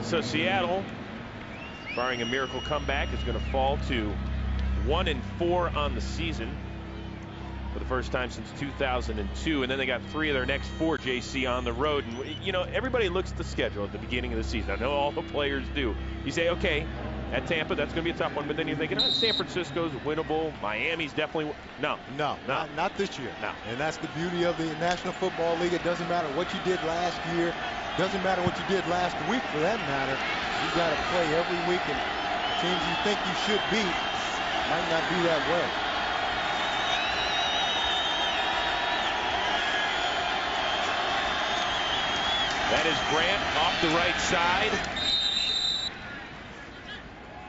So Seattle, barring a miracle comeback, is going to fall to 1-4 on the season for the first time since 2002. And then they got 3 of their next 4, JC, on the road. And, you know, everybody looks at the schedule at the beginning of the season. I know all the players do. You say, okay, at Tampa, that's going to be a tough one. But then you're thinking, oh, San Francisco's winnable. Miami's definitely. No. Not this year. No. And that's the beauty of the National Football League. It doesn't matter what you did last year. Doesn't matter what you did last week, for that matter. You got to play every week, and teams you think you should beat might not be that way. That is Grant off the right side.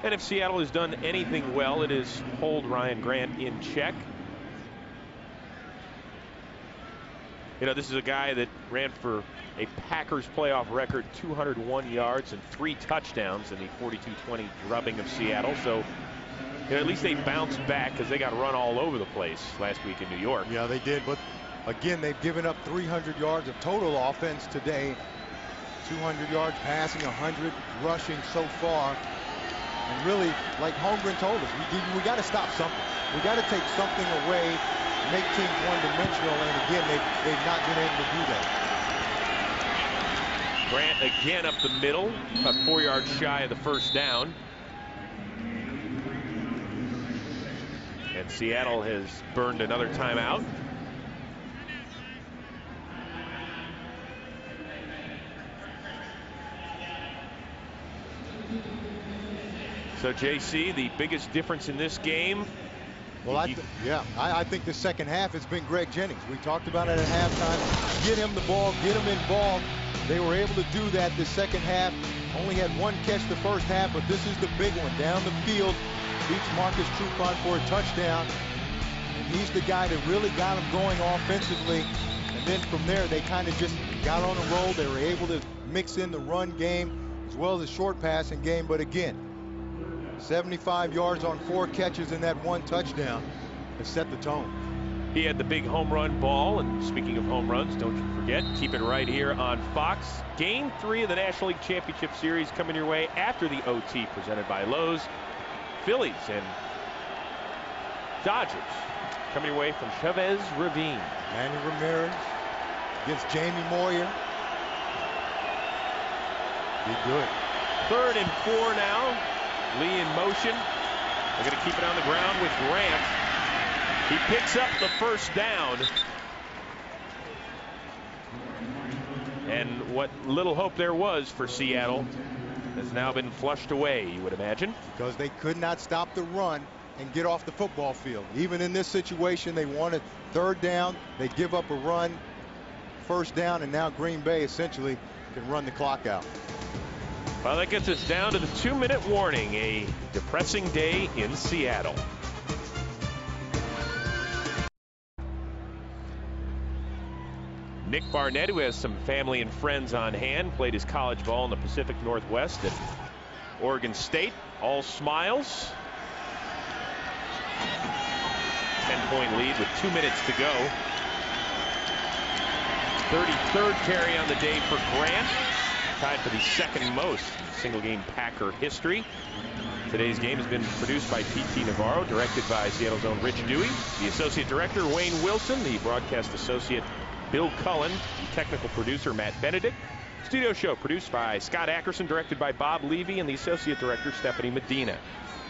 And if Seattle has done anything well, it is hold Ryan Grant in check. You know, this is a guy that ran for a Packers playoff record 201 yards and 3 touchdowns in the 42-20 drubbing of Seattle. So, you know, at least they bounced back because they got run all over the place last week in New York. Yeah, they did. But again, they've given up 300 yards of total offense today. 200 yards passing, 100 rushing so far. And really, like Holmgren told us, we got to stop something. We got to take something away, make teams one-dimensional, and again, they've not been able to do that. Grant again up the middle, about 4 yards shy of the first down. And Seattle has burned another timeout. So, JC, the biggest difference in this game? Well, I think the second half has been Greg Jennings. We talked about it at halftime. Get him the ball, get him involved. They were able to do that this second half. Only had 1 catch the first half, but this is the big one. Down the field, beats Marcus Trufant for a touchdown. And he's the guy that really got him going offensively. And then from there, they kind of just got on a roll. They were able to mix in the run game as well as the short passing game. But again, 75 yards on 4 catches and that 1 touchdown has set the tone. He had the big home run ball, and speaking of home runs, don't you forget, keep it right here on Fox. Game 3 of the National League Championship Series coming your way after the OT presented by Lowe's. Phillies and Dodgers coming your way from Chavez Ravine. Manny Ramirez against Jamie Moyer. Be good. 3rd and 4 now. Lee in motion. They're going to keep it on the ground with Grant. He picks up the first down. And what little hope there was for Seattle has now been flushed away, you would imagine. Because they could not stop the run and get off the football field. Even in this situation, they wanted 3rd down. They give up a run, 1st down, and now Green Bay essentially can run the clock out. Well, that gets us down to the 2-minute warning. A depressing day in Seattle. Nick Barnett, who has some family and friends on hand, played his college ball in the Pacific Northwest at Oregon State. All smiles. 10-point lead with 2 minutes to go. 33rd carry on the day for Grant. Tied for the 2nd most single-game Packer history. Today's game has been produced by P.T. Navarro, directed by Seattle's own Rich Dewey. The associate director, Wayne Wilson. The broadcast associate, Bill Cullen. The technical producer, Matt Benedict. Studio show produced by Scott Ackerson, directed by Bob Levy, and the associate director, Stephanie Medina.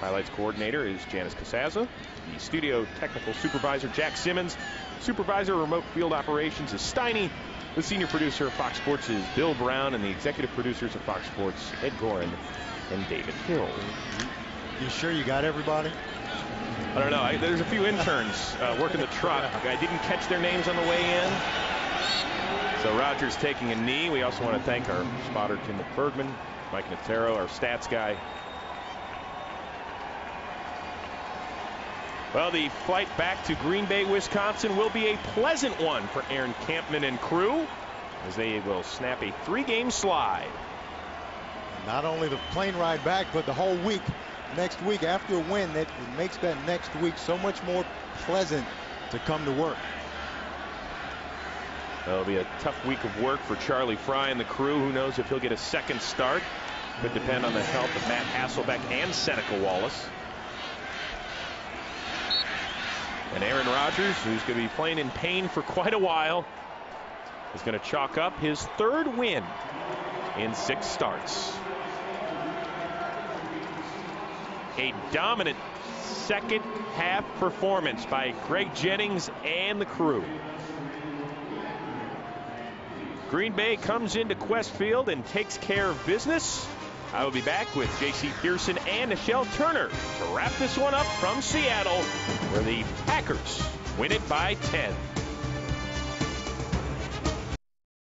Highlights coordinator is Janice Casaza. The studio technical supervisor, Jack Simmons. Supervisor remote field operations is Steiny. The senior producer of Fox Sports is Bill Brown, and the executive producers of Fox Sports, Ed Gorin and David Hill. You sure you got everybody? I don't know. There's a few interns working the truck. I didn't catch their names on the way in. So Rodgers taking a knee. We also want to thank our spotter, Tim McBergman. Mike Notaro, our stats guy. Well, the flight back to Green Bay, Wisconsin will be a pleasant one for Aaron Campman and crew, as they will snap a 3-game slide. Not only the plane ride back, but the whole week. Next week, after a win, that makes that next week so much more pleasant to come to work. It'll be a tough week of work for Charlie Frye and the crew. Who knows if he'll get a second start. Could depend on the health of Matt Hasselbeck and Seneca Wallace. And Aaron Rodgers, who's going to be playing in pain for quite a while, is going to chalk up his 3rd win in 6 starts. A dominant second half performance by Greg Jennings and the crew. Green Bay comes into Qwest Field and takes care of business. I will be back with J.C. Pearson and Nichelle Turner to wrap this one up from Seattle, where the Packers win it by 10.